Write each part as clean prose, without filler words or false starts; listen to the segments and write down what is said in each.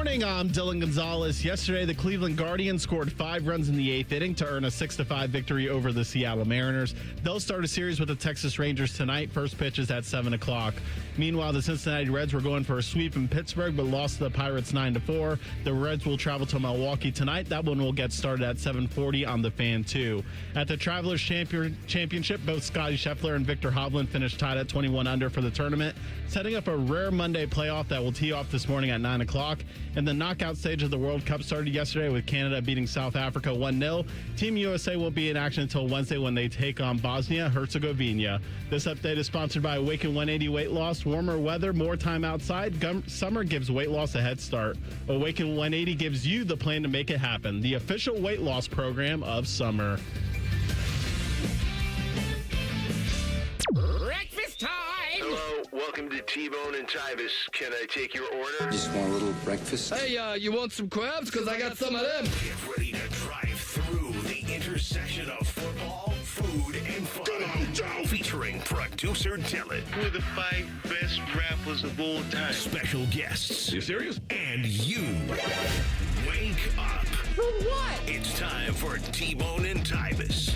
morning, I'm Dylan Gonzalez. Yesterday, the Cleveland Guardians scored 5 runs in the 8th inning to earn a 6-5 victory over the Seattle Mariners. They'll start a series with the Texas Rangers tonight. First pitch is at 7 o'clock. Meanwhile, the Cincinnati Reds were going for a sweep in Pittsburgh, but lost to the Pirates 9-4. The Reds will travel to Milwaukee tonight. That one will get started at 7:40 on the Fan 2. At the Travelers Championship, both Scotty Scheffler and Victor Hovland finished tied at 21 under for the tournament, setting up a rare Monday playoff that will tee off this morning at 9 o'clock. And the knockout stage of the World Cup started yesterday with Canada beating South Africa 1-0. Team USA won't be in action until Wednesday when they take on Bosnia-Herzegovina. This update is sponsored by Awaken 180 Weight Loss. Warmer weather, more time outside. Summer gives weight loss a head start. Awaken 180 gives you the plan to make it happen. The official weight loss program of summer. Breakfast time! Hello, welcome to T-Bone and Tyvis. Can I take your order? Just want a little breakfast. Hey, you want some crabs? Because I got some of them. Get ready to drive through the intersection of football, food, and fun. Come on, Joe! Featuring producer Dylan. Who are the 5 best rappers of all time? Special guests. You serious? And you. Wake up. For what? It's time for T-Bone and Tyvis.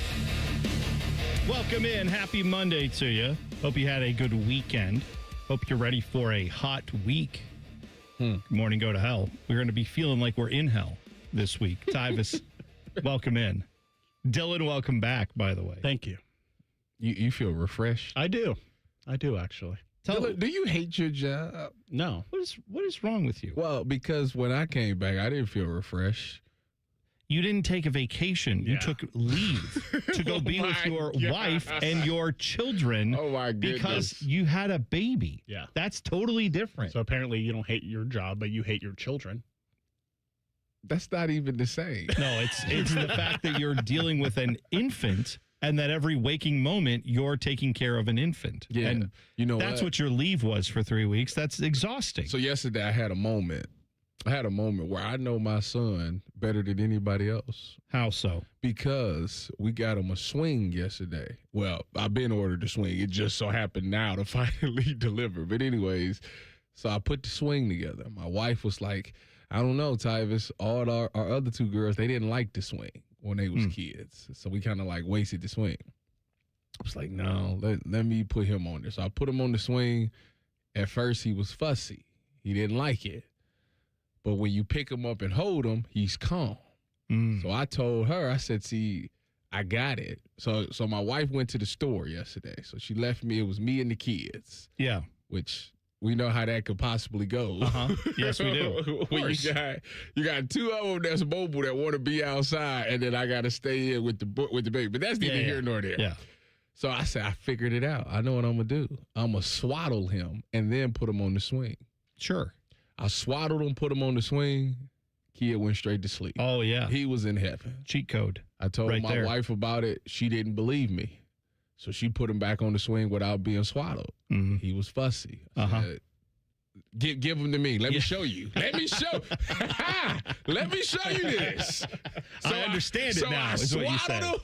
Welcome in. Happy Monday to you. Hope you had a good weekend. Hope you're ready for a hot week. Good morning, go to hell. We're going to be feeling like we're in hell this week. Tyvis, welcome in. Dylan, welcome back, by the way. Thank you. You feel refreshed? I do, actually. Dylan, do you hate your job? No. What is wrong with you? Well, because when I came back, I didn't feel refreshed. You didn't take a vacation. You took leave to go be with your wife and your children. Oh, my goodness. Because you had a baby. Yeah. That's totally different. So apparently you don't hate your job, but you hate your children. That's not even the same. No, it's the fact that you're dealing with an infant and that every waking moment you're taking care of an infant. Yeah. And you know that's what your leave was for 3 weeks. That's exhausting. So yesterday I had a moment. Where I know my son better than anybody else. How so? Because we got him a swing yesterday. Well, I've been ordered a swing. It just so happened now to finally deliver. But anyways, so I put the swing together. My wife was like, I don't know, Tyvis, all our other 2 girls, they didn't like the swing when they was kids. So we kind of like wasted the swing. I was like, no, let me put him on there. So I put him on the swing. At first, he was fussy. He didn't like it. But when you pick him up and hold him, he's calm. So I told her, I said, see, I got it. So my wife went to the store yesterday. So she left me. It was me and the kids. Yeah. Which we know how that could possibly go. Uh-huh. Yes, we do. When you got 2 of them that's mobile that want to be outside, and then I got to stay in with the baby. But that's neither here nor there. Yeah. So I said, I figured it out. I know what I'm going to do. I'm going to swaddle him and then put him on the swing. Sure. I swaddled him, put him on the swing. Kid went straight to sleep. Oh, yeah. He was in heaven. Cheat code. I told right my there. wife about it. She didn't believe me. So she put him back on the swing without being swaddled. He was fussy. I said, give him to me. Let me show you. Let me show you this. So I understand it now, is what you said. Him,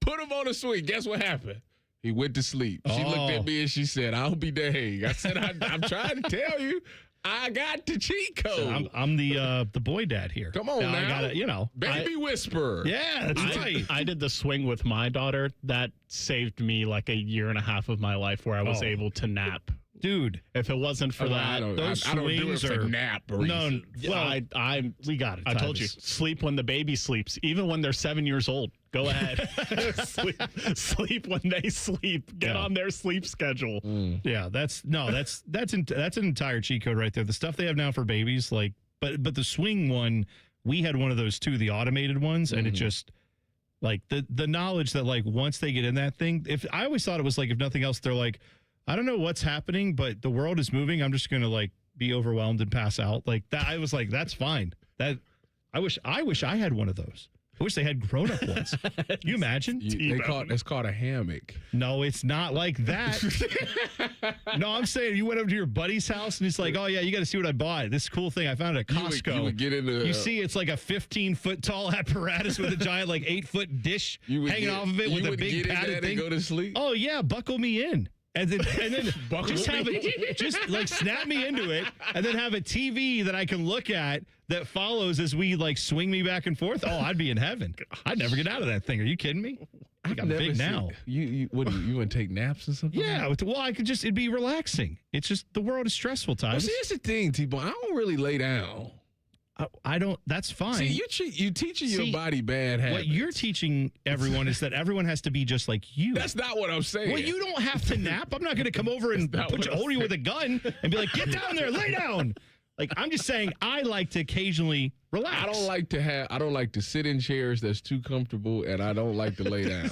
put him on the swing. Guess what happened? He went to sleep. She looked at me and she said, I'll be dang. I said, I'm trying to tell you. I got the cheat code. So I'm the boy dad here. Come on now. I gotta, Baby whisperer. Yeah, that's right. I did the swing with my daughter. That saved me like a year and a half of my life where I was able to nap. Dude, if it wasn't for that, those I don't do it for are nap no. Well, we got it. I told you, sleep when the baby sleeps, even when they're 7 years old. Go ahead, sleep when they sleep. Get on their sleep schedule. Yeah, that's an entire cheat code right there. The stuff they have now for babies, like, but the swing one, we had one of those too, the automated ones, and it just. Like the knowledge that like once they get in that thing, if I always thought it was like if nothing else, they're like, I don't know what's happening, but the world is moving. I'm just gonna like be overwhelmed and pass out. Like that, I was like, that's fine. That I wish I had one of those. I wish they had grown-up ones. Can you imagine? It's called a hammock. No, it's not like that. No, I'm saying you went over to your buddy's house and he's like, oh, yeah, you got to see what I bought. This cool thing I found at Costco. You would get into... You see it's like a 15-foot tall apparatus with a giant like 8-foot dish hanging off of it with a big padded thing. And go to sleep? Oh, yeah, buckle me in. And then just have it, just like snap me into it, and then have a TV that I can look at that follows as we like swing me back and forth. Oh, I'd be in heaven. I'd never get out of that thing. Are you kidding me? I'm big now. You want to take naps or something? Yeah. Well, I could just, it'd be relaxing. It's just, the world is stressful, Tyvis. Well, see, here's the thing, T-Bone. I don't really lay down. I don't, that's fine. See, you teaching your body bad habits. What you're teaching everyone is that everyone has to be just like you. That's not what I'm saying. Well, you don't have to nap. I'm not going to come over and hold you with a gun and be like, get down there, lay down. Like, I'm just saying, I like to occasionally relax. I don't like to sit in chairs that's too comfortable, and I don't like to lay down.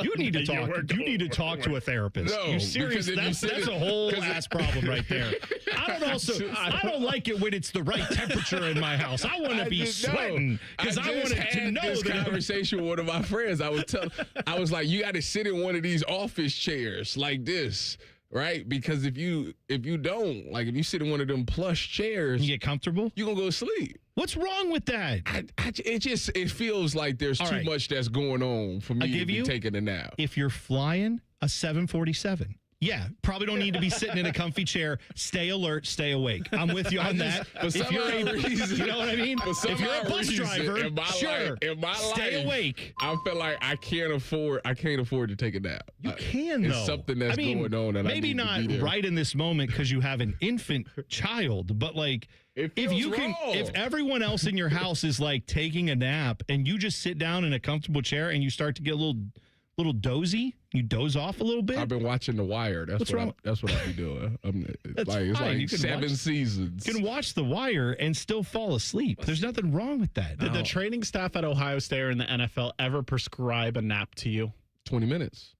You need to talk. You need to talk to a therapist. No, you serious? That's a whole ass problem right there. I don't like it when it's the right temperature in my house. I want to be sweating because I want to know this conversation with one of my friends. I was like, you got to sit in one of these office chairs like this. Right? Because if you don't, like if you sit in one of them plush chairs, you get comfortable, you're going to go to sleep. What's wrong with that? It feels like there's too much that's going on for me to be taking a nap. If you're flying a 747, yeah, probably don't need to be sitting in a comfy chair. Stay alert, stay awake. I'm with you on that. If you're you know what I mean? If you're a bus driver, sure, stay awake. I feel like I can't afford to take a nap. You can, though. It's something that's going on, and maybe not right in this moment because you have an infant child, but like if everyone else in your house is like taking a nap and you just sit down in a comfortable chair and you start to get a little dozy, you doze off a little bit. I've been watching The Wire. That's what I be doing. It's like 7 seasons. You can watch The Wire and still fall asleep. There's nothing wrong with that. Did the training staff at Ohio State or in the NFL ever prescribe a nap to you? 20 minutes.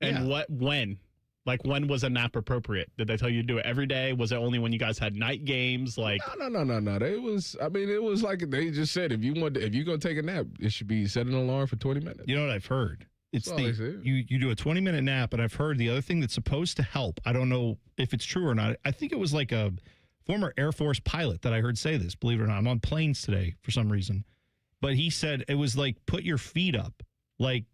And when? Like, when was a nap appropriate? Did they tell you to do it every day? Was it only when you guys had night games? Like, no. It was like they just said, if you're gonna take a nap, it should be set an alarm for 20 minutes. You know what I've heard? It's you do a 20-minute nap, and I've heard the other thing that's supposed to help. I don't know if it's true or not. I think it was like a former Air Force pilot that I heard say this, believe it or not. I'm on planes today for some reason. But he said it was like put your feet up. Like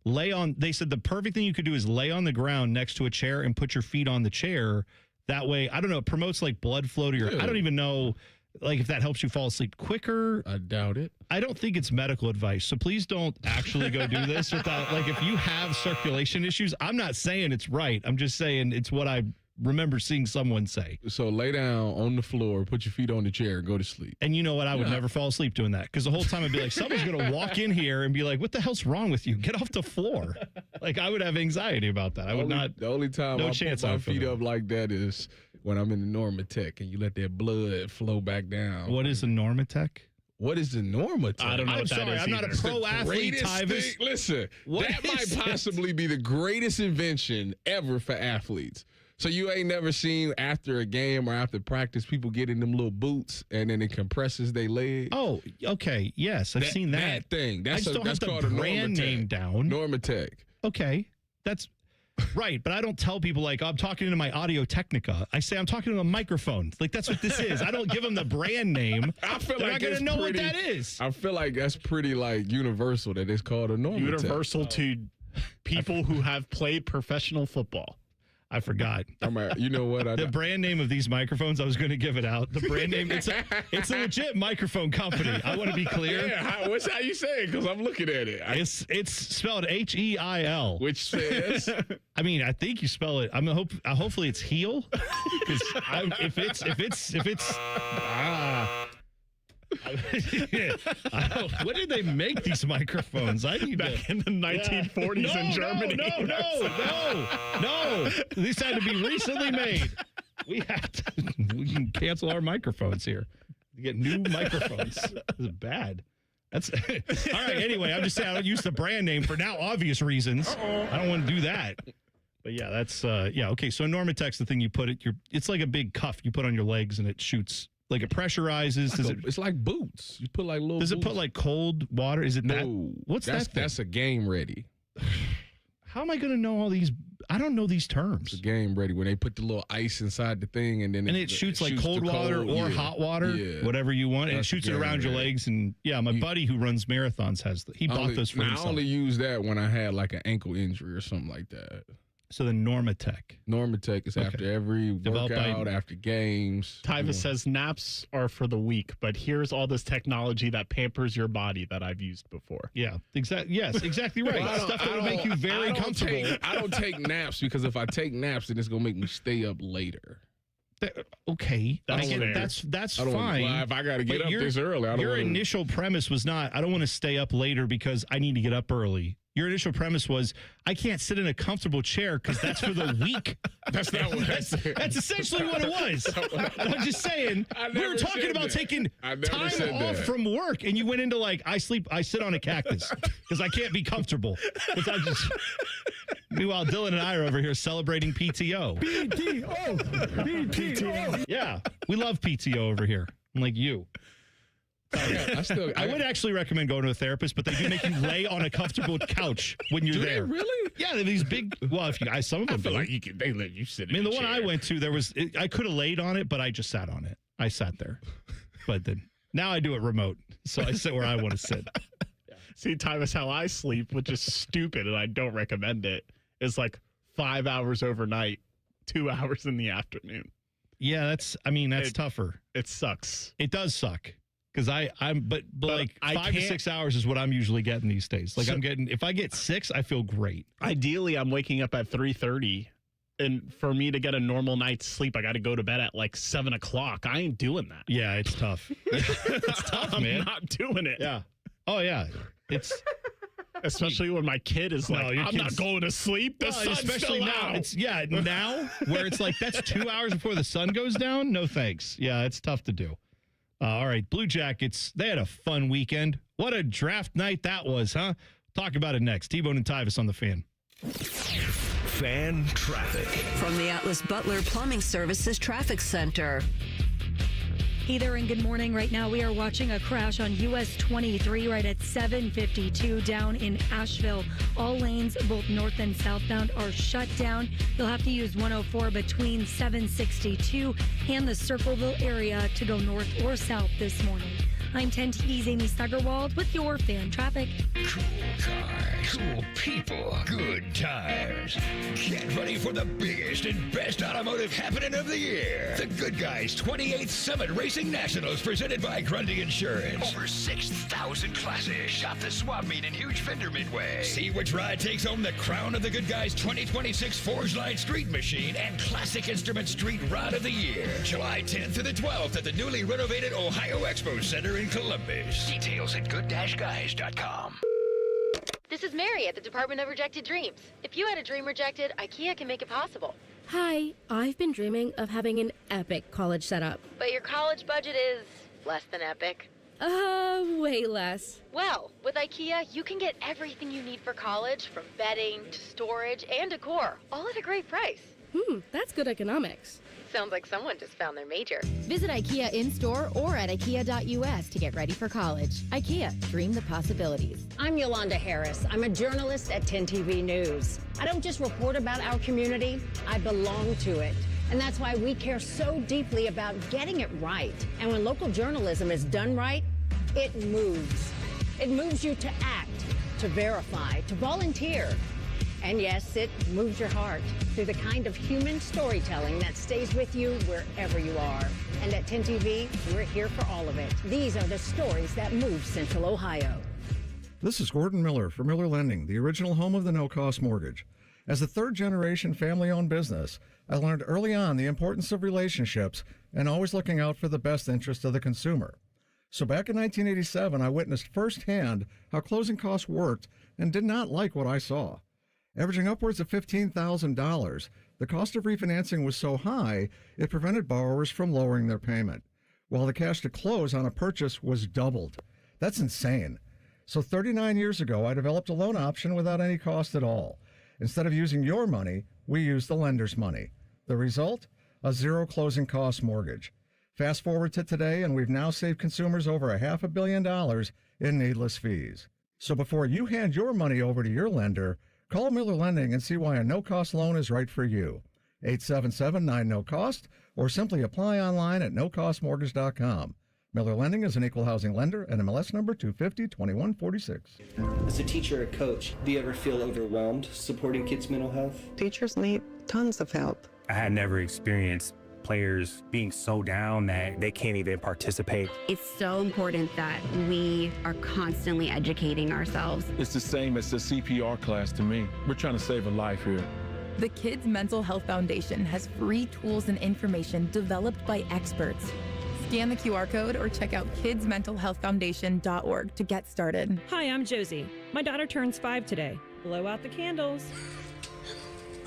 they said the perfect thing you could do is lay on the ground next to a chair and put your feet on the chair. That way, I don't know, it promotes like blood flow to your, I don't even know like if that helps you fall asleep quicker. I doubt it. I don't think it's medical advice. So please don't actually go do this without, like, if you have circulation issues, I'm not saying it's right. I'm just saying it's what I remember seeing someone say. So lay down on the floor, put your feet on the chair, and go to sleep. And you know what? I would never fall asleep doing that because the whole time I'd be like, someone's going to walk in here and be like, what the hell's wrong with you? Get off the floor. Like, I would have anxiety about that. I would not. The only time I put my feet up like that is when I'm in the Normatec and you let that blood flow back down. What is a Normatec? What is the Normatec? I don't know what that is. I'm not a pro athlete, Tyvis. Listen, that might possibly be the greatest invention ever for athletes. So you ain't never seen after a game or after practice, people get in them little boots and then it compresses their leg. Oh, okay. Yes, I've seen that. That thing. That's called a brand name down. Normatec. Okay. That's right. But I don't tell people like, I'm talking into my Audio Technica. I say I'm talking to a microphone. Like, that's what this is. I don't give them the brand name. I feel They're like not going to know what that is. I feel like that's pretty like universal that it's called a Normatec. Universal to people who have played professional football. I forgot. You know what? The brand name of these microphones, I was going to give it out. The brand name, it's a legit microphone company. I want to be clear. Yeah, how you say it? Because I'm looking at it. It's spelled Heil. Which says? I mean, I think you spell it. Hopefully it's heel. Because if it's when did they make these microphones? I need back in the 1940s in Germany. No. These had to be recently made. We can cancel our microphones here. We get new microphones. This is bad. That's all right. Anyway, I'm just saying I don't use the brand name for now obvious reasons. I don't want to do that. But yeah, that's okay. So Normatec's the thing you put it's like a big cuff you put on your legs and it shoots. Like it pressurizes. It's like boots. You put like little. Does it put like cold water? Is it that? What's that? That's a game ready. How am I going to know all these? I don't know these terms. It's a game ready when they put the little ice inside the thing and then it shoots like cold water or hot water, whatever you want. And it shoots it around your legs. And yeah, my buddy who runs marathons he bought those for himself. I only use that when I had like an ankle injury or something like that. So the Normatec. Normatec is after every Developed by- workout, after games. Tyvis says naps are for the weak, but here's all this technology that pampers your body that I've used before. Yeah, yes, exactly right. Well, Stuff that would make you very comfortable. I don't take naps because if I take naps, then it's going to make me stay up later. Okay, That's fair. That's I don't fine. Well, if I got to get But up this early, I don't Your wanna, initial premise was not, I don't want to stay up later because I need to get up early. Your initial premise was, I can't sit in a comfortable chair because that's for the weak. That's not what I said. That's essentially what it was. I'm just saying, we were talking about taking time off from work, and you went into like, I sit on a cactus because I can't be comfortable. Meanwhile, Dylan and I are over here celebrating PTO. PTO. Yeah, we love PTO over here. Unlike you. I would actually recommend going to a therapist, but they do make you lay on a comfortable couch when you're there. Really? Yeah, they have these big. Well, if you guys, some of them I feel do. like they let you sit. I mean, in the one I went to, I could have laid on it, but I just sat on it. I sat there, but then now I do it remote, so I sit where I want to sit. See, Tyvis, how I sleep, which is stupid, and I don't recommend it, is like 5 hours overnight, 2 hours in the afternoon. Yeah, that's tougher. It sucks. It does suck. Because but like I 5 to 6 hours is what I'm usually getting these days. Like if I get 6, I feel great. Ideally, I'm waking up at 3:30, and for me to get a normal night's sleep, I got to go to bed at like 7 o'clock. I ain't doing that. Yeah, it's tough. It's tough, man. I'm not doing it. Yeah. Oh yeah. It's especially when my kid is like, your I'm not going to sleep. The sun's especially still now. out. Now where it's like that's 2 hours before the sun goes down. No thanks. Yeah, it's tough to do. All right, Blue Jackets, they had a fun weekend. What a draft night that was, huh? Talk about it next. T-Bone and Tyvis on the Fan. Fan traffic. From the Atlas Butler Plumbing Services Traffic Center. Hey there and good morning. Right now we are watching a crash on US 23 right at 752 down in Asheville. All lanes, both north and southbound, are shut down. You'll have to use 104 between 762 and the Circleville area to go north or south this morning. I'm 10 TV's Amy Steigerwald with your fan traffic. Cool cars, cool people, good tires. Get ready for the biggest and best automotive happening of the year. The Good Guys 28th Summit Racing Nationals presented by Grundy Insurance. Over 6,000 classes. Shop the swap meet in Huge Fender Midway. See which ride takes home the crown of the Good Guys 2026 Forge Line Street Machine and Classic Instrument Street Rod of the Year. July 10th to the 12th at the newly renovated Ohio Expo Center in Columbus. Details at good-guys.com. This is Mary at the Department of Rejected Dreams. If you had a dream rejected, IKEA can make it possible. Hi, I've been dreaming of having an epic college setup. But your college budget is less than epic. Way less. Well, with IKEA, you can get everything you need for college, from bedding to storage and decor, all at a great price. That's good economics. Sounds like someone just found their major. Visit IKEA in-store or at ikea.us to get ready for college. IKEA, dream the possibilities. I'm Yolanda Harris. I'm a journalist at 10 TV News. I don't just report about our community, I belong to it. And that's why we care so deeply about getting it right. And when local journalism is done right, it moves. It moves you to act, to verify, to volunteer. And yes, it moves your heart through the kind of human storytelling that stays with you wherever you are. And at 10 TV, we're here for all of it. These are the stories that move Central Ohio. This is Gordon Miller for Miller Lending, the original home of the no-cost mortgage. As a third-generation family-owned business, I learned early on the importance of relationships and always looking out for the best interest of the consumer. So back in 1987, I witnessed firsthand how closing costs worked and did not like what I saw. Averaging upwards of $15,000, the cost of refinancing was so high, it prevented borrowers from lowering their payment, while the cash to close on a purchase was doubled. That's insane. So 39 years ago, I developed a loan option without any cost at all. Instead of using your money, we used the lender's money. The result? A zero closing cost mortgage. Fast forward to today, and we've now saved consumers over $500 million in needless fees. So before you hand your money over to your lender, call Miller Lending and see why a no-cost loan is right for you. 877-9-NO-COST, or simply apply online at nocostmortgage.com. Miller Lending is an equal housing lender and MLS number 2502146. As a teacher or coach, do you ever feel overwhelmed supporting kids' mental health? Teachers need tons of help. I had never experienced players being so down that they can't even participate. It's so important that we are constantly educating ourselves. It's the same as the CPR class to me. We're trying to save a life here. The Kids Mental Health Foundation has free tools and information developed by experts. Scan the QR code or check out kidsmentalhealthfoundation.org to get started. Hi, I'm Josie. My daughter turns 5 today. Blow out the candles.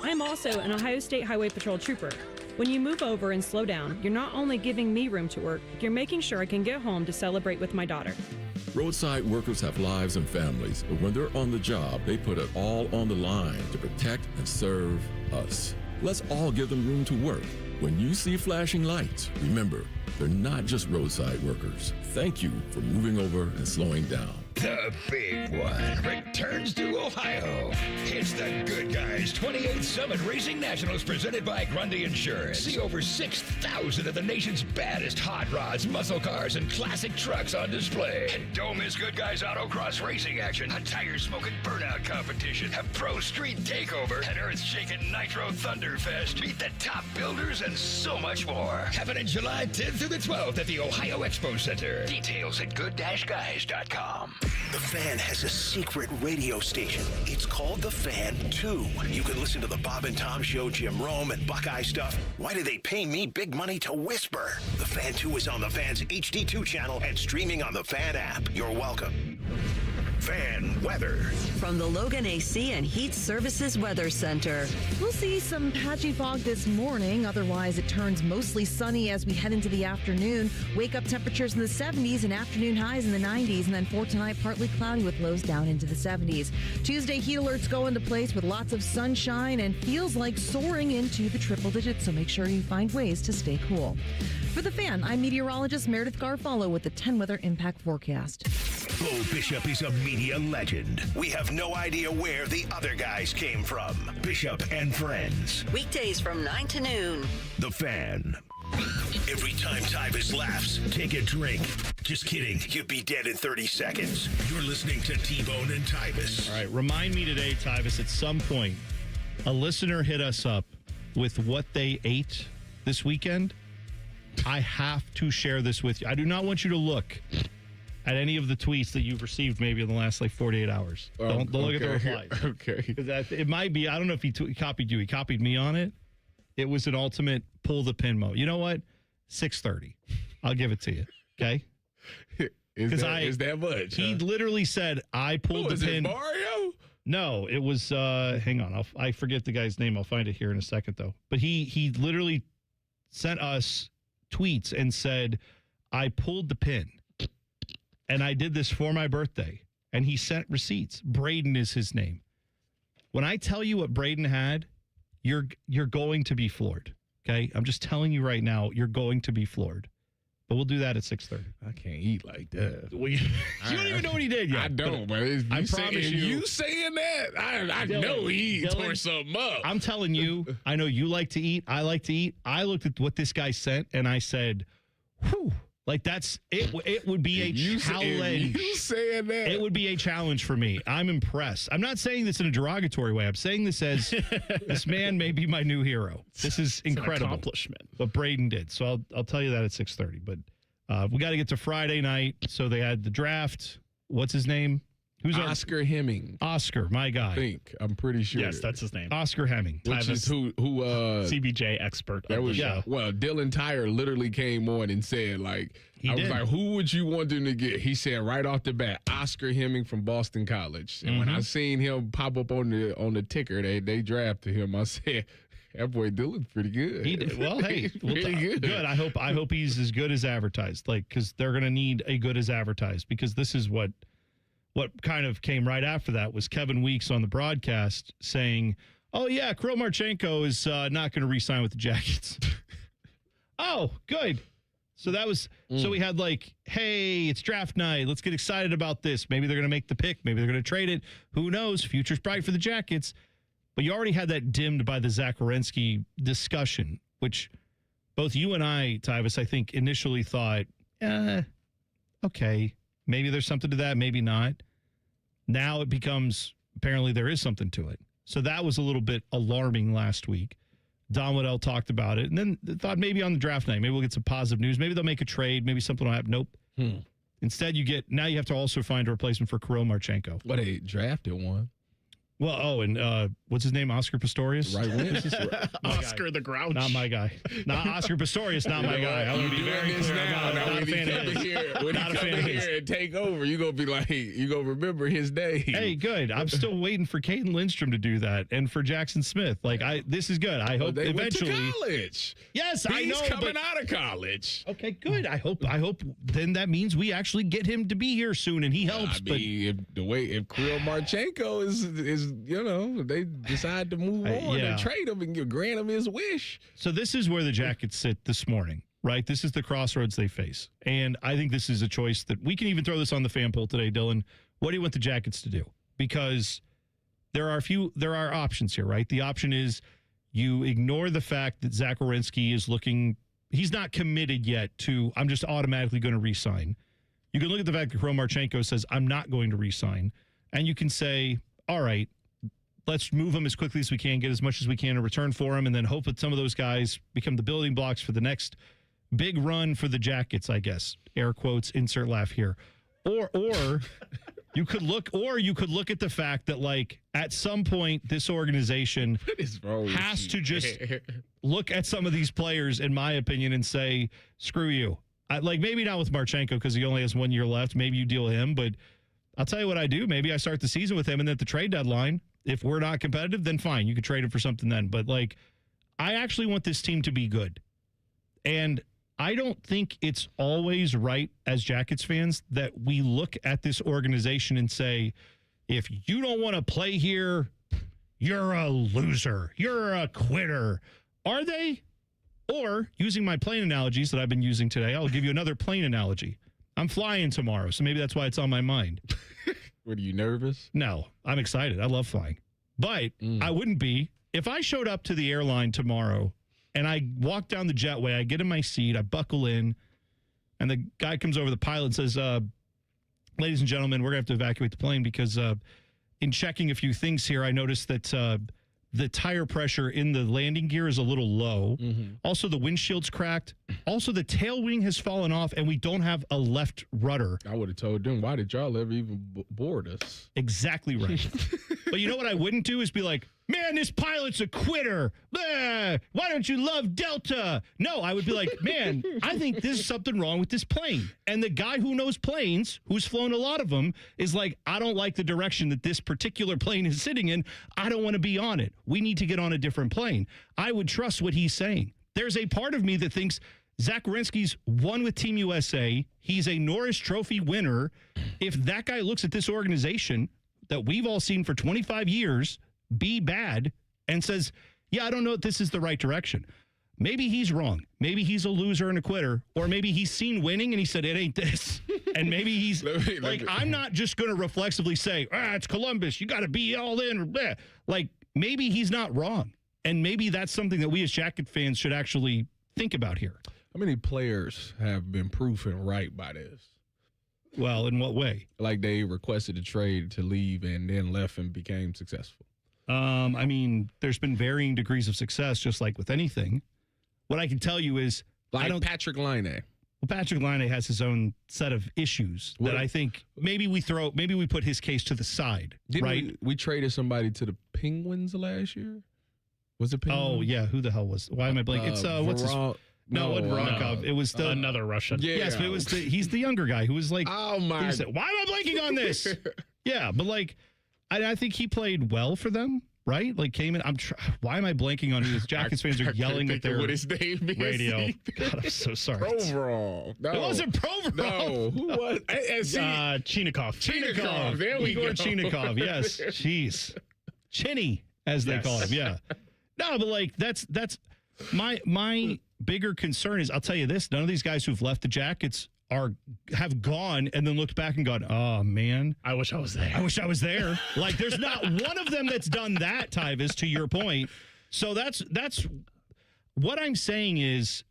I'm also an Ohio State Highway Patrol trooper. When you move over and slow down, you're not only giving me room to work, you're making sure I can get home to celebrate with my daughter. Roadside workers have lives and families, but when they're on the job, they put it all on the line to protect and serve us. Let's all give them room to work. When you see flashing lights, remember, they're not just roadside workers. Thank you for moving over and slowing down. The big one returns to Ohio. It's the Good Guys 28th Summit Racing Nationals presented by Grundy Insurance. See over 6,000 of the nation's baddest hot rods, muscle cars, and classic trucks on display. And don't miss Good Guys Autocross racing action, a tire-smoking burnout competition, a pro street takeover, an earth-shaking Nitro Thunderfest. Meet the top builders and so much more. Happening July 10th through the 12th at the Ohio Expo Center. Details at good-guys.com. The Fan has a secret radio station. It's called The Fan 2. You can listen to the Bob and Tom Show, Jim Rome, and Buckeye stuff. Why do they pay me big money to whisper? The Fan 2 is on the Fan's HD2 channel and streaming on the Fan app. You're welcome. Fan weather. From the Logan AC and Heat Services Weather Center. We'll see some patchy fog this morning. Otherwise, it turns mostly sunny as we head into the afternoon. Wake-up temperatures in the 70s and afternoon highs in the 90s. And then for tonight, partly cloudy with lows down into the 70s. Tuesday, heat alerts go into place with lots of sunshine and feels like soaring into the triple digits. So make sure you find ways to stay cool. For The Fan, I'm meteorologist Meredith Garfalo with the 10 Weather Impact Forecast. Bo Bishop is a media legend. We have no idea where the other guys came from. Bishop and Friends. Weekdays from 9 to noon. The Fan. Every time Tyvis laughs, take a drink. Just kidding. You'd be dead in 30 seconds. You're listening to T-Bone and Tyvis. All right, remind me today, Tyvis, at some point, a listener hit us up with what they ate this weekend. I have to share this with you. I do not want you to look at any of the tweets that you've received maybe in the last 48 hours. Don't look at the replies. Okay. Because it might be, I don't know if he copied you. He copied me on it. It was an ultimate pull the pin mode. You know what? 6:30. I'll give it to you. Okay? Is that much? He literally said, I pulled the pin. Is it Mario? No, it was, hang on. I forget the guy's name. I'll find it here in a second, though. But he literally sent us tweets and said, I pulled the pin. And I did this for my birthday. And he sent receipts. Braden is his name. When I tell you what Braden had, you're going to be floored. Okay? I'm just telling you right now, you're going to be floored. But we'll do that at 6:30. I can't eat like that. You don't even know what he did yet. I don't, but I promise you saying that, I Dylan, know he tore something up. I'm telling you, I know you like to eat. I like to eat. I looked at what this guy sent, and I said, whew. Like, that's it. It would be a challenge. You saying that? It would be a challenge for me. I'm impressed. I'm not saying this in a derogatory way. I'm saying this as this man may be my new hero. This is incredible. An accomplishment. What Braden did. So I'll tell you that at 6:30. But we got to get to Friday night. So they had the draft. What's his name? Who's Oscar Hemming? Oscar, my guy. I'm pretty sure. Yes, that's his name. Oscar Hemming. Which is who CBJ expert of the show. Well, Dylan Tyre literally came on and said, like, was like, who would you want them to get? He said right off the bat, Oscar Hemming from Boston College. And when I seen him pop up on the ticker, they drafted him. I said, that boy Dylan's pretty good. He did. Well, hey, pretty good. Good. I hope he's as good as advertised. Like, because they're gonna need a good as advertised. Because this is what kind of came right after that was Kevin Weeks on the broadcast saying, "Oh yeah, Kirill Marchenko is not going to re-sign with the Jackets." Oh, good. So that was so we had like, hey, it's draft night. Let's get excited about this. Maybe they're going to make the pick. Maybe they're going to trade it. Who knows? Future's bright for the Jackets. But you already had that dimmed by the Zach Werenski discussion, which both you and I, Tyvis, I think initially thought, okay, maybe there's something to that, maybe not. Now it becomes, apparently there is something to it. So that was a little bit alarming last week. Don Waddell talked about it, and then thought maybe on the draft night, maybe we'll get some positive news. Maybe they'll make a trade. Maybe something will happen. Nope. Instead, now you have to also find a replacement for Kirill Marchenko. Well, they drafted one. Well, and what's his name? Oscar Pistorius? Right wing? Oscar the Grouch. Not my guy. Not Oscar Pistorius, not my guy. I want to be very clear. Now, not a fan of his. When he come in here and take over, you're going to be like, you're going to remember his name. Hey, good. I'm still waiting for Caden Lindstrom to do that and for Jackson Smith. Like, this is good. I hope they eventually. Went to college. Yes, I know. He's coming out of college. Okay, good. I hope then that means we actually get him to be here soon and he helps. I mean, if Kirill Marchenko is they decide to move on and trade him and grant him his wish. So this is where the Jackets sit this morning, right? This is the crossroads they face. And I think this is a choice that we can even throw this on the fan poll today, Dylan. What do you want the Jackets to do? Because there are options here, right? The option is you ignore the fact that Zach Werenski he's not committed yet to, I'm just automatically going to re-sign. You can look at the fact that Kirill Marchenko says, I'm not going to re-sign. And you can say, all right, let's move him as quickly as we can, get as much as we can in return for him, and then hope that some of those guys become the building blocks for the next big run for the Jackets, I guess. Air quotes, insert laugh here. Or you could look at the fact that, like, at some point this organization has to just look at some of these players, in my opinion, and say, screw you. Maybe not with Marchenko because he only has 1 year left. Maybe you deal with him, but I'll tell you what I do. Maybe I start the season with him, and at the trade deadline, if we're not competitive, then fine. You could trade him for something then. But, I actually want this team to be good. And I don't think it's always right as Jackets fans that we look at this organization and say, if you don't want to play here, you're a loser. You're a quitter. Are they? Or, using my plane analogies that I've been using today, I'll give you another plane analogy. I'm flying tomorrow, so maybe that's why it's on my mind. What, are you nervous? No, I'm excited. I love flying. But I wouldn't be. If I showed up to the airline tomorrow and I walk down the jetway, I get in my seat, I buckle in, and the guy comes over, the pilot, and says, ladies and gentlemen, we're going to have to evacuate the plane because in checking a few things here, I noticed that the tire pressure in the landing gear is a little low. Also, the windshield's cracked. Also, the tail wing has fallen off, and we don't have a left rudder. I would have told them, why did y'all ever even board us? Exactly right. But you know what I wouldn't do is be like, man, this pilot's a quitter. Why don't you love Delta? No, I would be like, man, I think there's something wrong with this plane. And the guy who knows planes, who's flown a lot of them, is like, I don't like the direction that this particular plane is sitting in. I don't want to be on it. We need to get on a different plane. I would trust what he's saying. There's a part of me that thinks Zach Werenski's won with Team USA. He's a Norris Trophy winner. If that guy looks at this organization that we've all seen for 25 years be bad and says, yeah, I don't know if this is the right direction. Maybe he's wrong. Maybe he's a loser and a quitter. Or maybe he's seen winning and he said, it ain't this. And maybe he's I'm not just going to reflexively say, it's Columbus. You got to be all in. Maybe he's not wrong. And maybe that's something that we as Jacket fans should actually think about here. How many players have been proven right by this? Well, in what way? Like they requested a trade to leave and then left and became successful. I mean, there's been varying degrees of success, just like with anything. What I can tell you is, Patrick Laine. Well, Patrick Laine has his own set of issues that I think maybe we put his case to the side, right? We traded somebody to the Penguins last year. Was it Penguins? Oh yeah, who the hell was? Why am I blanking? It's what's his? No, it wasn't Voronkov. It was another Russian. Yeah. Yes, but it was he's the younger guy who was like, oh my! Why am I blanking on this? Yeah, but I think he played well for them, right? Came in. Why am I blanking on who his Jackets fans are yelling at their what his name is radio? God, I'm so sorry. Provorov. No. It wasn't Provorov. No, who was? Chinikov. There we go. Igor Chinikov. Yes. Jeez. Chinny, as they call him. Yeah. No, but that's my bigger concern is, I'll tell you this, none of these guys who've left the Jackets have gone and then looked back and gone, oh man, I wish I was there. There's not one of them that's done that, Tyvis, to your point. So that's what I'm saying is,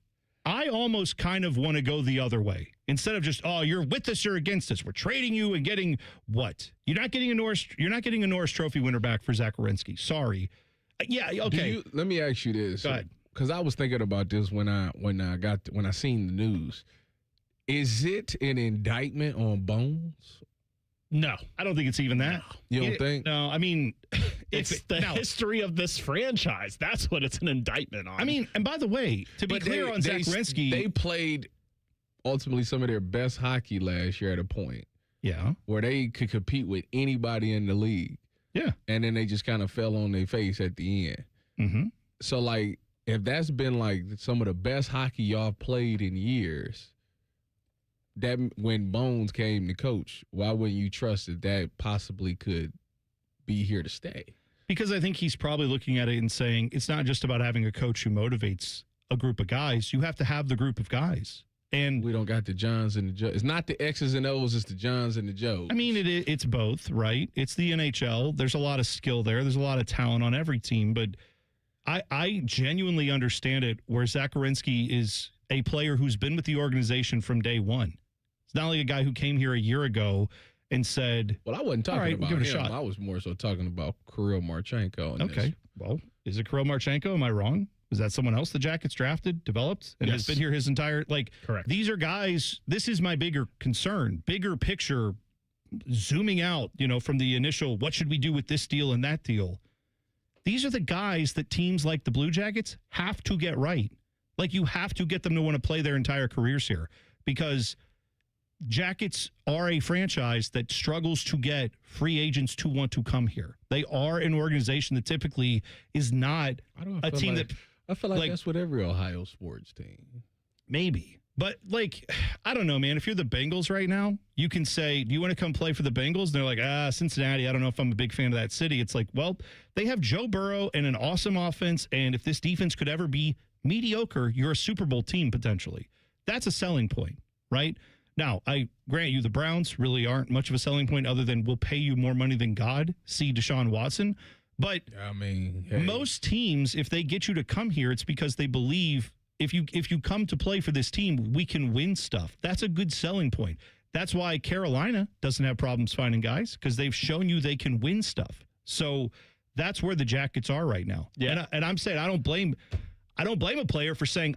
I almost kind of want to go the other way Instead of just, oh, you're with us or against us. We're trading you and getting what? You're not getting a Norris Trophy winner back for Zach Werenski. Sorry. Yeah, okay. Let me ask you this. Go ahead. Because I was thinking about this when I seen the news. Is it an indictment on Bones? No, I don't think it's even that. You don't think? No, I mean, it's the history of this franchise. That's what it's an indictment on. I mean, and by the way, to be clear on Zach Werenski, they played ultimately some of their best hockey last year at a point. Yeah. Where they could compete with anybody in the league. Yeah. And then they just kind of fell on their face at the end. Mm-hmm. So, like, if that's been, like, some of the best hockey y'all played in years, that when Bones came to coach, why wouldn't you trust that possibly could be here to stay? Because I think he's probably looking at it and saying, it's not just about having a coach who motivates a group of guys. You have to have the group of guys. And we don't got the Johns and the Joes. It's not the X's and O's, it's the Johns and the Joes. I mean, it's both, right? It's the NHL. There's a lot of skill there. There's a lot of talent on every team. But I genuinely understand it where Zach Werenski is a player who's been with the organization from day one. It's not like a guy who came here a year ago and said, well, I wasn't talking about give him. it a shot. I was more so talking about Kirill Marchenko. Okay. Well, is it Kirill Marchenko? Am I wrong? Was that someone else the Jackets drafted, developed, and has been here his entire, correct. These are guys, this is my bigger concern, bigger picture, zooming out, from the initial, what should we do with this deal and that deal? These are the guys that teams like the Blue Jackets have to get right. Like, you have to get them to want to play their entire careers here, because Jackets are a franchise that struggles to get free agents to want to come here. They are an organization that typically is not a team that... I feel like that's with every Ohio sports team. Maybe. But, I don't know, man. If you're the Bengals right now, you can say, do you want to come play for the Bengals? And they're like, Cincinnati, I don't know if I'm a big fan of that city. It's like, well, they have Joe Burrow and an awesome offense, and if this defense could ever be mediocre, you're a Super Bowl team potentially. That's a selling point, right? Now, I grant you the Browns really aren't much of a selling point other than we'll pay you more money than God. See Deshaun Watson. But I mean, most teams, if they get you to come here, it's because they believe if you come to play for this team, we can win stuff. That's a good selling point. That's why Carolina doesn't have problems finding guys, because they've shown you they can win stuff. So that's where the Jackets are right now. Yeah. And I'm saying I don't blame a player for saying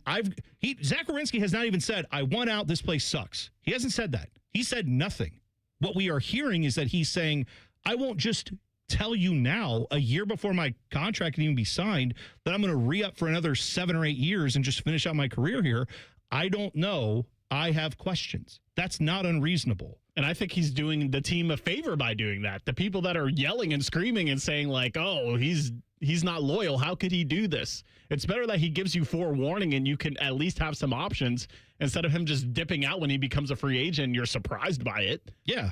Zach Werenski has not even said, I want out, this place sucks. He hasn't said that. He said nothing. What we are hearing is that he's saying, I won't just tell you now, a year before my contract can even be signed, that I'm going to re-up for another 7 or 8 years and just finish out my career here. I don't know. I have questions. That's not unreasonable. And I think he's doing the team a favor by doing that. The people that are yelling and screaming and saying he's not loyal, how could he do this? It's better that he gives you forewarning and you can at least have some options instead of him just dipping out when he becomes a free agent and you're surprised by it. Yeah.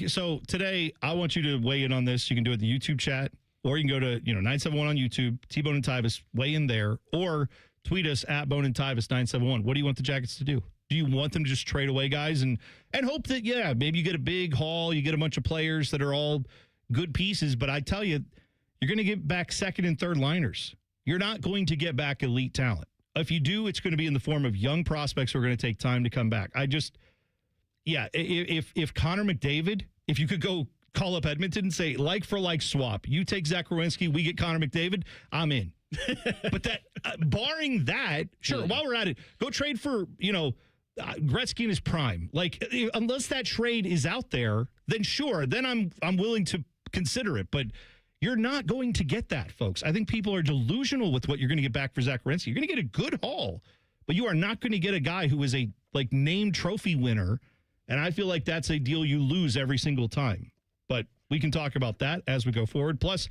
So today, I want you to weigh in on this. You can do it in the YouTube chat, or you can go to 971 on YouTube, T-Bone and Tyvis, weigh in there, or tweet us at Bone and Tyvis 971. What do you want the Jackets to do? Do you want them to just trade away guys and hope that, maybe you get a big haul, you get a bunch of players that are all good pieces, but I tell you, you're going to get back second and third liners. You're not going to get back elite talent. If you do, it's going to be in the form of young prospects who are going to take time to come back. If Connor McDavid, if you could go call up Edmonton and say, like for like swap, you take Zach Werenski, we get Connor McDavid, I'm in. But that, barring that, sure, while we're at it, go trade for, Gretzky in his prime. Unless that trade is out there, then sure, then I'm willing to consider it. But you're not going to get that, folks. I think people are delusional with what you're going to get back for Zach Werenski. You're going to get a good haul, but you are not going to get a guy who is a named trophy winner. And I feel like that's a deal you lose every single time. But we can talk about that as we go forward. Plus,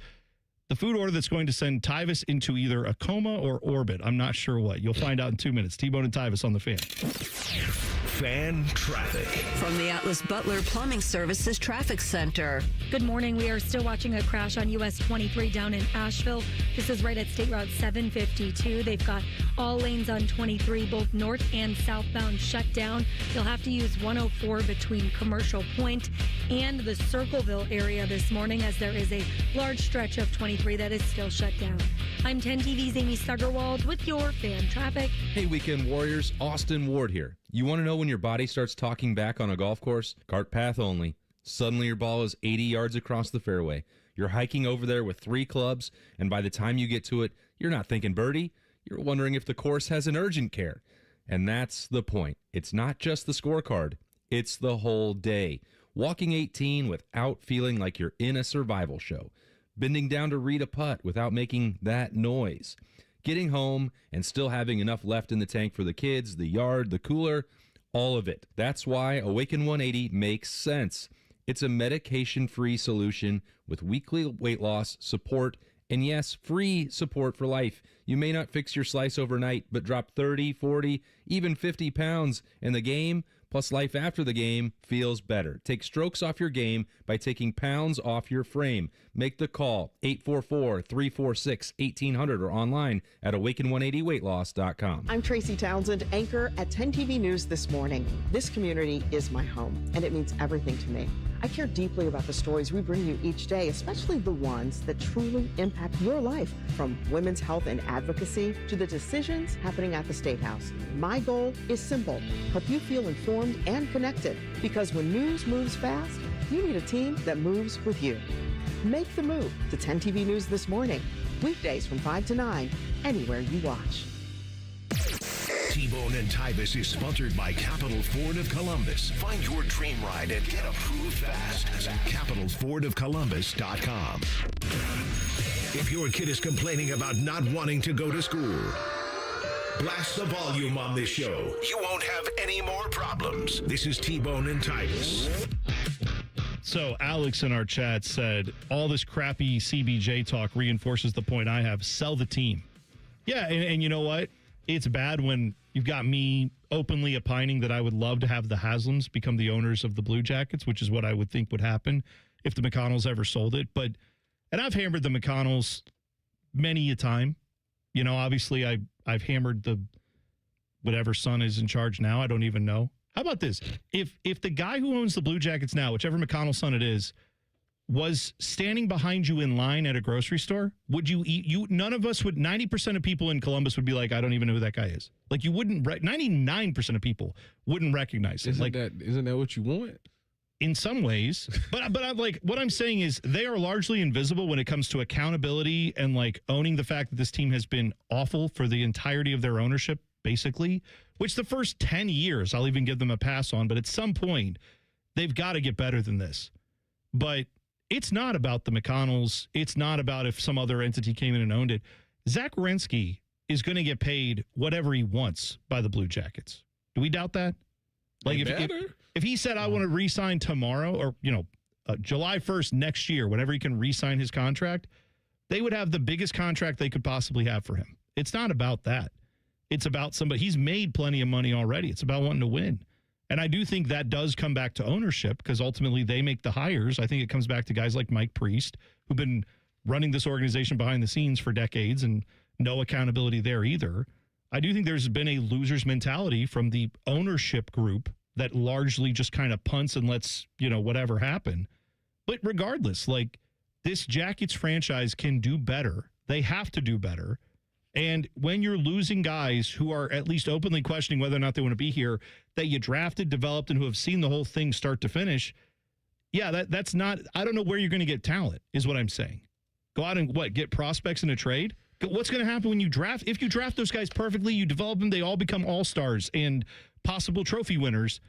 the food order that's going to send Tyvis into either a coma or orbit. I'm not sure what. You'll find out in 2 minutes. T-Bone and Tyvis on the Fan. Fan traffic. From the Atlas Butler Plumbing Services Traffic Center. Good morning. We are still watching a crash on US 23 down in Asheville. This is right at State Route 752. They've got All lanes on 23, both north and southbound, shut down. You'll have to use 104 between Commercial Point and the Circleville area this morning, as there is a large stretch of 23 that is still shut down. I'm 10 TV's Amy Stuggerwald with your fan traffic. Hey, Weekend Warriors, Austin Ward here. You want to know when your body starts talking back on a golf course? Cart path only. Suddenly your ball is 80 yards across the fairway. You're hiking over there with 3 clubs, and by the time you get to it, you're not thinking birdie. You're wondering if the course has an urgent care. And that's the point. It's not just the scorecard. It's the whole day. Walking 18 without feeling like you're in a survival show. Bending down to read a putt without making that noise. Getting home and still having enough left in the tank for the kids, the yard, the cooler, all of it. That's why Awaken 180 makes sense. It's a medication-free solution with weekly weight loss, support, and yes, free support for life. You may not fix your slice overnight, but drop 30, 40, even 50 pounds, and the game, plus life after the game, feels better. Take strokes off your game by taking pounds off your frame. Make the call, 844-346-1800, or online at awaken180weightloss.com. I'm Tracy Townsend, anchor at 10 TV News This Morning. This community is my home, and it means everything to me. I care deeply about the stories we bring you each day, especially the ones that truly impact your life, from women's health and advocacy to the decisions happening at the State House. My goal is simple: help you feel informed and connected, because when news moves fast, you need a team that moves with you. Make the move to 10 TV News This Morning, weekdays from 5 to 9, anywhere you watch. T-Bone and Tyvis is sponsored by Capital Ford of Columbus. Find your dream ride and get approved fast at capitalfordofcolumbus.com. If your kid is complaining about not wanting to go to school, blast the volume on this show. You won't have any more problems. This is T-Bone and Tyvis. So Alex in our chat said, all this crappy CBJ talk reinforces the point I have. Sell the team. Yeah, and you know what? It's bad when you've got me openly opining that I would love to have the Haslams become the owners of the Blue Jackets, which is what I would think would happen if the McConnells ever sold it. And I've hammered the McConnells many a time. You know, obviously I've hammered the whatever son is in charge now. I don't even know. How about this? If the guy who owns the Blue Jackets now, whichever McConnell son it is, was standing behind you in line at a grocery store, would you eat? None of us would. 90% of people in Columbus would be like, I don't even know who that guy is. Like, you wouldn't. 99% of people wouldn't recognize him. Isn't that what you want? In some ways, but I'm like, what I'm saying is they are largely invisible when it comes to accountability and like owning the fact that this team has been awful for the entirety of their ownership, basically. Which the first 10 years I'll even give them a pass on, but at some point they've got to get better than this. But it's not about the McConnells. It's not about if some other entity came in and owned it. Zach Werenski is going to get paid whatever he wants by the Blue Jackets. Do we doubt that? Like if he said, I want to re-sign tomorrow or, July 1st next year, whenever he can re-sign his contract, they would have the biggest contract they could possibly have for him. It's not about that. It's about somebody. He's made plenty of money already. It's about wanting to win. And I do think that does come back to ownership because ultimately they make the hires. I think it comes back to guys like Mike Priest, who've been running this organization behind the scenes for decades and no accountability there either. I do think there's been a loser's mentality from the ownership group that largely just kind of punts and lets, whatever happen. But regardless, like, this Jackets franchise can do better. They have to do better. And when you're losing guys who are at least openly questioning whether or not they want to be here, that you drafted, developed, and who have seen the whole thing start to finish, that's not, I don't know where you're going to get talent, is what I'm saying. Go out and get prospects in a trade? What's going to happen when you draft? If you draft those guys perfectly, you develop them, they all become all-stars and possible trophy winners.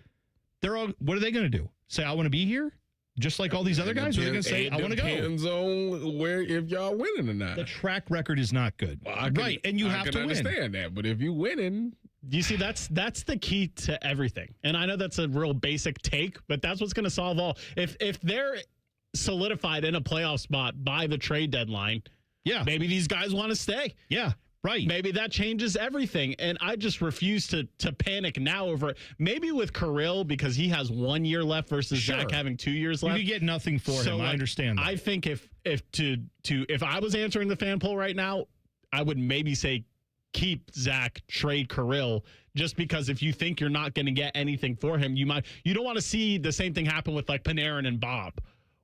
What are they going to do? Say, I want to be here? Just like all these other guys? Are they going to say, I want to go? It depends on if y'all winning or not. The track record is not good. Well, right, and you have to win. I can understand that, but if you winning... You see, that's the key to everything. And I know that's a real basic take, but that's what's going to solve all. If they're solidified in a playoff spot by the trade deadline, maybe these guys want to stay. Yeah. Right. Maybe that changes everything. And I just refuse to panic now over it. Maybe with Kirill, because he has 1 year left versus Zach having 2 years left. You could get nothing for him. I understand that. I think if I was answering the fan poll right now, I would maybe say keep Zach, trade Kirill, just because if you think you're not going to get anything for him, you don't want to see the same thing happen with like Panarin and Bob.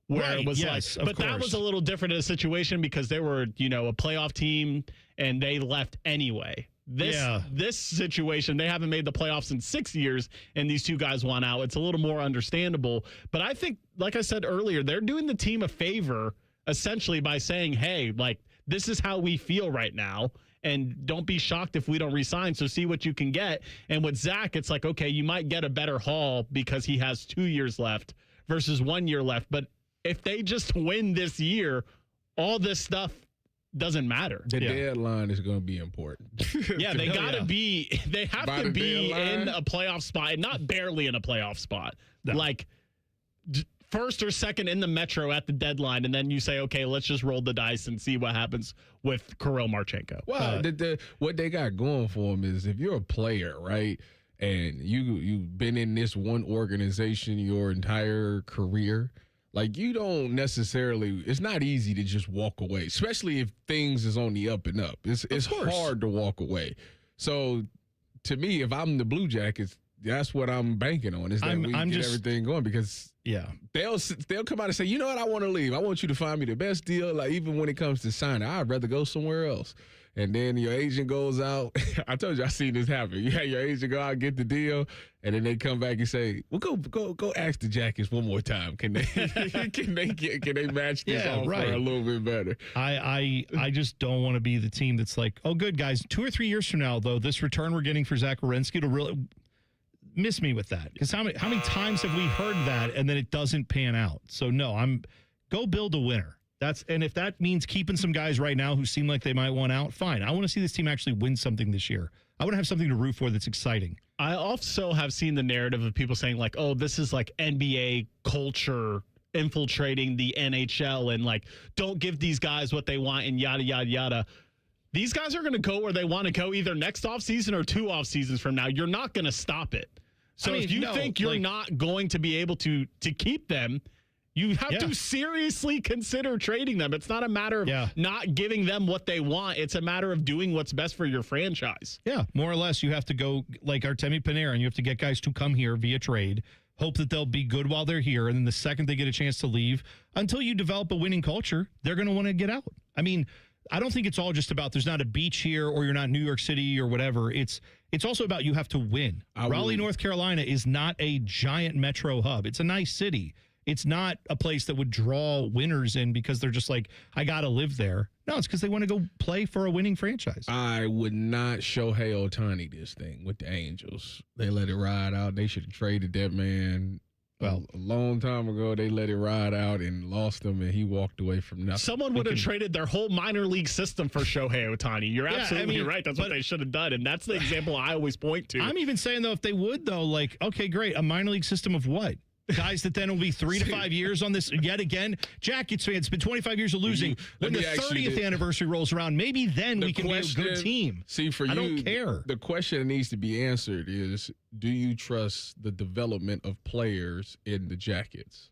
Where it was that was a little different in a situation because they were, a playoff team and they left anyway. This situation, they haven't made the playoffs in 6 years and these two guys won out. It's a little more understandable. But I think, like I said earlier, they're doing the team a favor essentially by saying, hey, like, this is how we feel right now. And don't be shocked if we don't resign. So see what you can get. And with Zach, it's like, okay, you might get a better haul because he has 2 years left versus 1 year left. But if they just win this year, all this stuff doesn't matter. The deadline is going to be important. Yeah, they got to be. They have to be in a playoff spot, and not barely in a playoff spot. No. Like first or second in the Metro at the deadline, and then you say, okay, let's just roll the dice and see what happens with Kirill Marchenko. Well, what they got going for them is if you're a player, right, and you've been in this one organization your entire career. Like, you don't necessarily – it's not easy to just walk away, especially if things is on the up and up. It's hard to walk away. So, to me, if I'm the Blue Jackets, that's what I'm banking on is that we get everything going because they'll come out and say, you know what, I want to leave. I want you to find me the best deal. Like, even when it comes to signing, I'd rather go somewhere else. And then your agent goes out. I told you I seen this happen. You had your agent go out, get the deal, and then they come back and say, "Well, go ask the Jackets one more time. Can they can they match this offer a little bit better?" I just don't want to be the team that's like, "Oh, good guys, 2 or 3 years from now, though, this return we're getting for Zach Werenski to really miss me with that." Because how many times have we heard that and then it doesn't pan out? So no, go build a winner. And if that means keeping some guys right now who seem like they might want out, fine. I want to see this team actually win something this year. I want to have something to root for that's exciting. I also have seen the narrative of people saying like, oh, this is like NBA culture infiltrating the NHL and like, don't give these guys what they want and yada, yada, yada. These guys are going to go where they want to go either next offseason or 2 off seasons from now. You're not going to stop it. So if you think you're not going to be able to keep them, you have to seriously consider trading them. It's not a matter of not giving them what they want. It's a matter of doing what's best for your franchise. Yeah, more or less, you have to go like Artemi Panarin. You have to get guys to come here via trade, hope that they'll be good while they're here, and then the second they get a chance to leave, until you develop a winning culture, they're going to want to get out. I mean, I don't think it's all just about there's not a beach here or you're not New York City or whatever. It's also about you have to win. Raleigh, North Carolina is not a giant metro hub. It's a nice city. It's not a place that would draw winners in because they're just like, I got to live there. No, it's because they want to go play for a winning franchise. I would not Shohei Ohtani this thing with the Angels. They let it ride out. They should have traded that man. Well, a long time ago, they let it ride out and lost him, and he walked away from nothing. Someone would have traded their whole minor league system for Shohei Ohtani. You're absolutely right. That's what they should have done, and that's the example I always point to. I'm even saying, though, if they would, though, like, okay, great, a minor league system of what? Guys that then will be 3 to 5 years on this yet again. Jackets fans, it's been 25 years of losing. When the 30th anniversary rolls around, maybe then we can be a good team. See, for I you, don't care. The question that needs to be answered is, do you trust the development of players in the Jackets?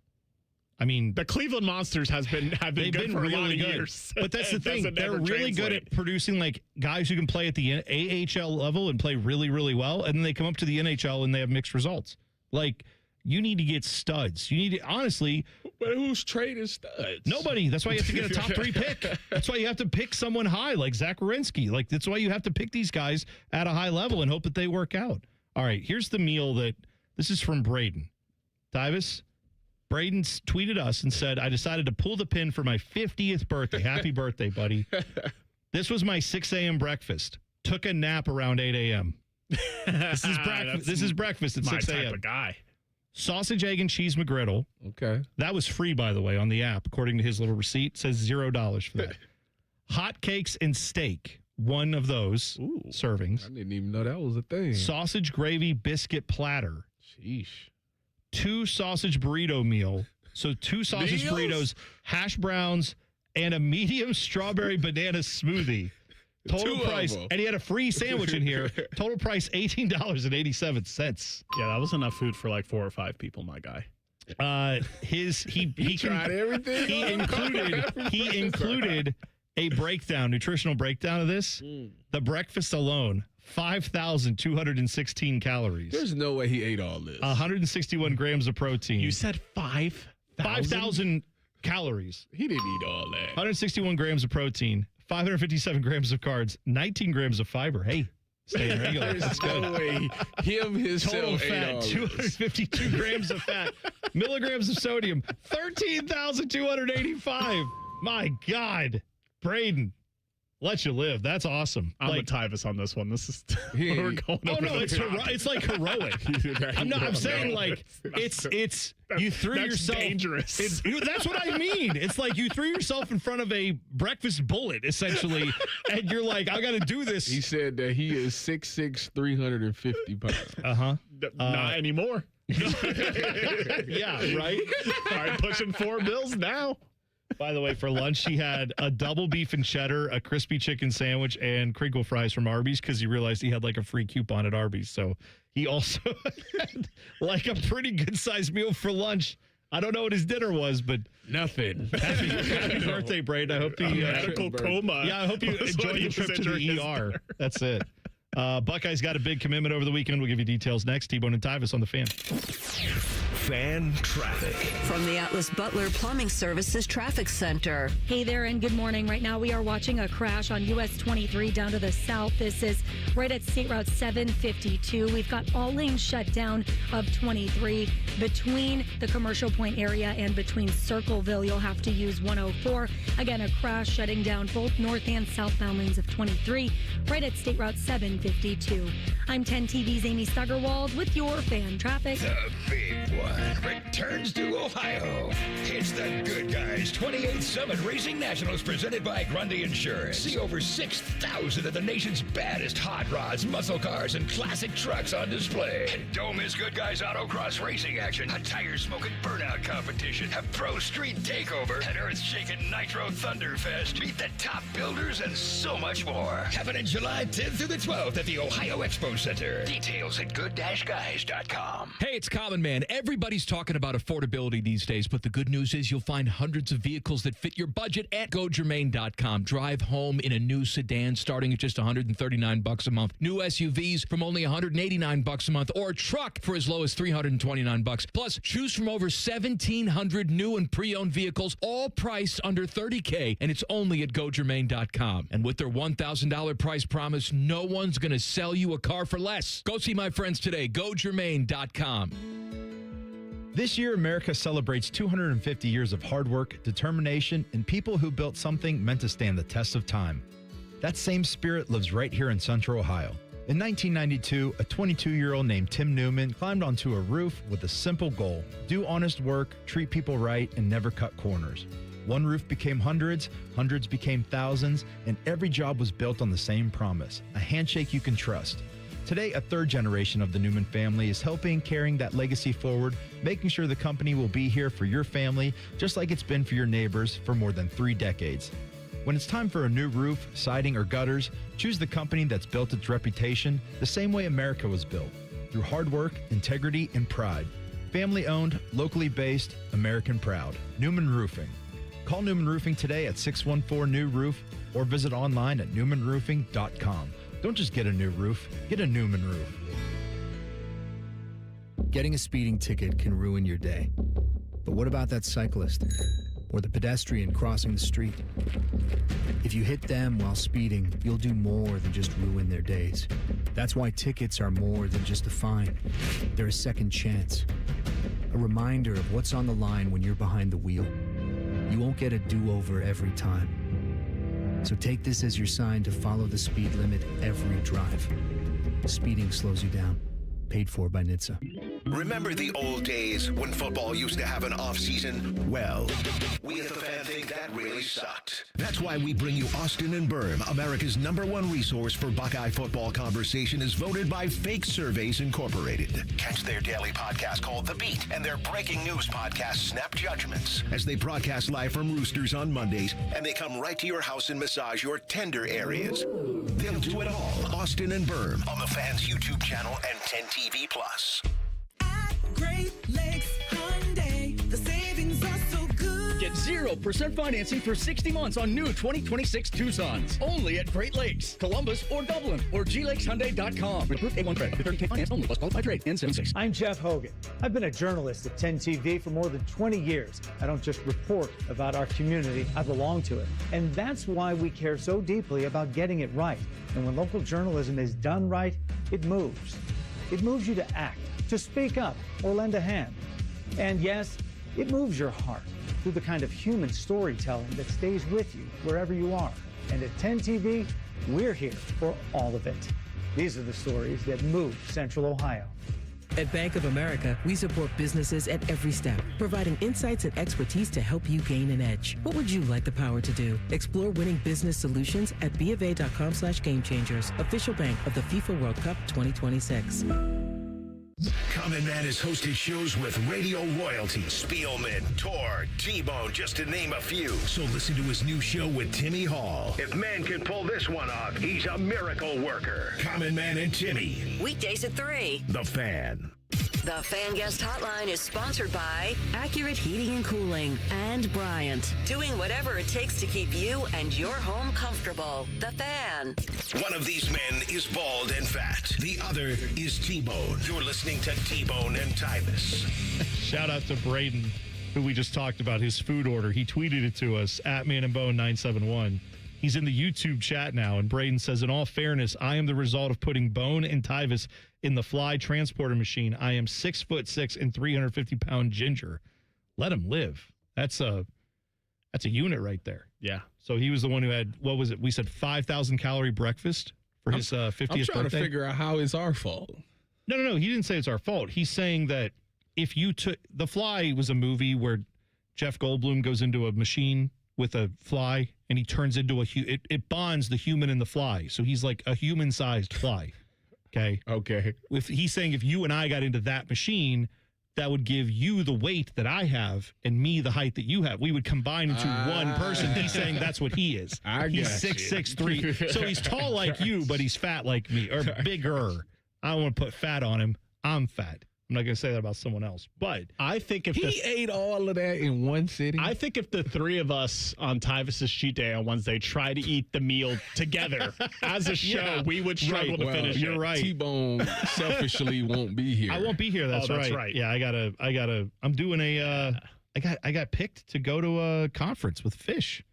I mean, the Cleveland Monsters have been good for really a lot of good. Years. But that's the thing. They're really good at producing like guys who can play at the AHL level and play really, really well. And then they come up to the NHL and they have mixed results. Like, you need to get studs. You need to, honestly. But who's trading studs? Nobody. That's why you have to get a top 3 pick. That's why you have to pick someone high like Zach Werenski. Like, that's why you have to pick these guys at a high level and hope that they work out. All right, here's the meal this is from Braden. Tyvis, Braden tweeted us and said, I decided to pull the pin for my 50th birthday. Happy birthday, buddy. This was my 6 a.m. breakfast. Took a nap around 8 a.m. This is breakfast. This is breakfast at 6 a.m. My type of guy. Sausage, egg, and cheese McGriddle. Okay. That was free, by the way, on the app, according to his little receipt. It says $0 for that. Hot cakes and steak. One of those servings. I didn't even know that was a thing. Sausage, gravy, biscuit platter. Sheesh. 2 sausage burrito meal. So 2 sausage burritos, hash browns, and a medium strawberry banana smoothie. Total price, and he had a free sandwich in here. Total price $18.87. Yeah, that was enough food for like 4 or 5 people, my guy. He tried everything. He included a nutritional breakdown of this. The breakfast alone, 5,216 calories. There's no way he ate all this. 161 grams of protein. You said 5,000 calories. He didn't eat all that. 161 grams of protein, 557 grams of carbs, 19 grams of fiber. Hey, staying regular. That's good. No way him himself Total ate fat, all 252 grams of fat, milligrams of sodium, 13,285. My God. Braden, let you live. That's awesome. I'm a Tyvis on this one. This is we're going over it's like heroic. I'm saying like it's you threw yourself dangerous. That's what I mean. It's like you threw yourself in front of a breakfast bullet essentially, and you're like, I got to do this. He said that he is 6'6", 350 pounds. Not anymore. Yeah, right. All right, pushing 4 bills now. By the way, for lunch, he had a double beef and cheddar, a crispy chicken sandwich, and crinkle fries from Arby's because he realized he had like a free coupon at Arby's. So he also had like a pretty good sized meal for lunch. I don't know what his dinner was, but nothing. Happy birthday, Braden. I hope the medical coma. Yeah, I hope you enjoyed the trip to the ER. That's it. Buckeyes got a big commitment over the weekend. We'll give you details next. T-Bone and Tyvis on the Fan. Fan traffic. From the Atlas Butler Plumbing Services Traffic Center. Hey there, and good morning. Right now, we are watching a crash on US 23 down to the south. This is right at State Route 752. We've got all lanes shut down of 23 between the Commercial Point area and between Circleville. You'll have to use 104. Again, a crash shutting down both north and southbound lanes of 23 right at State Route 752. I'm 10 TV's Amy Stuggerwald with your fan traffic. The big one returns to Ohio. It's the Good Guys 28th Summit Racing Nationals presented by Grundy Insurance. See over 6,000 of the nation's baddest hot rods, muscle cars, and classic trucks on display. And don't miss Good Guys Autocross racing action, a tire-smoking burnout competition, a pro street takeover, an earth-shaking Nitro Thunderfest, meet the top builders, and so much more. Happening July 10th through the 12th at the Ohio Expo Center. Details at good-guys.com. Hey, it's Common Man. Everybody's talking about affordability these days, but the good news is you'll find hundreds of vehicles that fit your budget at GoGermain.com. Drive home in a new sedan starting at just $139 a month. New SUVs from only $189 a month, or a truck for as low as $329. Plus, choose from over 1,700 new and pre-owned vehicles, all priced under $30K, and it's only at GoGermain.com. And with their $1,000 price promise, no one's going to sell you a car for less. Go see my friends today. GoGermain.com. This year, America celebrates 250 years of hard work, determination, and people who built something meant to stand the test of time. That same spirit lives right here in Central Ohio. In 1992, a 22-year-old named Tim Newman climbed onto a roof with a simple goal: do honest work, treat people right, and never cut corners. One roof became hundreds, hundreds became thousands, and every job was built on the same promise: a handshake you can trust. Today, a third generation of the Newman family is helping carrying that legacy forward, making sure the company will be here for your family, just like it's been for your neighbors for more than 3 decades. When it's time for a new roof, siding, or gutters, choose the company that's built its reputation the same way America was built, through hard work, integrity, and pride. Family owned, locally based, American proud. Newman Roofing. Call Newman Roofing today at 614-NEW-ROOF or visit online at newmanroofing.com. Don't just get a new roof, get a Newman roof. Getting a speeding ticket can ruin your day. But what about that cyclist or the pedestrian crossing the street? If you hit them while speeding, you'll do more than just ruin their days. That's why tickets are more than just a fine. They're a second chance. A reminder of what's on the line when you're behind the wheel. You won't get a do-over every time. So take this as your sign to follow the speed limit every drive. Speeding slows you down. Paid for by NHTSA. Remember the old days when football used to have an off-season? Well, we at the Fan think that really sucked. That's why we bring you Austin and Berm, America's #1 resource for Buckeye football conversation, is voted by Fake Surveys Incorporated. Catch their daily podcast called The Beat and their breaking news podcast, Snap Judgments, as they broadcast live from Roosters on Mondays, and they come right to your house and massage your tender areas. They'll do it all. Austin and Berm on the Fan's YouTube channel and 10 TV Plus. Great Lakes Hyundai, the savings are so good. Get 0 0% financing for 60 months on new 2026 Tucsons. Only at Great Lakes, Columbus, or Dublin, or glakeshyundai.com. With approved A1 credit. For 30K finance only. Plus qualified trade. N76. I'm Jeff Hogan. I've been a journalist at 10 TV for more than 20 years. I don't just report about our community. I belong to it. And that's why we care so deeply about getting it right. And when local journalism is done right, it moves. It moves you to act, to speak up, or lend a hand. And yes, it moves your heart through the kind of human storytelling that stays with you wherever you are. And at 10 TV, we're here for all of it. These are the stories that move Central Ohio. At Bank of America, we support businesses at every step, providing insights and expertise to help you gain an edge. What would you like the power to do? Explore winning business solutions at BofA.com/gamechangers, official bank of the FIFA World Cup 2026. Common Man has hosted shows with radio royalty, Spielman, Tor, T-Bone, just to name a few. So listen to his new show with Timmy Hall. If man can pull this one off, he's a miracle worker. Common Man and Timmy. Weekdays at 3. The Fan. The Fan Guest Hotline is sponsored by Accurate Heating and Cooling and Bryant, doing whatever it takes to keep you and your home comfortable. The Fan. One of these men is bald and fat. The other is T-Bone. You're listening to T-Bone and Tyvis. Shout out to Braden, who we just talked about, his food order. He tweeted it to us at manandbone971. He's in the YouTube chat now, and Braden says, in all fairness, I am the result of putting Bone and Tyvis in the fly transporter machine. I am 6'6" and 350-pound ginger. Let him live. That's a unit right there. Yeah. So he was the one who had, what was it? We said 5,000 calorie breakfast for his 50th birthday. I'm trying to figure out how it's our fault. No. He didn't say it's our fault. He's saying that if you took The Fly was a movie where Jeff Goldblum goes into a machine with a fly and he turns into it bonds the human and the fly. So he's like a human-sized fly. Okay. If he's saying if you and I got into that machine, that would give you the weight that I have and me the height that you have. We would combine into one person. He's saying that's what he is. He's 6'3". So he's tall like you, but he's fat like me, or bigger. I don't want to put fat on him. I'm fat. I'm not going to say that about someone else. But I think if he ate all of that in one sitting. I think if the three of us on Tyvis's cheat day on Wednesday try to eat the meal together as a show, we would struggle to finish it. You're right. T-Bone selfishly won't be here. I won't be here. That's right. Yeah, I'm doing I got picked to go to a conference with Fish.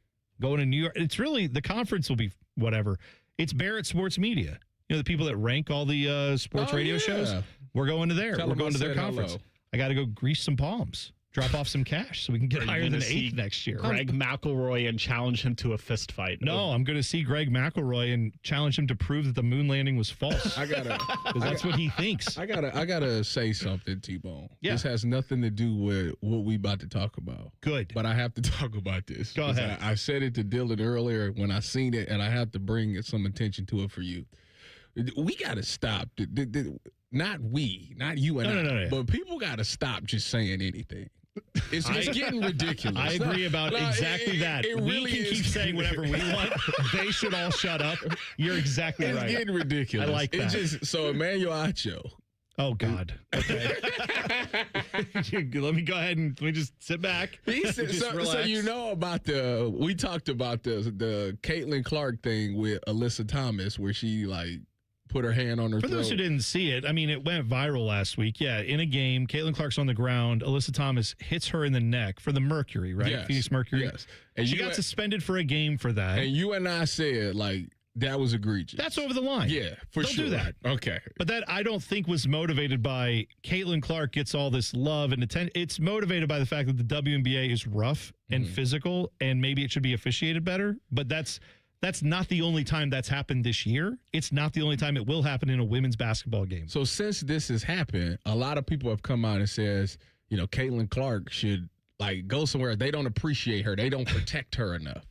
Going to New York. It's really, the conference will be whatever. It's Barrett Sports Media. You know, the people that rank all the sports radio shows. We're going to there. We're going to their conference. Hello. I got to go grease some palms, drop off some cash so we can get higher than 8th next year. Greg McElroy and challenge him to a fist fight. No, I'm going to see Greg McElroy and challenge him to prove that the moon landing was false. Because that's what he thinks. I gotta say something, T-Bone. Yeah. This has nothing to do with what we about to talk about. Good. But I have to talk about this. Go ahead. I said it to Dylan earlier when I seen it, and I have to bring some attention to it for you. We got to stop. Not you and I. No. But people got to stop just saying anything. It's getting ridiculous. I agree about exactly that. It we really can keep saying whatever we want. They should all shut up. You're exactly right. It's getting ridiculous. I like that. So Emmanuel Acho. Oh, God. Okay. Let me go ahead and let me just sit back. So you know about we talked about the Caitlin Clark thing with Alyssa Thomas where she put her hand on her throat. For those who didn't see it, I mean, it went viral last week. Yeah, in a game, Caitlin Clark's on the ground. Alyssa Thomas hits her in the neck for the Mercury, right? Yes. Phoenix Mercury. Yes. And she got suspended for a game for that. And you and I said, that was egregious. That's over the line. Yeah, for Don't sure. do that. Okay. But that, I don't think, was motivated by Caitlin Clark gets all this love and attention. It's motivated by the fact that the WNBA is rough and physical, and maybe it should be officiated better. But that's not the only time that's happened this year. It's not the only time it will happen in a women's basketball game. So since this has happened, a lot of people have come out and says, Caitlin Clark should go somewhere. They don't appreciate her. They don't protect her enough.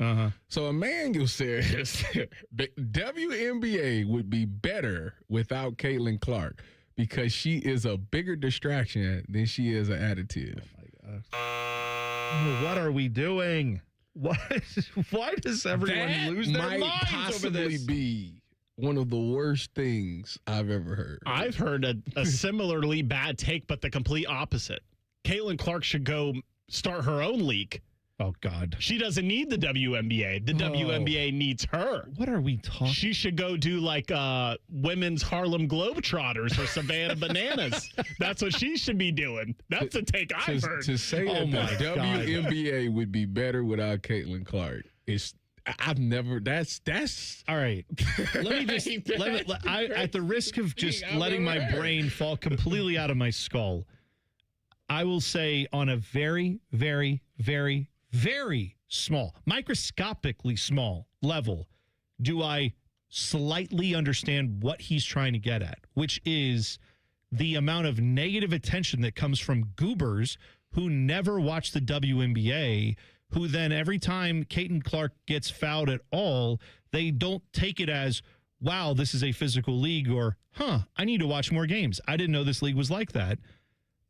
So Emmanuel says the WNBA would be better without Caitlin Clark because she is a bigger distraction than she is an additive. Oh my gosh. What are we doing? Why does everyone lose their minds over this? Possibly be one of the worst things I've ever heard. I've heard a similarly bad take, but the complete opposite. Caitlin Clark should go start her own league Oh, God. She doesn't need the WNBA. The WNBA needs her. What are we talking? She should go do like women's Harlem Globetrotters or Savannah Bananas. That's what she should be doing. That's a take I've heard. To say that the WNBA would be better without Caitlin Clark is. I've never. That's all right. Let me just. At the risk of just letting my brain fall completely out of my skull, I will say on a very, very, very, very small, microscopically small level, do I slightly understand what he's trying to get at, which is the amount of negative attention that comes from goobers who never watch the WNBA, who then every time Caitlin Clark gets fouled at all, they don't take it as, wow, this is a physical league, or, I need to watch more games. I didn't know this league was like that.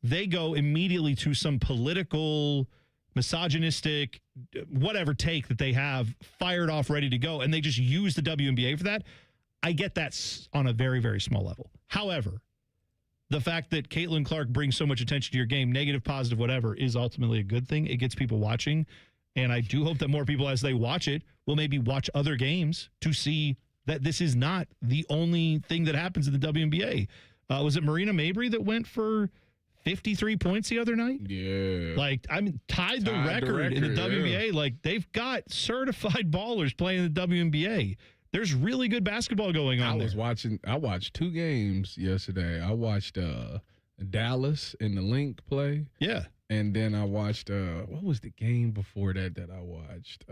They go immediately to some political, misogynistic, whatever take that they have fired off, ready to go, and they just use the WNBA for that. I get that on a very, very small level. However, the fact that Caitlin Clark brings so much attention to your game, negative, positive, whatever, is ultimately a good thing. It gets people watching, and I do hope that more people, as they watch it, will maybe watch other games to see that this is not the only thing that happens in the WNBA. Was it Marina Mabry that went for 53 points the other night? Yeah. Tied the record in the WNBA. Yeah. They've got certified ballers playing in the WNBA. There's really good basketball going on. I watched 2 games yesterday. I watched Dallas and the Link play. Yeah. And then I watched what was the game before that I watched?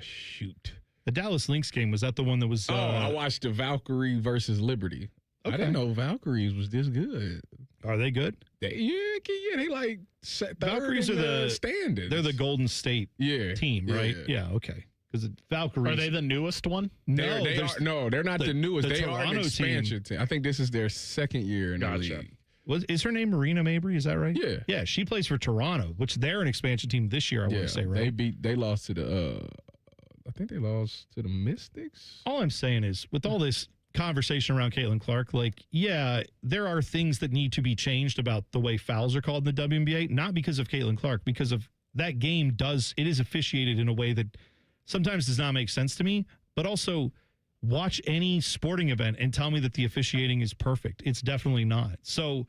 Shoot. The Dallas Lynx game, was that the one that was I watched the Valkyrie versus Liberty. Okay. I didn't know Valkyries was this good. Are they good? They like set third Valkyries in are the standings. They're the Golden State team, right? Yeah, okay. Because Valkyries. Are they the newest one? No, they're not the newest. They are an expansion team. I think this is their second year in the league. Is her name Marina Mabry? Is that right? Yeah. Yeah, she plays for Toronto, which they're an expansion team this year, I want to say, right? They lost to the I think they lost to the Mystics. All I'm saying is, with all this conversation around Caitlin Clark, there are things that need to be changed about the way fouls are called in the WNBA, not because of Caitlin Clark, because of that game it is officiated in a way that sometimes does not make sense to me, but also watch any sporting event and tell me that the officiating is perfect. It's definitely not. So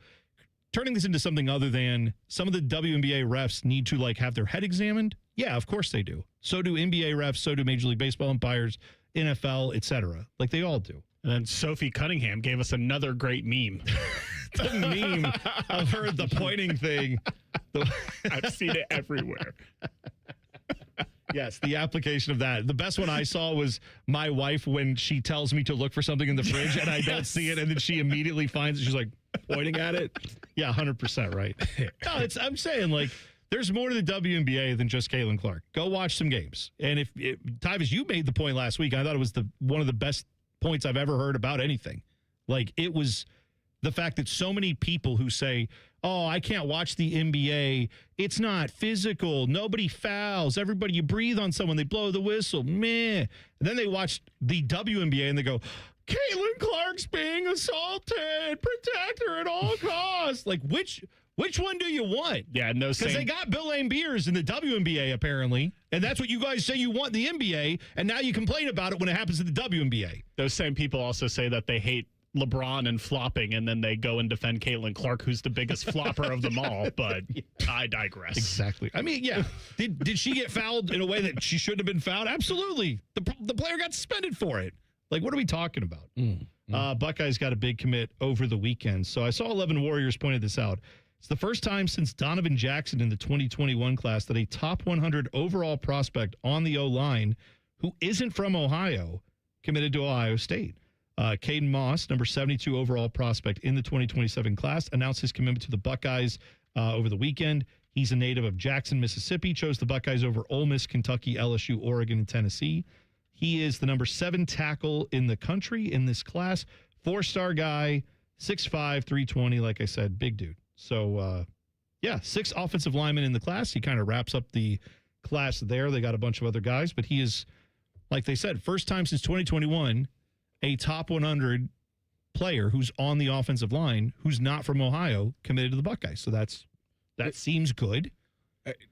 turning this into something other than some of the WNBA refs need to have their head examined. Yeah, of course they do. So do NBA refs, so do Major League Baseball umpires, NFL, etc. They all do. And then Sophie Cunningham gave us another great meme. The meme of her, the pointing thing. I've seen it everywhere. Yes, the application of that. The best one I saw was my wife when she tells me to look for something in the fridge and I don't see it, and then she immediately finds it. She's pointing at it. Yeah, 100% right. No, I'm saying there's more to the WNBA than just Caitlin Clark. Go watch some games. And if Tyvis, you made the point last week. I thought it was one of the best points I've ever heard about anything. It was the fact that so many people who say, oh, I can't watch the NBA. It's not physical. Nobody fouls. Everybody, you breathe on someone. They blow the whistle. Meh. And then they watch the WNBA and they go, Caitlin Clark's being assaulted. Protect her at all costs. Which one do you want? Yeah, no. Because they got Bill Laimbeers in the WNBA, apparently. And that's what you guys say you want in the NBA. And now you complain about it when it happens in the WNBA. Those same people also say that they hate LeBron and flopping, and then they go and defend Caitlin Clark, who's the biggest flopper of them all. But I digress. Exactly. I mean, yeah. Did she get fouled in a way that she shouldn't have been fouled? Absolutely. The player got suspended for it. What are we talking about? Buckeyes got a big commit over the weekend. So I saw 11 Warriors pointed this out. It's the first time since Donovan Jackson in the 2021 class that a top 100 overall prospect on the O-line who isn't from Ohio committed to Ohio State. Caden Moss, number 72 overall prospect in the 2027 class, announced his commitment to the Buckeyes over the weekend. He's a native of Jackson, Mississippi, chose the Buckeyes over Ole Miss, Kentucky, LSU, Oregon, and Tennessee. He is the number 7 tackle in the country in this class. 4-star guy, 6'5", 320, like I said, big dude. So, 6 offensive linemen in the class. He kind of wraps up the class there. They got a bunch of other guys, but he is, like they said, first time since 2021, a top 100 player who's on the offensive line who's not from Ohio committed to the Buckeyes. So that seems good.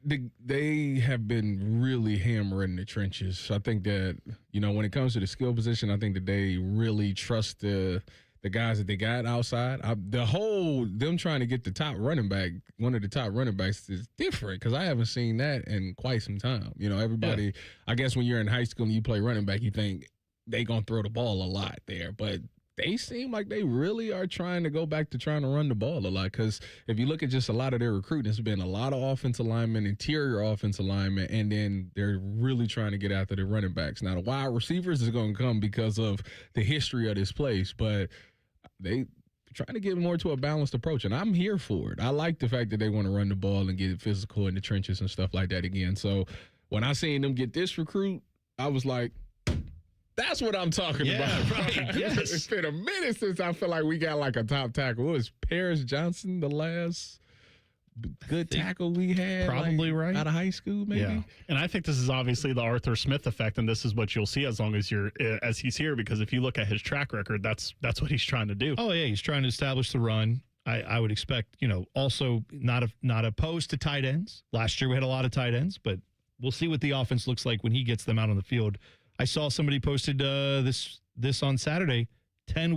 They have been really hammering the trenches. I think that, when it comes to the skill position, I think that they really trust the guys that they got outside. Them trying to get the top running back, one of the top running backs, is different because I haven't seen that in quite some time. Everybody, I guess when you're in high school and you play running back, you think they going to throw the ball a lot there. But they seem like they really are trying to go back to trying to run the ball a lot, because if you look at just a lot of their recruiting, it's been a lot of offensive linemen, interior offensive linemen, and then they're really trying to get after the running backs. Now, the wide receivers is going to come because of the history of this place, but they trying to get more to a balanced approach, and I'm here for it. I like the fact that they want to run the ball and get physical in the trenches and stuff like that again. So when I seen them get this recruit, I was like, that's what I'm talking about. Right. Yes. It's been a minute since I feel like we got like a top tackle. What was Paris Johnson the last good tackle we had? Probably right. Out of high school, maybe? Yeah. And I think this is obviously the Arthur Smith effect, and this is what you'll see as long as he's here, because if you look at his track record, that's what he's trying to do. Oh, yeah. He's trying to establish the run. I would expect, also not opposed to tight ends. Last year we had a lot of tight ends, but we'll see what the offense looks like when he gets them out on the field. I saw somebody posted this on Saturday, 10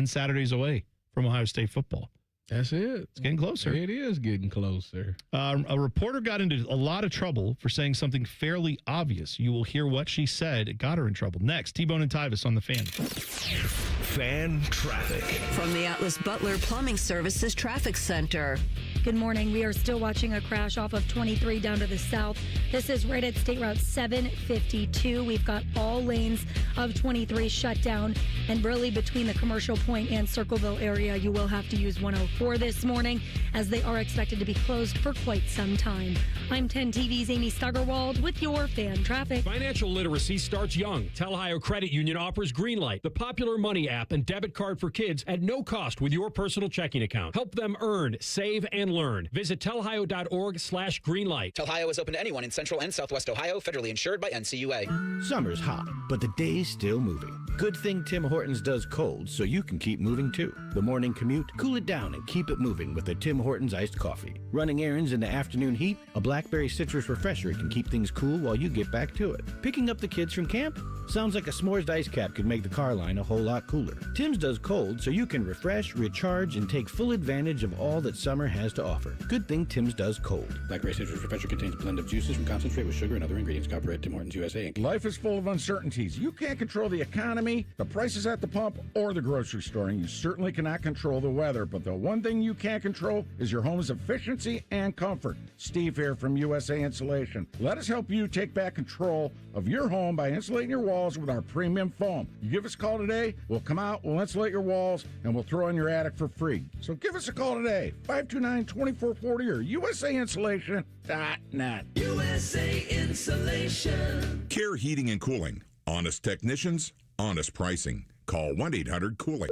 Saturdays away from Ohio State football. That's it. It's getting closer. It is getting closer. A reporter got into a lot of trouble for saying something fairly obvious. You will hear what she said. It got her in trouble. Next, T-Bone and Tyvis on the Fan. Fan traffic. From the Atlas Butler Plumbing Services Traffic Center. Good morning. We are still watching a crash off of 23 down to the south. This is right at State Route 752. We've got all lanes of 23 shut down, and really between the Commercial Point and Circleville area, you will have to use 104 this morning, as they are expected to be closed for quite some time. I'm 10 TV's Amy Stuggerwald with your Fan Traffic. Financial literacy starts young. Ohio Credit Union offers Greenlight, the popular money app and debit card for kids at no cost with your personal checking account. Help them earn, save, and learn. Visit telhio.org/greenlight. Telhio is open to anyone in Central and Southwest Ohio, federally insured by NCUA. Summer's hot, but the day's still moving. Good thing Tim Hortons does cold, so you can keep moving too. The morning commute, cool it down and keep it moving with a Tim Hortons iced coffee. Running errands in the afternoon heat, a blackberry citrus refresher can keep things cool while you get back to it. Picking up the kids from camp? Sounds like a s'mores ice cap could make the car line a whole lot cooler. Tim's does cold, so you can refresh, recharge, and take full advantage of all that summer has to offer. Good thing Tim's does cold. Blackberry citrus refresher contains a blend of juices from concentrate with sugar and other ingredients. Copyright Tim Hortons USA, Inc. Life is full of uncertainties. You can't control the economy, the prices at the pump, or the grocery store, and you certainly cannot control the weather. But the one thing you can control is your home's efficiency and comfort. Steve here from USA Insulation. Let us help you take back control of your home by insulating your walls with our premium foam. You give us a call today, we'll come out, we'll insulate your walls, and we'll throw in your attic for free. So give us a call today, 529-2440 or usainsulation.net. USA Insulation. Care Heating and Cooling. Honest technicians, honest pricing. Call 1-800-COOLING.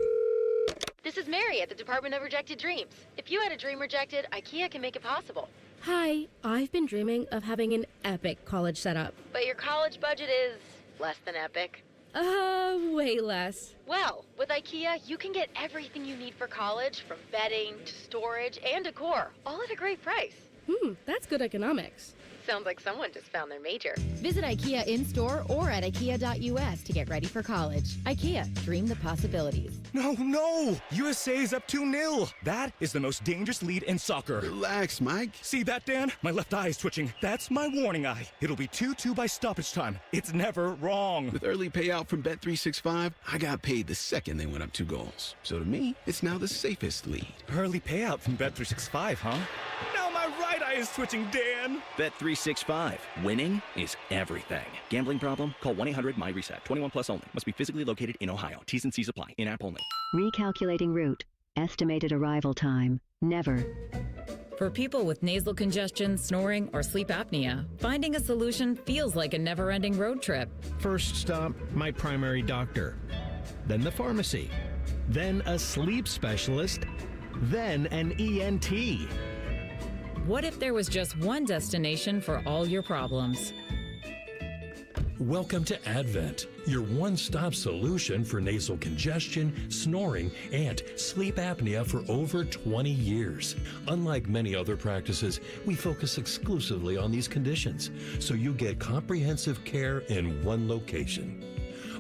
This is Mary at the Department of Rejected Dreams. If you had a dream rejected, IKEA can make it possible. Hi, I've been dreaming of having an epic college setup. But your college budget is less than epic. Way less. Well, with IKEA, you can get everything you need for college, from bedding to storage and decor, all at a great price. That's good economics. Sounds like someone just found their major. Visit IKEA in-store or at IKEA.us to get ready for college. IKEA, dream the possibilities. No! USA is up 2-0. That is the most dangerous lead in soccer. Relax, Mike. See that, Dan? My left eye is twitching. That's my warning eye. It'll be 2-2 by stoppage time. It's never wrong. With early payout from Bet365, I got paid the second they went up 2 goals. So to me, it's now the safest lead. Early payout from Bet365, huh? Now my right eye is twitching, Dan. Bet365. Winning is everything. Gambling problem? Call 1-800-MY-RESET. 21 plus only. Must be physically located in Ohio. T's and C's apply. In-app only. Recalculating route. Estimated arrival time. Never. For people with nasal congestion, snoring, or sleep apnea, finding a solution feels like a never-ending road trip. First stop, my primary doctor. Then the pharmacy. Then a sleep specialist. Then an ENT. What if there was just one destination for all your problems? Welcome to Advent, your one-stop solution for nasal congestion, snoring, and sleep apnea for over 20 years. Unlike many other practices, we focus exclusively on these conditions, so you get comprehensive care in one location.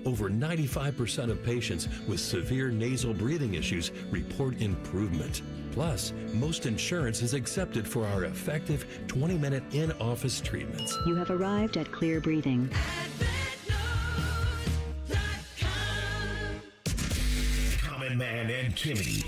Over 95% of patients with severe nasal breathing issues report improvement. Plus, most insurance is accepted for our effective 20-minute in-office treatments. You have arrived at Clear Breathing. Common Man and Timmy.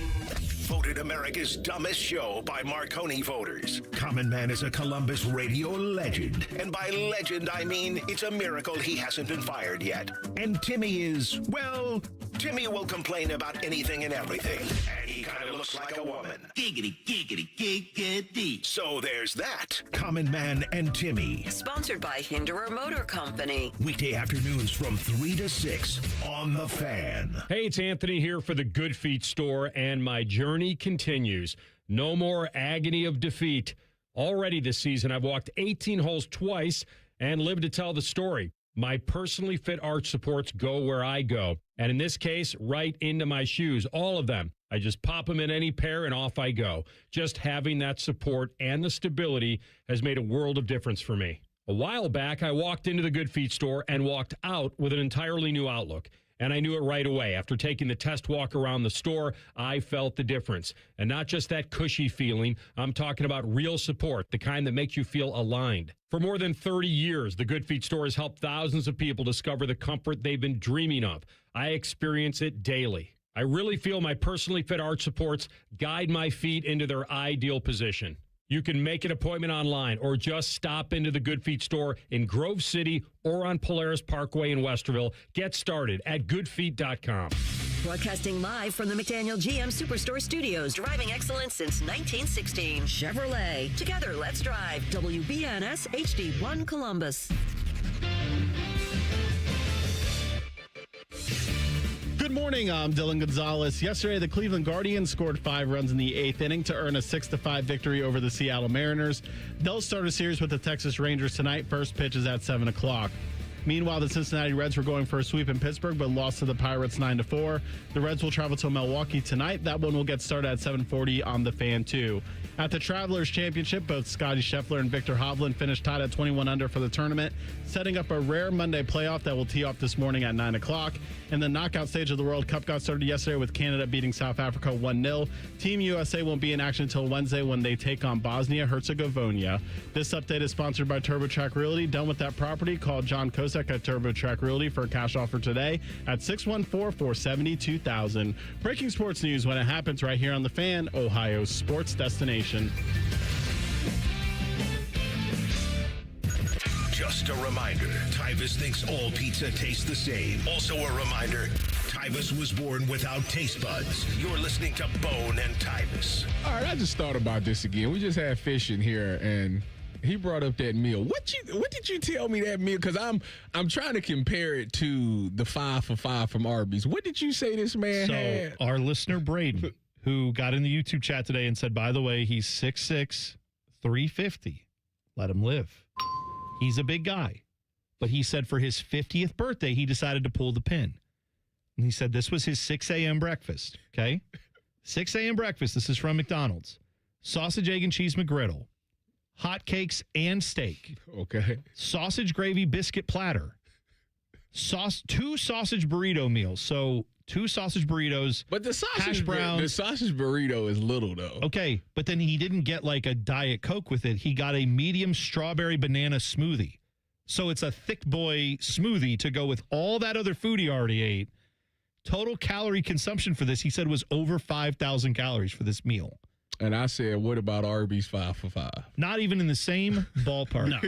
Voted America's dumbest show by Marconi voters. Common Man is a Columbus radio legend. And by legend, I mean it's a miracle he hasn't been fired yet. And Timmy is, well, Timmy will complain about anything and everything. And he kind of looks like a woman. Giggity, giggity, giggity. So there's that. Common Man and Timmy. Sponsored by Hinderer Motor Company. Weekday afternoons from 3 to 6 on The Fan. Hey, it's Anthony here for the Good Feet store, and my journey continues. No more agony of defeat. Already this season, I've walked 18 holes twice and lived to tell the story. My personally fit arch supports go where I go. And in this case, right into my shoes, all of them. I just pop them in any pair and off I go. Just having that support and the stability has made a world of difference for me. A while back, I walked into the Good Feet store and walked out with an entirely new outlook. And I knew it right away. After taking the test walk around the store, I felt the difference. And not just that cushy feeling. I'm talking about real support, the kind that makes you feel aligned. For more than 30 years, the Good Feet store has helped thousands of people discover the comfort they've been dreaming of. I experience it daily. I really feel my personally fit arch supports guide my feet into their ideal position. You can make an appointment online or just stop into the Good Feet store in Grove City or on Polaris Parkway in Westerville. Get started at goodfeet.com. Broadcasting live from the McDaniel GM Superstore Studios. Driving excellence since 1916. Chevrolet. Together, let's drive. WBNS HD1 Columbus. Good morning, I'm Dylan Gonzalez. Yesterday, the Cleveland Guardians scored 5 runs in the 8th inning to earn a 6-5 victory over the Seattle Mariners. They'll start a series with the Texas Rangers tonight. First pitch is at 7 o'clock. Meanwhile, the Cincinnati Reds were going for a sweep in Pittsburgh, but lost to the Pirates 9-4. The Reds will travel to Milwaukee tonight. That one will get started at 7:40 on the Fan 2. At the Travelers Championship, both Scotty Scheffler and Victor Hovland finished tied at 21 under for the tournament, setting up a rare Monday playoff that will tee off this morning at 9 o'clock. And the knockout stage of the World Cup got started yesterday with Canada beating South Africa 1-0. Team USA won't be in action until Wednesday when they take on Bosnia-Herzegovina. This update is sponsored by TurboTrack Realty. Done with that property? Call John Kosek at TurboTrack Realty for a cash offer today at 614-470-2000. Breaking sports news when it happens right here on The Fan, Ohio's sports destination. Just a reminder, Tyvis thinks all pizza tastes the same. Also a reminder, Tyvis was born without taste buds. You're listening to Bone and Tyvis. All right, I just thought about this again. We just had fish in here, and he brought up that meal. What did you tell me that meal? Because I'm trying to compare it to the 5 for $5 from Arby's. What did you say this man had? Our listener, Braden, who got in the YouTube chat today and said, by the way, he's 6'6", 350. Let him live. He's a big guy. But he said for his 50th birthday, he decided to pull the pin. And he said this was his 6 a.m. breakfast, okay? 6 a.m. breakfast. This is from McDonald's. Sausage, egg, and cheese McGriddle. Hot cakes and steak. Okay. Sausage gravy biscuit platter. 2 sausage burrito meals. So 2 sausage burritos. But the hash browns. The sausage burrito is little, though. Okay, but then he didn't get like a Diet Coke with it. He got a medium strawberry banana smoothie. So it's a thick boy smoothie to go with all that other food he already ate. Total calorie consumption for this, he said, was over 5,000 calories for this meal. And I said, what about Arby's 5 for $5? Not even in the same ballpark. No.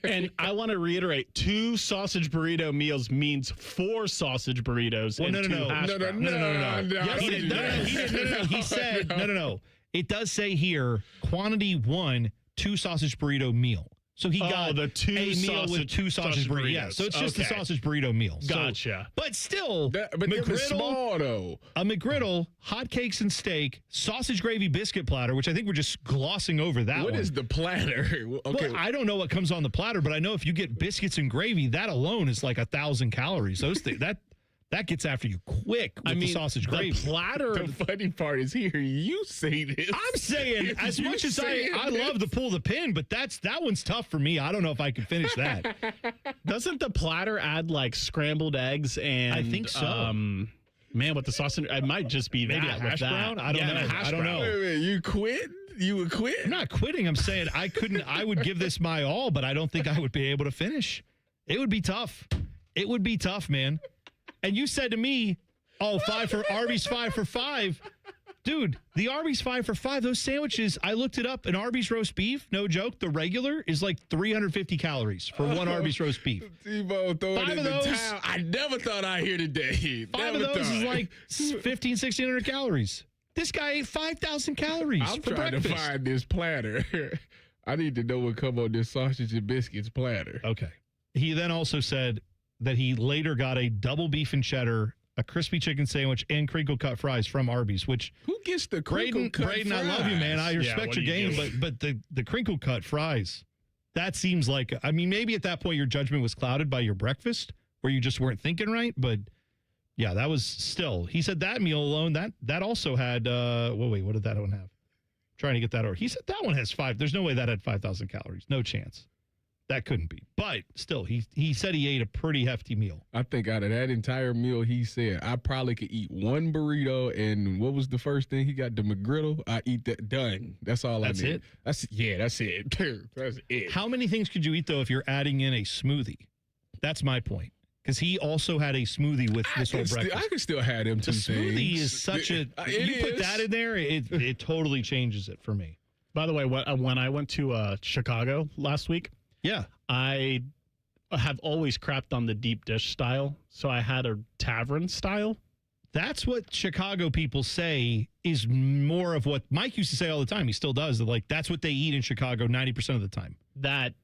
And I want to reiterate, 2 sausage burrito meals means 4 sausage burritos and 2 hash browns. No. Yes, He didn't. He said, no. It does say here, quantity 1, 2 sausage burrito meal. So he got the two a meal with two sausage burritos. Yeah, so it's just a sausage burrito meal. Gotcha. So, but still, but it was small, though. A McGriddle, hotcakes and steak, sausage gravy biscuit platter, which I think we're just glossing over that What one. is the platter? Okay. Well, I don't know what comes on the platter, but I know if you get biscuits and gravy, that alone is like 1,000 calories. Those that gets after you quick with the sausage gravy. The platter. The funny part is hearing you say this. I'm saying, as much as I love to pull the pin, but that one's tough for me. I don't know if I can finish that. Doesn't the platter add like scrambled eggs and I think so. Man, with the sausage, it might just be maybe that. a hash brown. I don't know. I don't know. Wait a minute, you quit? You would quit? I'm not quitting. I'm saying I couldn't. I would give this my all, but I don't think I would be able to finish. It would be tough. It would be tough, man. And you said to me, Arby's 5 for 5. Dude, the Arby's 5 for 5, those sandwiches, I looked it up. An Arby's roast beef, no joke, the regular is like 350 calories for one Arby's roast beef. Tebow throwing in the towel. I never thought I'd hear today. 5 of those is like 1,600 calories. This guy ate 5,000 calories I'm for trying breakfast. to find this platter. I need to know what come on this sausage and biscuits platter. Okay. He then also said that he later got a double beef and cheddar, a crispy chicken sandwich, and crinkle cut fries from Arby's, which who gets the crinkle cut Braden, fries? I love you, man. I respect your game, but the crinkle cut fries, that seems like, I mean, maybe at that point your judgment was clouded by your breakfast where you just weren't thinking right, but yeah, that was still, he said that meal alone, that also had, wait, what did that one have? Trying to get that over. He said that one has 5. There's no way that had 5,000 calories. No chance. That couldn't be. But still, he said he ate a pretty hefty meal. I think out of that entire meal, he said, I probably could eat one burrito, and what was the first thing? He got the McGriddle. I eat that. Done. That's all I need. That's it? That's it. That's it. How many things could you eat, though, if you're adding in a smoothie? That's my point. Because he also had a smoothie with this whole breakfast. I could still have them two things. The smoothie is such a... you put that in there, it totally changes it for me. By the way, when I went to Chicago last week, yeah, I have always crapped on the deep dish style, so I had a tavern style. That's what Chicago people say is more of what Mike used to say all the time. He still does. Like, that's what they eat in Chicago 90% of the time. That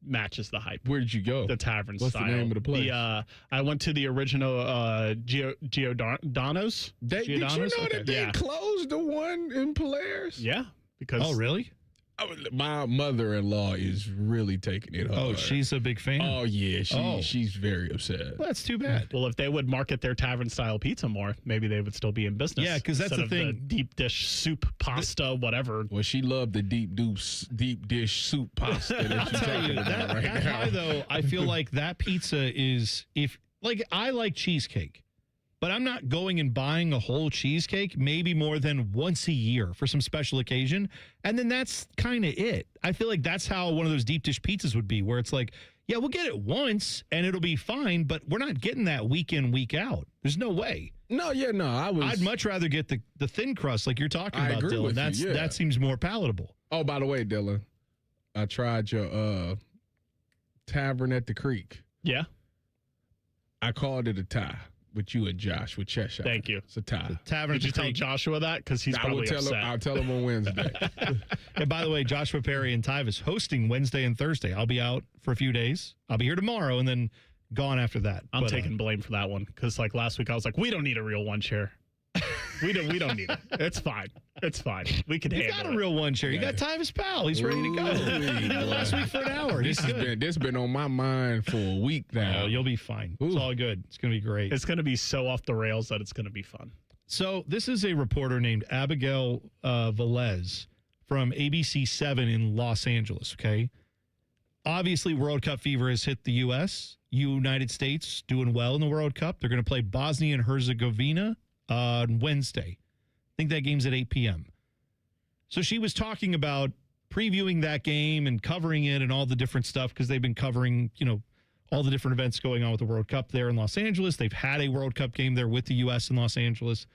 matches the hype. Where did you go? The tavern What's style. What's the name of the place? I went to the original Giordano's. Did you know that they closed the one in Polaris? Yeah. Because oh, really? My mother-in-law is really taking it hard. Oh, she's a big fan? Oh, yeah. She's very upset. Well, that's too bad. Well, if they would market their tavern-style pizza more, maybe they would still be in business. Yeah, because that's the thing. The deep dish soup, pasta, whatever. Well, she loved the deep dish soup pasta that you're talking about right now. High, though, I feel like that pizza is, I like cheesecake. But I'm not going and buying a whole cheesecake maybe more than once a year for some special occasion. And then that's kind of it. I feel like that's how one of those deep dish pizzas would be, where it's like, yeah, we'll get it once and it'll be fine, but we're not getting that week in, week out. There's no way. I'd much rather get the thin crust like you're talking about, Dylan. That seems more palatable. Oh, by the way, Dylan, I tried your tavern at the creek. Yeah. I called it a tie. With you and Josh, with Cheshire. Thank you. It's a tie. Did you tell Joshua that? Because he's probably upset. I'll tell him on Wednesday. And by the way, Joshua Perry and Tyvis hosting Wednesday and Thursday. I'll be out for a few days. I'll be here tomorrow and then gone after that. I'm taking blame for that one. Because like last week, I was like, we don't need a real one chair. We don't need it. It's fine. It's fine. We can handle it. You got a real one chair. You got Tyvis Powell. He's ready to go. He did last week for an hour. This has been on my mind for a week now. Oh, you'll be fine. It's all good. It's going to be great. It's going to be so off the rails that it's going to be fun. So this is a reporter named Abigail Velez from ABC 7 in Los Angeles, okay? Obviously, World Cup fever has hit the U.S. United States doing well in the World Cup. They're going to play Bosnia and Herzegovina on Wednesday. I think that game's at 8 p.m. So she was talking about previewing that game and covering it and all the different stuff because they've been covering, all the different events going on with the World Cup there in Los Angeles. They've had a World Cup game there with the U.S. in Los Angeles.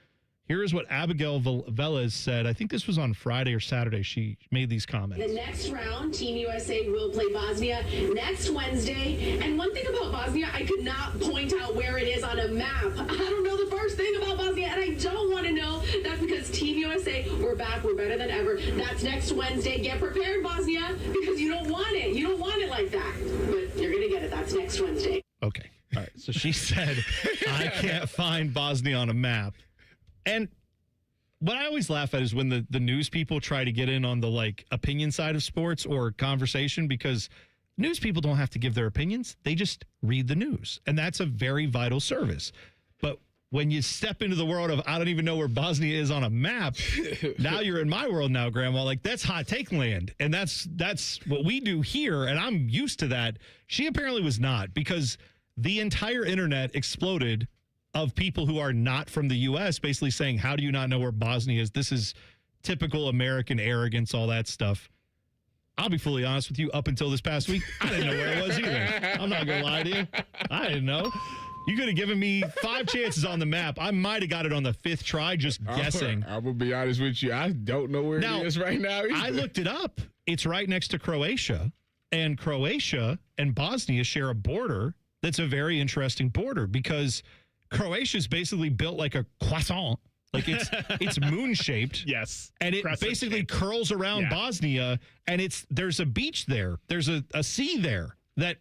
Here is what Abigail Velez said. I think this was on Friday or Saturday. She made these comments. The next round, Team USA will play Bosnia next Wednesday. And one thing about Bosnia, I could not point out where it is on a map. I don't know the the first thing about Bosnia, and I don't want to know. That's because Team USA, we're back, we're better than ever. That's next Wednesday. Get prepared, Bosnia, because you don't want it. You don't want it like that. But you're going to get it. That's next Wednesday. Okay. All right. So she said, I can't find Bosnia on a map. And what I always laugh at is when the news people try to get in on the like opinion side of sports or conversation, because news people don't have to give their opinions. They just read the news. And that's a very vital service. But when you step into the world of, I don't even know where Bosnia is on a map, now you're in my world now, Grandma. Like, that's hot take land. And that's what we do here. And I'm used to that. She apparently was not, because the entire internet exploded of people who are not from the U.S. basically saying, how do you not know where Bosnia is? This is typical American arrogance, all that stuff. I'll be fully honest with you, up until this past week, I didn't know where it was either. I'm not going to lie to you. I didn't know. You could have given me 5 chances on the map. I might have got it on the 5th try, just guessing. I'm going to be honest with you. I don't know where it is right now either. I looked it up. It's right next to Croatia. And Croatia and Bosnia share a border that's a very interesting border, because Croatia is basically built like a croissant. Like it's moon shaped. Yes. And it basically curls around Bosnia, and there's a beach there. There's a sea there that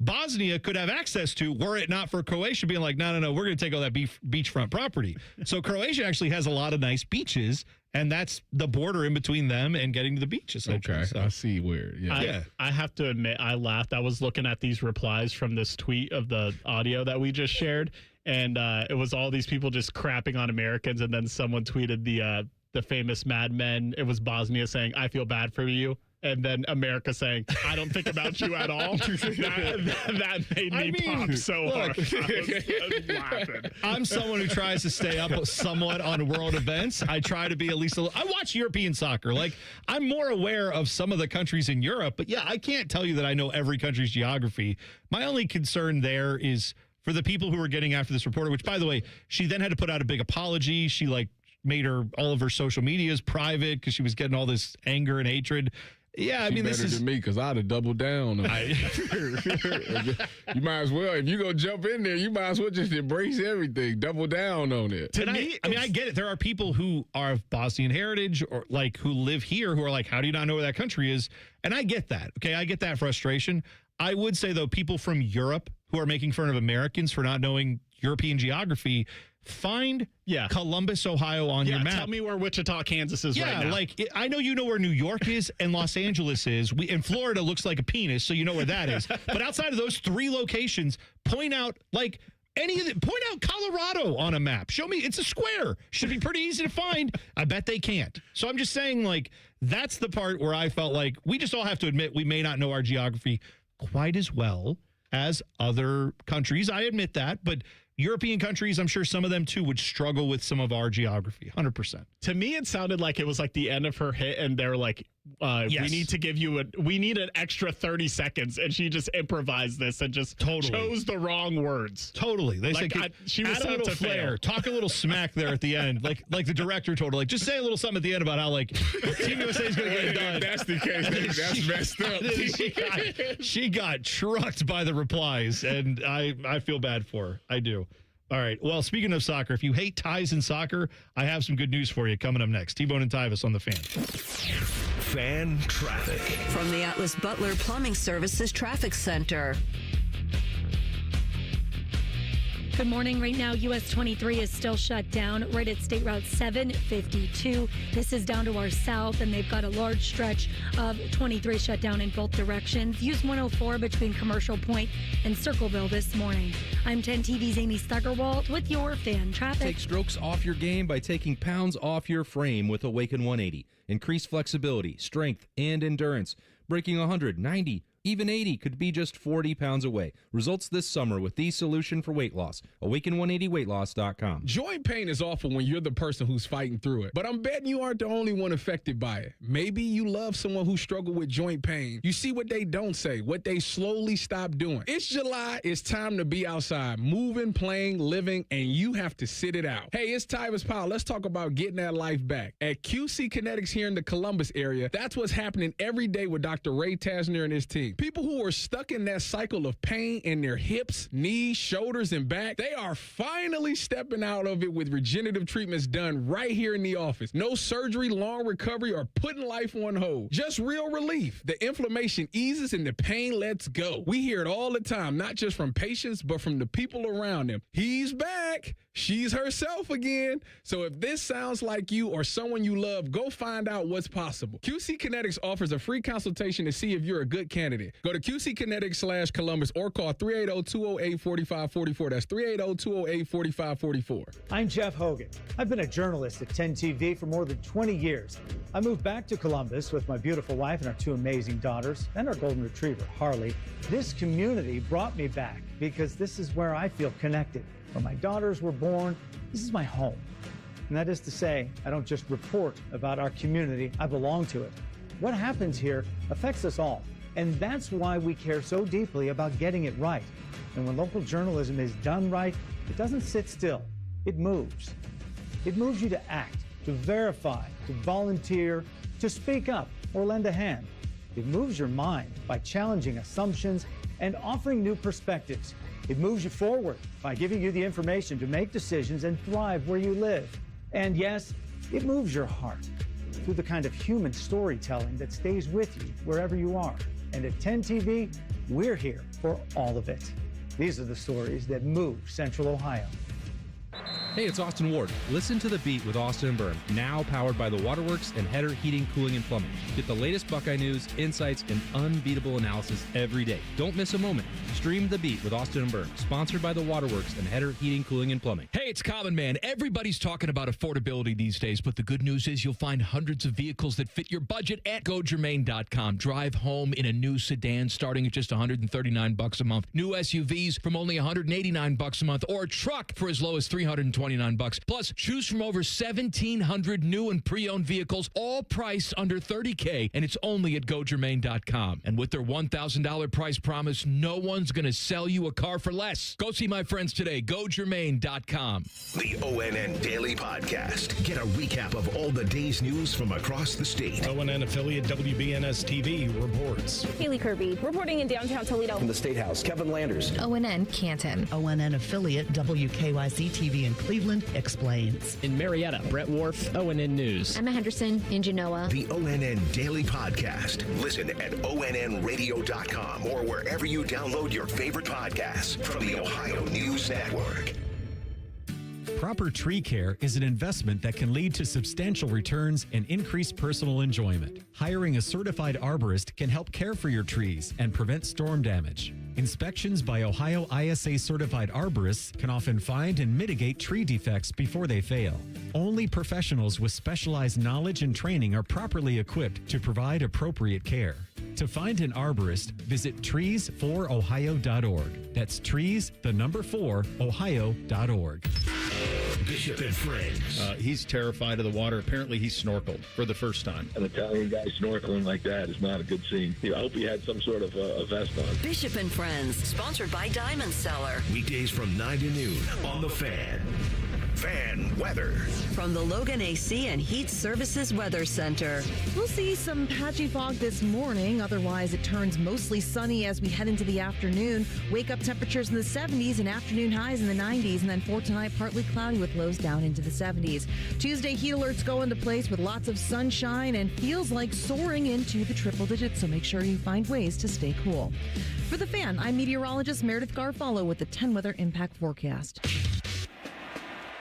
Bosnia could have access to, were it not for Croatia being like, no, we're going to take all that beachfront property. So Croatia actually has a lot of nice beaches, and that's the border in between them and getting to the beach, essentially. Okay, so. I see where. Yeah. I have to admit, I laughed. I was looking at these replies from this tweet of the audio that we just shared, and it was all these people just crapping on Americans, and then someone tweeted the famous Mad Men. It was Bosnia saying, I feel bad for you. And then America saying, I don't think about you at all. That made me pop so hard. I was laughing. I'm someone who tries to stay up somewhat on world events. I try to be at least I watch European soccer. Like, I'm more aware of some of the countries in Europe. But, yeah, I can't tell you that I know every country's geography. My only concern there is for the people who are getting after this reporter, which, by the way, she then had to put out a big apology. She, made all of her social medias private because she was getting all this anger and hatred. Yeah, I mean, this is better than me, because I'd have doubled down. You might as well, if you go jump in there, you might as well just embrace everything, double down on it. I get it. There are people who are of Bosnian heritage or who live here who are like, how do you not know where that country is? And I get that. Okay, I get that frustration. I would say, though, people from Europe who are making fun of Americans for not knowing European geography, find Columbus, Ohio on your map. Tell me where Wichita, Kansas is right now. I know you know where New York is and Los Angeles is. And Florida looks like a penis, so you know where that is. But outside of those 3 locations, point out point out Colorado on a map. Show me it's a square. Should be pretty easy to find. I bet they can't. So I'm just saying, that's the part where I felt like we just all have to admit we may not know our geography quite as well as other countries. I admit that, but European countries, I'm sure some of them too would struggle with some of our geography, 100%. To me, it sounded like it was like the end of her hit, and they're like, we need to give you we need an extra 30 seconds, and she just improvised this and just chose the wrong words. Totally. They said, she was add a little flair, talk a little smack there at the end, like the director told her, just say a little something at the end about how Team USA is going to get it done. If that's the case, that's messed up. She got trucked by the replies, and I feel bad for her. I do. All right. Well, speaking of soccer, if you hate ties in soccer, I have some good news for you coming up next. T-Bone and Tyvis on the Fan. Fan traffic. From the Atlas Butler Plumbing Services Traffic Center. Good morning. Right now, US 23 is still shut down right at State Route 752. This is down to our south, and they've got a large stretch of 23 shut down in both directions. Use 104 between Commercial Point and Circleville this morning. I'm 10 TV's Amy Steigerwald with your Fan Traffic. Take strokes off your game by taking pounds off your frame with Awaken 180. Increase flexibility, strength, and endurance. Breaking 100, 90, even 80 could be just 40 pounds away. Results this summer with the solution for weight loss. Awaken180weightloss.com. Joint pain is awful when you're the person who's fighting through it. But I'm betting you aren't the only one affected by it. Maybe you love someone who struggled with joint pain. You see what they don't say, what they slowly stop doing. It's July. It's time to be outside, moving, playing, living, and you have to sit it out. Hey, it's Tyvis Powell. Let's talk about getting that life back. At QC Kinetics here in the Columbus area, that's what's happening every day with Dr. Ray Tasner and his team. healing. People who are stuck in that cycle of pain in their hips, knees, shoulders, and back, they are finally stepping out of it with regenerative treatments done right here in the office. No surgery, long recovery, or putting life on hold. Just real relief. The inflammation eases and the pain lets go. We hear it all the time, not just from patients, but from the people around them. He's back. She's herself again. So if this sounds like you or someone you love, go find out what's possible. QC Kinetics offers a free consultation to see if you're a good candidate. Go to QCkinetics/Columbus or call 380-208-4544. That's 380-208-4544. I'm Jeff Hogan. I've been a journalist at 10 TV for more than 20 years. I moved back to Columbus with my beautiful wife and our two amazing daughters and our golden retriever, Harley. This community brought me back because this is where I feel connected. Where my daughters were born, this is my home. And that is to say, I don't just report about our community, I belong to it. What happens here affects us all. And that's why we care so deeply about getting it right. And when local journalism is done right, it doesn't sit still, it moves. It moves you to act, to verify, to volunteer, to speak up or lend a hand. It moves your mind by challenging assumptions and offering new perspectives. It moves you forward by giving you the information to make decisions and thrive where you live. And yes, it moves your heart through the kind of human storytelling that stays with you wherever you are. And at 10 TV, we're here for all of it. These are the stories that move Central Ohio. Hey, it's Austin Ward. Listen to The Beat with Austin and Byrne, now powered by the Waterworks and Header Heating, Cooling, and Plumbing. Get the latest Buckeye news, insights, and unbeatable analysis every day. Don't miss a moment. Stream The Beat with Austin and Byrne, sponsored by the Waterworks and Header Heating, Cooling, and Plumbing. Hey, it's Common Man. Everybody's talking about affordability these days, but the good news is you'll find hundreds of vehicles that fit your budget at GoGermain.com. Drive home in a new sedan starting at just $139 a month. New SUVs from only $189 a month, or a truck for as low as $329. Plus, choose from over 1,700 new and pre-owned vehicles, all priced under $30K, and it's only at GoGermain.com. And with their $1,000 price promise, no one's going to sell you a car for less. Go see my friends today. GoGermain.com. The ONN Daily Podcast. Get a recap of all the day's news from across the state. ONN affiliate WBNS TV reports. Haley Kirby reporting in downtown Toledo. From the State House, Kevin Landers. ONN Canton. ONN affiliate WKYC TV in Cleveland explains. In Marietta, Brett Wharf, ONN News. Emma Henderson in Genoa. The ONN Daily Podcast. Listen at ONNradio.com or wherever you download your favorite podcasts from the Ohio News Network. Proper tree care is an investment that can lead to substantial returns and increased personal enjoyment. Hiring a certified arborist can help care for your trees and prevent storm damage. Inspections by Ohio ISA certified arborists can often find and mitigate tree defects before they fail. Only professionals with specialized knowledge and training are properly equipped to provide appropriate care. To find an arborist, visit trees4ohio.org. That's trees4ohio.org. Bishop and Friends. He's terrified of the water. Apparently, he snorkeled for the first time. An Italian guy snorkeling like that is not a good scene. I hope he had some sort of a vest on. Bishop and Friends, sponsored by Diamond Cellar. Weekdays from 9 to noon on The Fan. Fan weather. From the Logan AC and Heat Services Weather Center. We'll see some patchy fog this morning. Otherwise, it turns mostly sunny as we head into the afternoon. Wake up temperatures in the 70s and afternoon highs in the 90s. And then for tonight, partly cloudy with lows down into the 70s. Tuesday, heat alerts go into place with lots of sunshine and feels like soaring into the triple digits. So make sure you find ways to stay cool. For The Fan, I'm meteorologist Meredith Garfalo with the 10 Weather Impact Forecast.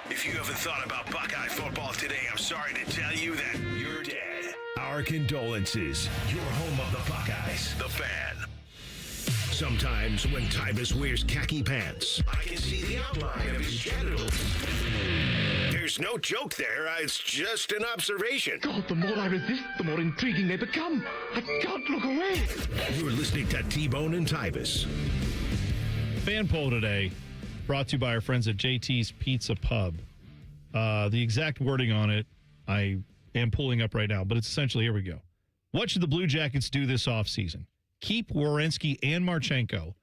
If you haven't thought about Buckeye football today, I'm sorry to tell you that you're dead. Our condolences. You're home of the Buckeyes, The Fan. Sometimes when Tyvis wears khaki pants, I can see the outline of his genitals. There's no joke there. It's just an observation. God, the more I resist, the more intriguing they become. I can't look away. You're listening to T-Bone and Tyvis. Fan poll today, brought to you by our friends at JT's Pizza Pub. The exact wording on it, I am pulling up right now, but it's essentially, here we go. What should the Blue Jackets do this offseason? Keep Werenski and Marchenko.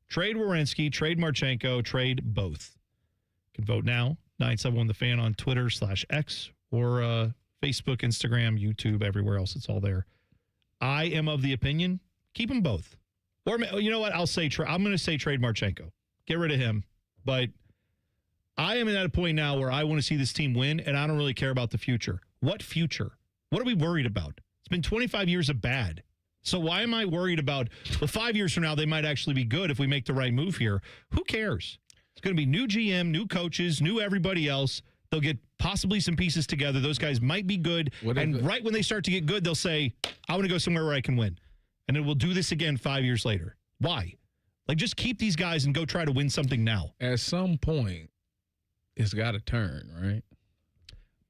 Trade Werenski, trade Marchenko, trade both. You can vote now, 971 The Fan on Twitter /X or Facebook, Instagram, YouTube, everywhere else. It's all there. I am of the opinion, keep them both. Or you know what? I'm going to say trade Marchenko. Get rid of him. But I am at a point now where I want to see this team win, and I don't really care about the future. What future? What are we worried about? It's been 25 years of bad. So why am I worried about, 5 years from now, they might actually be good if we make the right move here? Who cares? It's going to be new GM, new coaches, new everybody else. They'll get possibly some pieces together. Those guys might be good. And right when they start to get good, they'll say, I want to go somewhere where I can win. And then we'll do this again 5 years later. Why? Like, just keep these guys and go try to win something now. At some point, it's got to turn, right?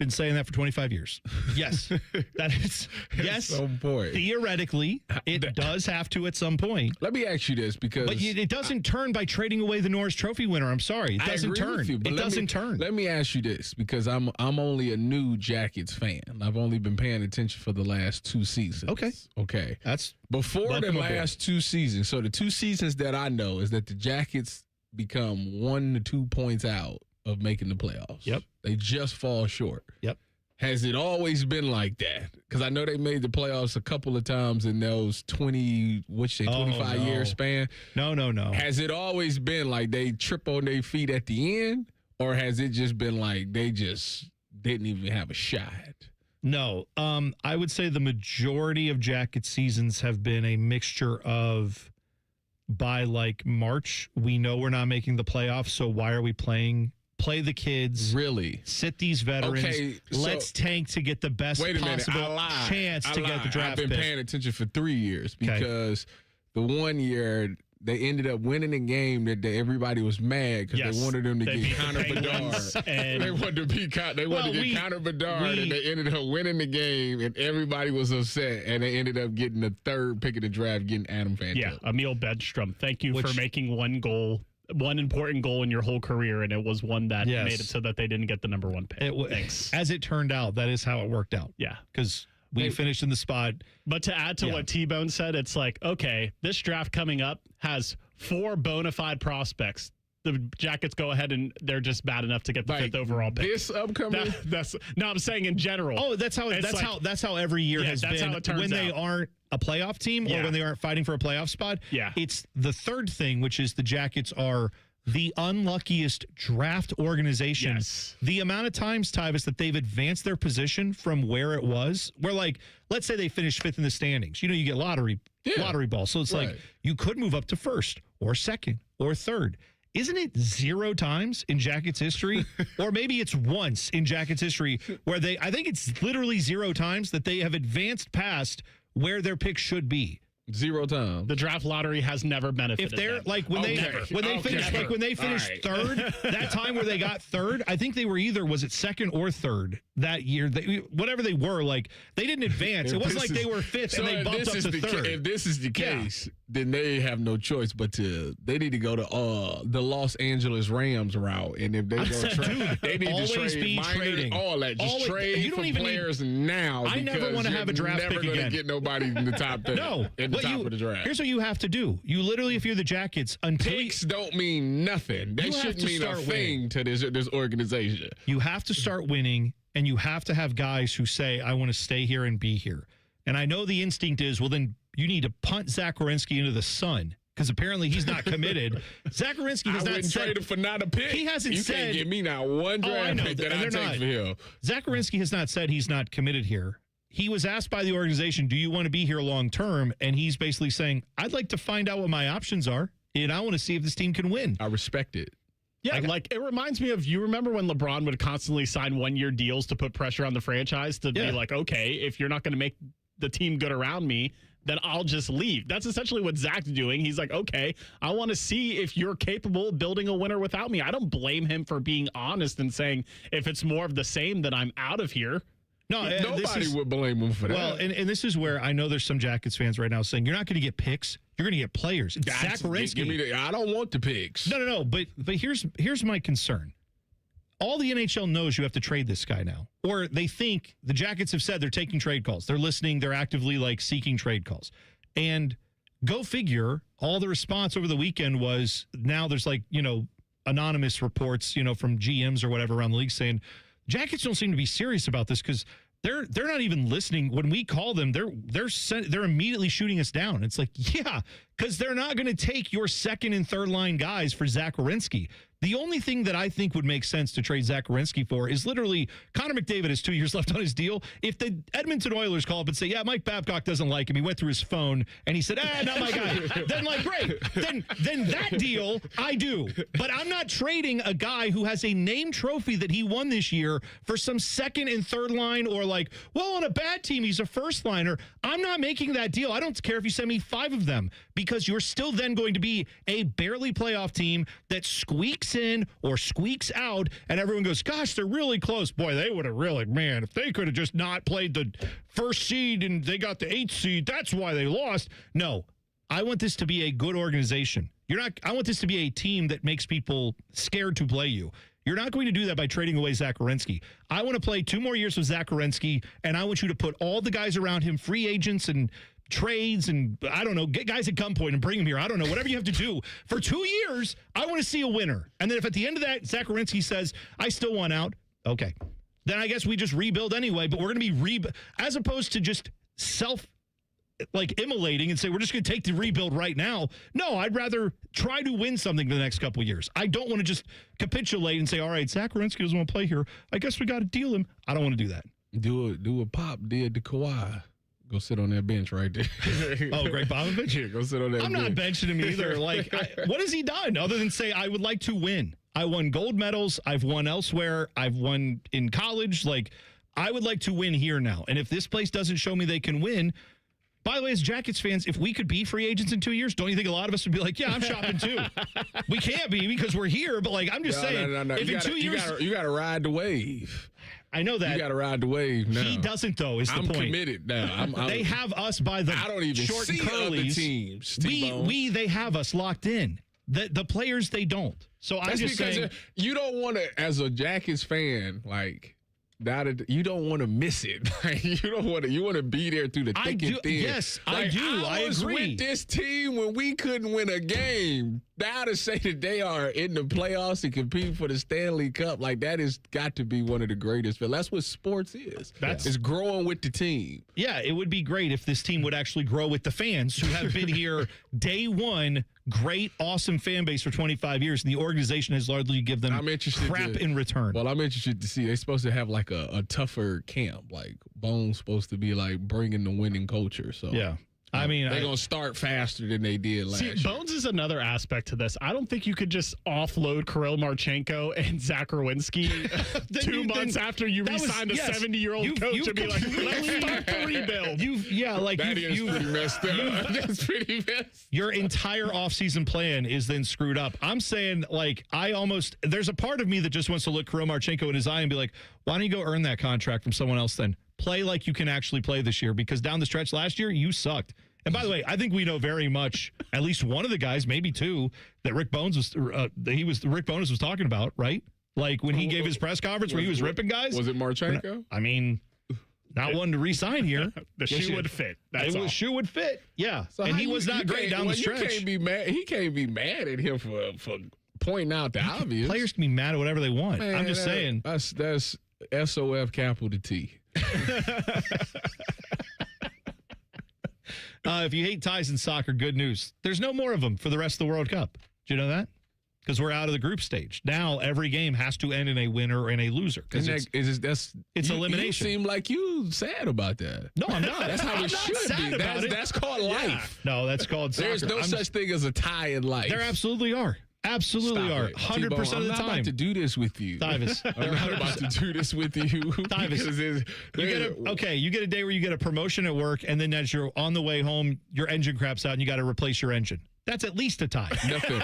Been saying that for 25 years. Yes. That is, yes. At some point. Theoretically, it does have to at some point. Let me ask you this, because... But it doesn't turn by trading away the Norris Trophy winner. I'm sorry. It doesn't turn. With you, but it doesn't turn. Let me ask you this, because I'm only a new Jackets fan. I've only been paying attention for the last 2 seasons. Okay. That's before the last 2 seasons. So the 2 seasons that I know is that the Jackets become 1 to 2 points out of making the playoffs. Yep. They just fall short. Yep. Has it always been like that? Because I know they made the playoffs a couple of times in those 25-year span. No. Has it always been like they trip on their feet at the end? Or has it just been like they just didn't even have a shot? No. I would say the majority of Jacket seasons have been a mixture of, by like March, we know we're not making the playoffs, so why are we playing? Play the kids. Really? Sit these veterans. Okay, let's tank to get the best possible chance to get the draft I've been pick. paying attention for 3 years because the one year they ended up winning a game that everybody was mad because they wanted them to get Connor Bedard. They wanted to get Connor Bedard, and they ended up winning the game, and everybody was upset, and they ended up getting the 3rd pick of the draft, getting Adam Fantilli. Yeah, Emil Bedstrom. Thank you for making one important goal in your whole career, and it was one that made it so that they didn't get the number 1 pick. Thanks. As it turned out, that is how it worked out. Yeah. Because we finished in the spot. But to add to what T-Bone said, it's like, okay, this draft coming up has 4 bona fide prospects. The Jackets go ahead and they're just bad enough to get the 5th overall pick. This upcoming? I'm saying in general. Oh, that's how every year has been. How it turns when they aren't a playoff team or when they aren't fighting for a playoff spot. Yeah. It's the third thing, which is the Jackets are the unluckiest draft organization. Yes. The amount of times, Tyvis, that they've advanced their position from where it was, where, like, let's say they finished 5th in the standings. You know, you get lottery balls. So it's like you could move up to 1st or 2nd or 3rd. Isn't it 0 times in Jackets history? Or maybe it's once in Jackets history where I think it's literally 0 times that they have advanced past where their pick should be. 0 times. The draft lottery has never benefited. If they're them. like when they finished 3rd, that time where they got 3rd, I think they were was it 2nd or 3rd that year. Whatever they were, like they didn't advance. It wasn't like they were 5th and they bumped up to 3rd. If this is the case, then they have no choice but they need to go to the Los Angeles Rams route. And if they go trade, they need to trade trading all that. Just trade for players now. I never want to have a draft pick again. Never going to get nobody in the top 10. No. Top of the draft. Here's what you have to do. You literally, if you're the Jackets, picks don't mean nothing. They shouldn't mean a thing to this organization. You have to start winning, and you have to have guys who say, I want to stay here and be here. And I know the instinct is, well, then you need to punt Zach Werenski into the sun, because apparently he's not committed. Zach Werenski has not said. Trade him for not a pick. He hasn't said. You can't give me not one draft pick that I take for him. Zach Werenski has not said he's not committed here. He was asked by the organization, do you want to be here long term? And he's basically saying, I'd like to find out what my options are, and I want to see if this team can win. I respect it. Yeah, like it reminds me of, you remember when LeBron would constantly sign 1-year deals to put pressure on the franchise to be like, okay, if you're not going to make the team good around me, then I'll just leave. That's essentially what Zach's doing. He's like, okay, I want to see if you're capable of building a winner without me. I don't blame him for being honest and saying, if it's more of the same, then I'm out of here. No, nobody would blame him for that. Well, and this is where I know there's some Jackets fans right now saying, you're not going to get picks. You're going to get players. It's Zach Werenski. I don't want the picks. No. But here's my concern. All the NHL knows you have to trade this guy now. Or they think, the Jackets have said they're taking trade calls. They're listening. They're actively seeking trade calls. And go figure, all the response over the weekend was, now there's anonymous reports, from GMs or whatever around the league saying, Jackets don't seem to be serious about this because They're not even listening when we call them. They're immediately shooting us down. It's like, yeah, because they're not going to take your second and third line guys for Zach Werenski. The only thing that I think would make sense to trade Zach Werenski for is literally Connor McDavid has 2 years left on his deal. If the Edmonton Oilers call up and say, yeah, Mike Babcock doesn't like him, he went through his phone and he said, not my guy, then like, great. Then that deal I do. But I'm not trading a guy who has a name trophy that he won this year for some second and third line or like, well, on a bad team, he's a first liner. I'm not making that deal. I don't care if you send me 5 of them because you're still then going to be a barely playoff team that squeaks in or squeaks out, and everyone goes, gosh, they're really close. Boy, they would have really, man, if they could have just not played the first seed and they got the 8th seed, that's why they lost. No, I want this to be a good organization. I want this to be a team that makes people scared to play you. You're not going to do that by trading away Zach Werenski. I want to play 2 more years with Zach Werenski, and I want you to put all the guys around him, free agents and trades and, I don't know, get guys at gunpoint and bring them here. I don't know, whatever you have to do. For 2 years, I want to see a winner. And then if at the end of that, Zach Werenski says, I still want out, okay. Then I guess we just rebuild anyway, but we're going to be as opposed to just immolating and say, we're just going to take the rebuild right now. No, I'd rather try to win something for the next couple of years. I don't want to just capitulate and say, all right, Zach Werenski doesn't want to play here. I guess we got to deal him. I don't want to do that. Do what Pop did to Kawhi. Go sit on that bench right there. Oh, Greg Popovich? Yeah, go sit on that bench. I'm not benching him either. What has he done other than say, I would like to win? I won gold medals. I've won elsewhere. I've won in college. I would like to win here now. And if this place doesn't show me they can win, by the way, as Jackets fans, if we could be free agents in 2 years, don't you think a lot of us would be like, yeah, I'm shopping too? We can't be because we're here, but I'm just saying, no. if in 2 years... You got to ride the wave. I know that. You got to ride the wave now. He doesn't, though, is the point. I'm committed now. They have us by the I don't even short see curlies. Other teams. They have us locked in. The players, they don't. So I'm just saying. You don't want to, as a Jackets fan, you don't want to miss it. You don't want to. You want to be there through the thick and thin. Yes, I do. I was agree. with this team when we couldn't win a game. Now to say that they are in the playoffs and compete for the Stanley Cup, that has got to be one of the greatest. But that's what sports is. It's growing with the team. Yeah, it would be great if this team would actually grow with the fans who have been here day one. Great, awesome fan base for 25 years, and the organization has largely given them crap in return. Well, I'm interested to see. They're supposed to have a tougher camp. Bone's supposed to be bringing the winning culture. So yeah. I mean, they're going to start faster than they did last year. Bones is another aspect to this. I don't think you could just offload Kirill Marchenko and Zach Werenski 2 months after you re-signed a 70-year-old coach and be like, let's start the rebuild. That is pretty messed up. That's pretty messed. Your entire offseason plan is then screwed up. I'm saying, there's a part of me that just wants to look Kirill Marchenko in his eye and be like, why don't you go earn that contract from someone else then? Play like you can actually play this year, because down the stretch last year, you sucked. And by the way, I think we know very much, at least one of the guys, maybe 2, that Rick Bones was talking about, right? When he gave his press conference where he was ripping guys. Was it Marchenko? I mean, not one to re-sign here. The shoe would fit. The shoe would fit. Yeah. So and he was not great down the stretch. You can't be mad. He can't be mad at him for pointing out the obvious. Players can be mad at whatever they want. Man, I'm just saying. That's SOF capital T. If you hate ties in soccer, good news. There's no more of them for the rest of the World Cup. Do you know that? Because we're out of the group stage. Now every game has to end in a winner and a loser. Because it's elimination. You seem like you sad about that. No, I'm not. That's how I'm it not should sad be. About That's called life. No, that's called soccer. There's no such thing as a tie in life. There absolutely are. Absolutely are. 100% of the time. I'm not about to do this with you. Tyvis. I'm not about to do this with you. Tyvis. You get a day where you get a promotion at work, and then as you're on the way home, your engine craps out and you got to replace your engine. That's at least a tie. Nothing.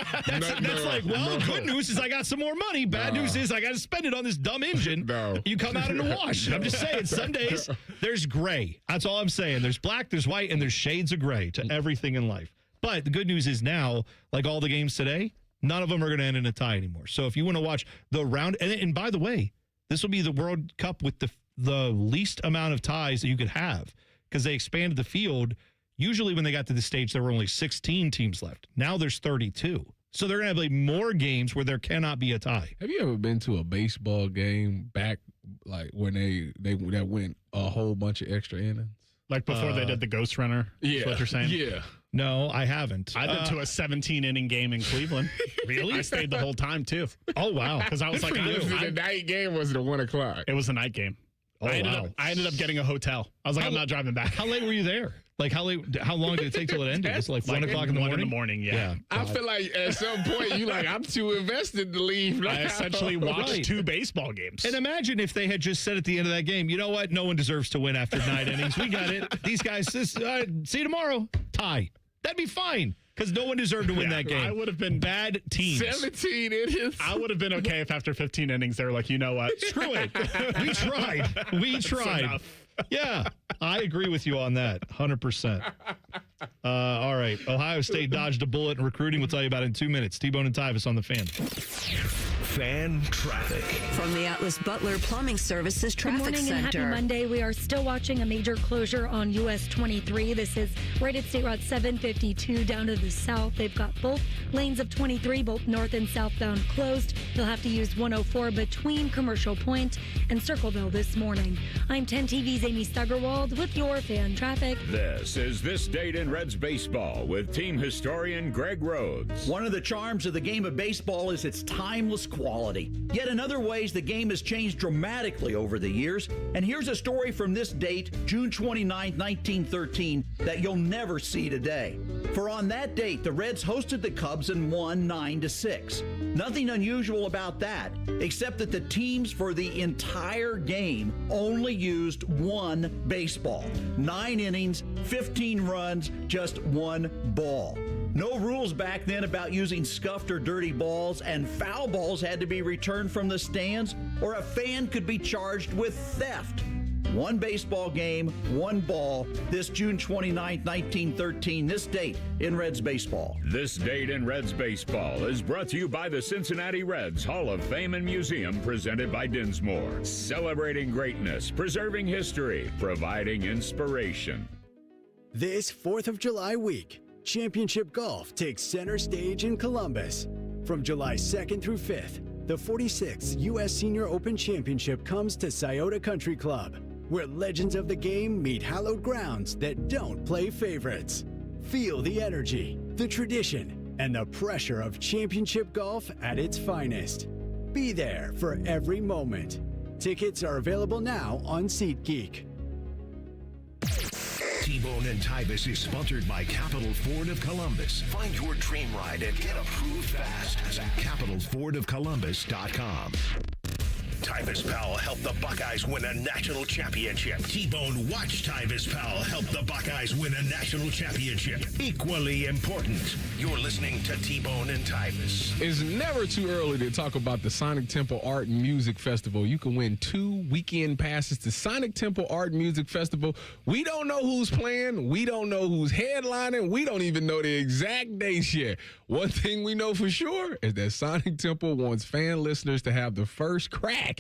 Good news is I got some more money. Bad news is I got to spend it on this dumb engine. You come out in the wash. I'm just saying, some days there's gray. That's all I'm saying. There's black, there's white, and there's shades of gray to everything in life. But the good news is now, like all the games today, none of them are going to end in a tie anymore. So if you want to watch the round, and by the way, this will be the World Cup with the least amount of ties that you could have, because they expanded the field. Usually when they got to this stage, there were only 16 teams left. Now there's 32. So they're going to have more games where there cannot be a tie. Have you ever been to a baseball game back like when that went a whole bunch of extra innings? Like before they did the Ghost Runner? Yeah. Is what you're saying? Yeah. No, I haven't. I've been to a 17-inning game in Cleveland. Really? I stayed the whole time, too. Oh, wow. Because I was like, The night game was the 1 o'clock. It was a night game. Oh, I ended up getting a hotel. I was like, I'm not driving back. How late were you there? Like, how long did it take till it ended? It's like 1 o'clock in the morning? 1 in the morning, yeah. I feel like at some point you like, I'm too invested to leave. I essentially watched 2 baseball games. And imagine if they had just said at the end of that game, you know what? No one deserves to win after 9 innings. We got it. These guys, see you tomorrow. Tie. That'd be fine. Because no one deserved to win that game. I would have been bad teams. 17 innings. I would have been okay if after 15 innings they were like, you know what? Screw it. We tried. We tried. Yeah, I agree with you on that, 100%. All right, Ohio State dodged a bullet in recruiting. We'll tell you about it in 2 minutes. T-Bone and Tyvis on the Fan. Fan traffic. From the Atlas Butler Plumbing Services Good Traffic morning and happy Center. Monday. We are still watching a major closure on US 23. This is right at State Route 752 down to the south. They've got both lanes of 23, both north and southbound, closed. You'll have to use 104 between Commercial Point and Circleville this morning. I'm 10 TV's Amy Stuggerwald with your fan traffic. This is This Date in Reds Baseball with team historian Greg Rhodes. One of the charms of the game of baseball is its timeless quality. Yet in other ways, the game has changed dramatically over the years. And here's a story from this date, June 29, 1913, that you'll never see today. For on that date, the Reds hosted the Cubs and won 9-6. Nothing unusual about that, except that the teams for the entire game only used one baseball. 9 innings, 15 runs, just 1 ball. No rules back then about using scuffed or dirty balls, and foul balls had to be returned from the stands, or a fan could be charged with theft. 1 baseball game, 1 ball, this June 29, 1913, this date in Reds baseball. This Date in Reds Baseball is brought to you by the Cincinnati Reds Hall of Fame and Museum, presented by Dinsmore. Celebrating greatness, preserving history, providing inspiration. This 4th of July week, Championship Golf takes center stage in Columbus. From July 2nd through 5th, the 46th U.S. Senior Open Championship comes to Scioto Country Club, where legends of the game meet hallowed grounds that don't play favorites. Feel the energy, the tradition, and the pressure of championship golf at its finest. Be there for every moment. Tickets are available now on SeatGeek. T-Bone and Tyvis is sponsored by Capital Ford of Columbus. Find your dream ride and get approved fast at capitalfordofcolumbus.com. Tyvis Powell helped the Buckeyes win a national championship. T-Bone watched Tyvis Powell help the Buckeyes win a national championship. Equally important. You're listening to T-Bone and Tyvis. It's never too early to talk about the Sonic Temple Art and Music Festival. You can win 2 weekend passes to Sonic Temple Art and Music Festival. We don't know who's playing. We don't know who's headlining. We don't even know the exact dates yet. One thing we know for sure is that Sonic Temple wants fan listeners to have the first crack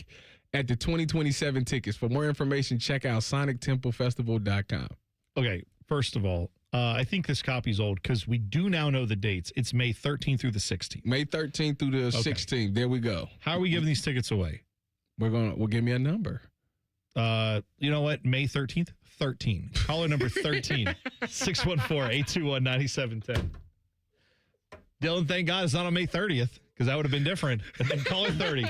at the 2027 tickets. For more information, check out sonictemplefestival.com. Okay, first of all, I think this copy's old because we do now know the dates. It's May 13th through the 16th. May 13th through the 16th. There we go. How are we giving these tickets away? We'll give me a number. You know what? May 13th? 13. Caller number 13. 614-821-9710. Dylan, thank God it's not on May 30th because that would have been different. And then caller 30.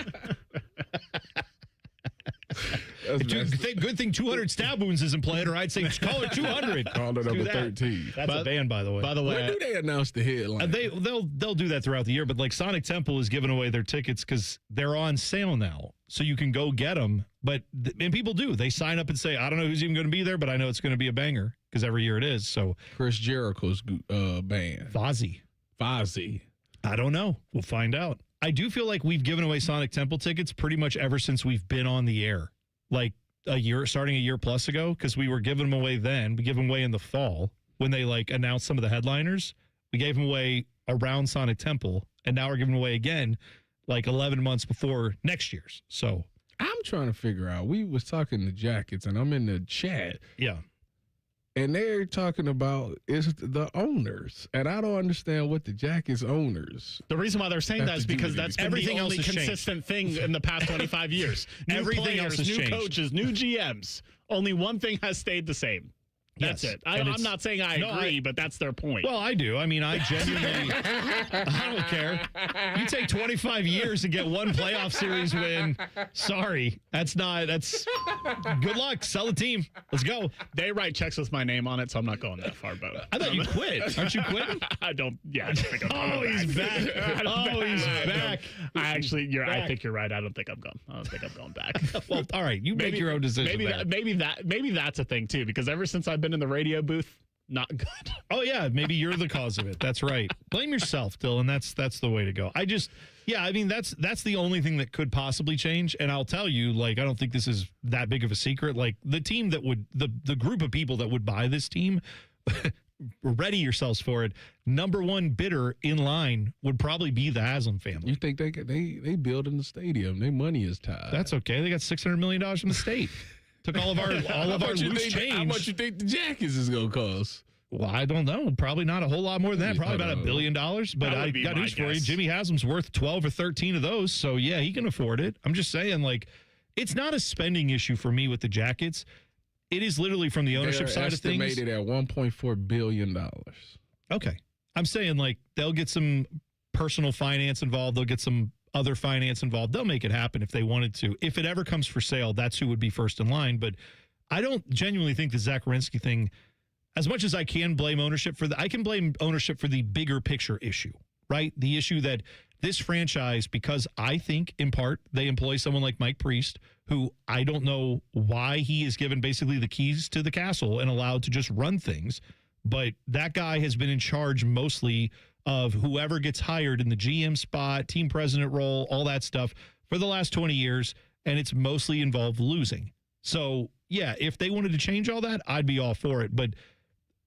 Good thing 200 stab wounds isn't playing, or I'd say call it 200. Call it number 13. That's a band, by the way. When do they announce the headline? They'll do that throughout the year, but like Sonic Temple is giving away their tickets because they're on sale now, so you can go get them. And people do. They sign up and say, I don't know who's even going to be there, but I know it's going to be a banger because every year it is. So Chris Jericho's band. Fozzy. I don't know. We'll find out. I do feel like we've given away Sonic Temple tickets pretty much ever since we've been on the air. Like starting a year plus ago, because we were giving them away then. We give them away in the fall when they announced some of the headliners. We gave them away around Sonic Temple, and now we're giving away again 11 months before next year's. So I'm trying to figure out. We was talking to Jackets, and I'm in the chat. Yeah. And they're talking about is the owners. And I don't understand what the Jackets owners. The reason why they're saying that is because that's been everything the else only has consistent thing in the past 25 years. New Everything players, else has new changed. coaches, new GMs. Only one thing has stayed the same. That's Yes. it. I'm not saying I agree, but that's their point. Well, I do. I mean, I genuinely, I don't care. You take 25 years to get one playoff series win. Sorry. That's good luck. Sell the team. Let's go. They write checks with my name on it, so I'm not going that far, but I thought you quit. Aren't you quitting? I don't think I'm coming he's back. He's back. I think you're right. I don't think I'm going back. Well, all right. You make your own decision. Maybe that's a thing too, because ever since I've been in the radio booth, not good. Oh yeah, maybe you're the cause of it. That's right. Blame yourself, Dylan. That's the way to go. I mean that's the only thing that could possibly change. And I'll tell you, like, I don't think this is that big of a secret. Like, the team that would the group of people that would buy this team, ready yourselves for it. Number one bidder in line would probably be the Haslam family. You think they build in the stadium? Their money is tied. That's okay. They got $600 million from the state. Took all of our loose change. How much you think the Jackets is going to cost? Well, I don't know. Probably not a whole lot more than that. Probably about $1 billion. But I got news for you. Jimmy Haslam's worth 12 or 13 of those. So, yeah, he can afford it. I'm just saying, like, it's not a spending issue for me with the Jackets. It is literally from the ownership side of things. Estimated at $1.4 billion. Okay. I'm saying, like, they'll get some personal finance involved. They'll get some other finance involved. They'll make it happen if they wanted to. If it ever comes for sale, that's who would be first in line. But I don't genuinely think the Zach Werenski thing, as much as I can blame ownership I can blame ownership for the bigger picture issue, right? The issue that this franchise, because I think in part they employ someone like Mike Priest, who I don't know why he is given basically the keys to the castle and allowed to just run things. But that guy has been in charge mostly of whoever gets hired in the GM spot, team president role, all that stuff for the last 20 years, and it's mostly involved losing. So, yeah, if they wanted to change all that, I'd be all for it. But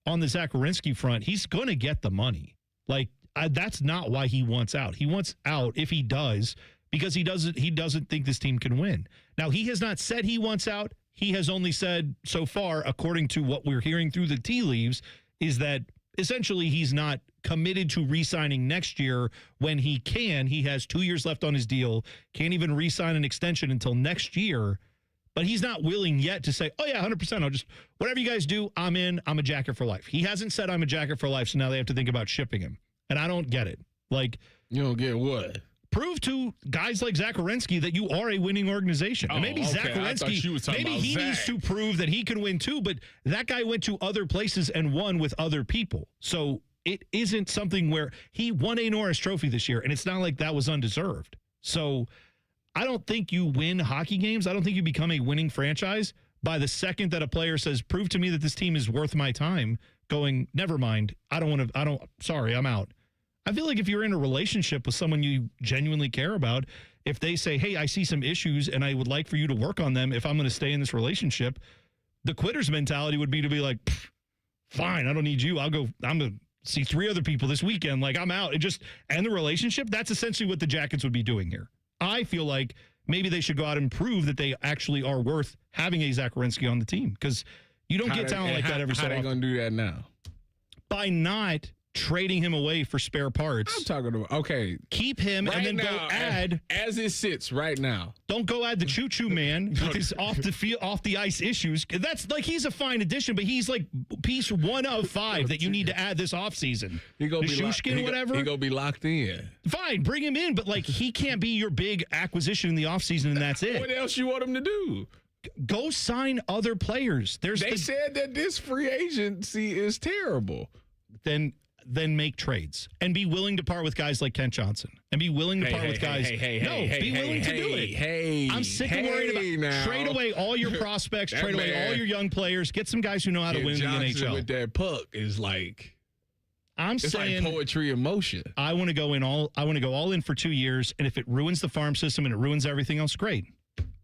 on the Zach Werenski front, he's going to get the money. Like, that's not why he wants out. He wants out, if he does, because he doesn't think this team can win. Now, he has not said he wants out. He has only said so far, according to what we're hearing through the tea leaves, is that essentially he's not committed to re-signing next year when he can. He has 2 years left on his deal, can't even re-sign an extension until next year. But he's not willing yet to say, oh, yeah, 100%. I'll just, whatever you guys do, I'm in. I'm a Jacket for life. He hasn't said I'm a Jacket for life, so now they have to think about shipping him. And I don't get it. Like, you don't get what? Prove to guys like Zach Werenski that you are a winning organization. And maybe Zach Werenski, maybe he needs to prove that he can win too, but that guy went to other places and won with other people. So it isn't something where he won a Norris Trophy this year, and it's not like that was undeserved. So I don't think you win hockey games. I don't think you become a winning franchise by the second that a player says, prove to me that this team is worth my time, going, never mind. Sorry, I'm out. I feel like if you're in a relationship with someone you genuinely care about, if they say, hey, I see some issues and I would like for you to work on them if I'm going to stay in this relationship, the quitter's mentality would be to be like, fine, I don't need you. I'm going to see 3 other people this weekend. Like, I'm out. It just end the relationship. That's essentially what the Jackets would be doing here. I feel like maybe they should go out and prove that they actually are worth having a Zach Werenski on the team, because you don't get talent like that every so often. How are they going to do that now? By not trading him away for spare parts. I'm talking about, okay. Keep him right and then now, go add. As it sits right now. Don't go add the choo-choo man with his off the ice issues. That's like, he's a fine addition, but he's like piece 1 of 5 that you need to add this offseason. He gonna be whatever. He gonna be locked in. Fine, bring him in, but like, he can't be your big acquisition in the offseason and that's it. What else you want him to do? Go sign other players. They said that this free agency is terrible. Then make trades and be willing to part with guys like Kent Johnson and be willing to part with guys. Be willing to do it. I'm sick of worrying about trade away all your prospects, trade away all your young players, get some guys who know how to win in the NHL. With that puck is like, it's saying, like poetry in motion. I want to go all in for 2 years, and if it ruins the farm system and it ruins everything else, great.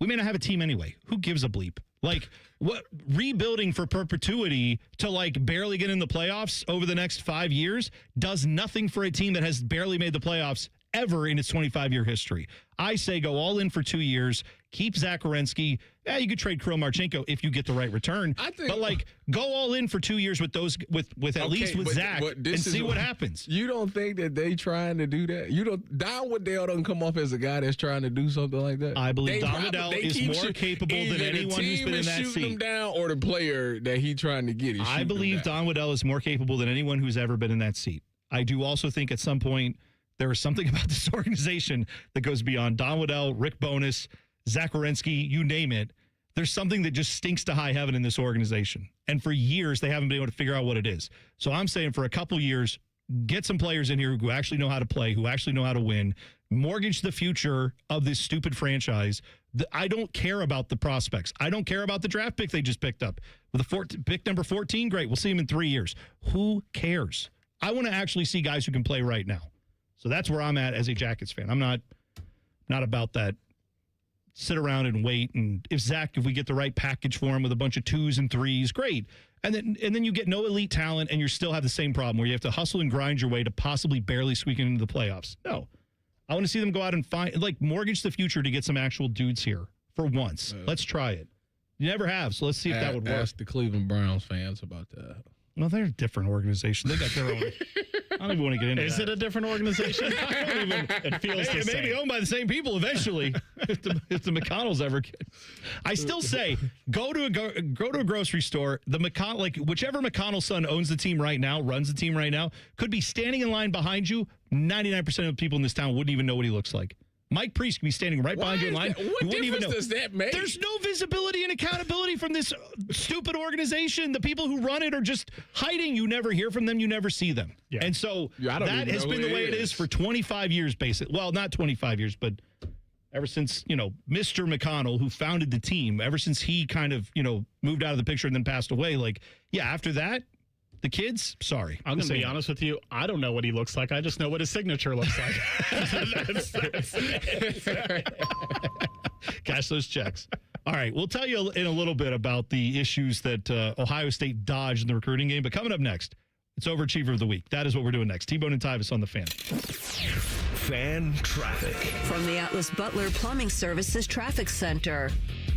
We may not have a team anyway. Who gives a bleep? Like, what, rebuilding for perpetuity to like barely get in the playoffs over the next 5 years does nothing for a team that has barely made the playoffs ever in its 25-year history. I say go all in for 2 years, Keep Zach Werenski. Yeah, you could trade Marchenko if you get the right return. But go all in for 2 years with those with at least with Zach and see what happens. You don't think that they trying to do that? You don't. Don Waddell doesn't come off as a guy that's trying to do something like that. I believe Don Waddell is more capable than anyone who's been in that seat. Him down or the player that he trying to get. I believe Don Waddell is more capable than anyone who's ever been in that seat. I do also think at some point there is something about this organization that goes beyond Don Waddell, Rick Bowness, Zach Werenski, you name it. There's something that just stinks to high heaven in this organization. And for years, they haven't been able to figure out what it is. So I'm saying for a couple years, get some players in here who actually know how to play, who actually know how to win, mortgage the future of this stupid franchise. I don't care about the prospects. I don't care about the draft pick they just picked up. With pick number 14, great. We'll see him in 3 years. Who cares? I want to actually see guys who can play right now. So that's where I'm at as a Jackets fan. I'm not about that. Sit around and wait, and if we get the right package for him with a bunch of 2s and 3s, great. And then you get no elite talent, and you still have the same problem where you have to hustle and grind your way to possibly barely squeak into the playoffs. No, I want to see them go out and mortgage the future to get some actual dudes here for once. Let's try it. You never have, so let's see if that would work. Ask the Cleveland Browns fans about that. Well, they're a different organization. They got their own. I don't even want to get into Is it a different organization? I don't even. It feels the same. Maybe owned by the same people eventually. if the McConnells ever get. I still say go to a grocery store. The whichever McConnell son owns the team right now, runs the team right now, could be standing in line behind you. 99% of the people in this town wouldn't even know what he looks like. Mike Priest could be standing right behind you in line. What difference does that make? There's no visibility and accountability from this stupid organization. The people who run it are just hiding. You never hear from them. You never see them. Yeah. And so that has been the way it is for 25 years, basically. Well, not 25 years, but ever since, Mr. McConnell, who founded the team, ever since he kind of, moved out of the picture and then passed away, after that, the kids, sorry. I'm going to be honest with you. I don't know what he looks like. I just know what his signature looks like. Cash those checks. All right. We'll tell you in a little bit about the issues that Ohio State dodged in the recruiting game. But coming up next, it's Overachiever of the Week. That is what we're doing next. T-Bone and Tyvis on the Fan. Fan traffic. From the Atlas Butler Plumbing Services Traffic Center.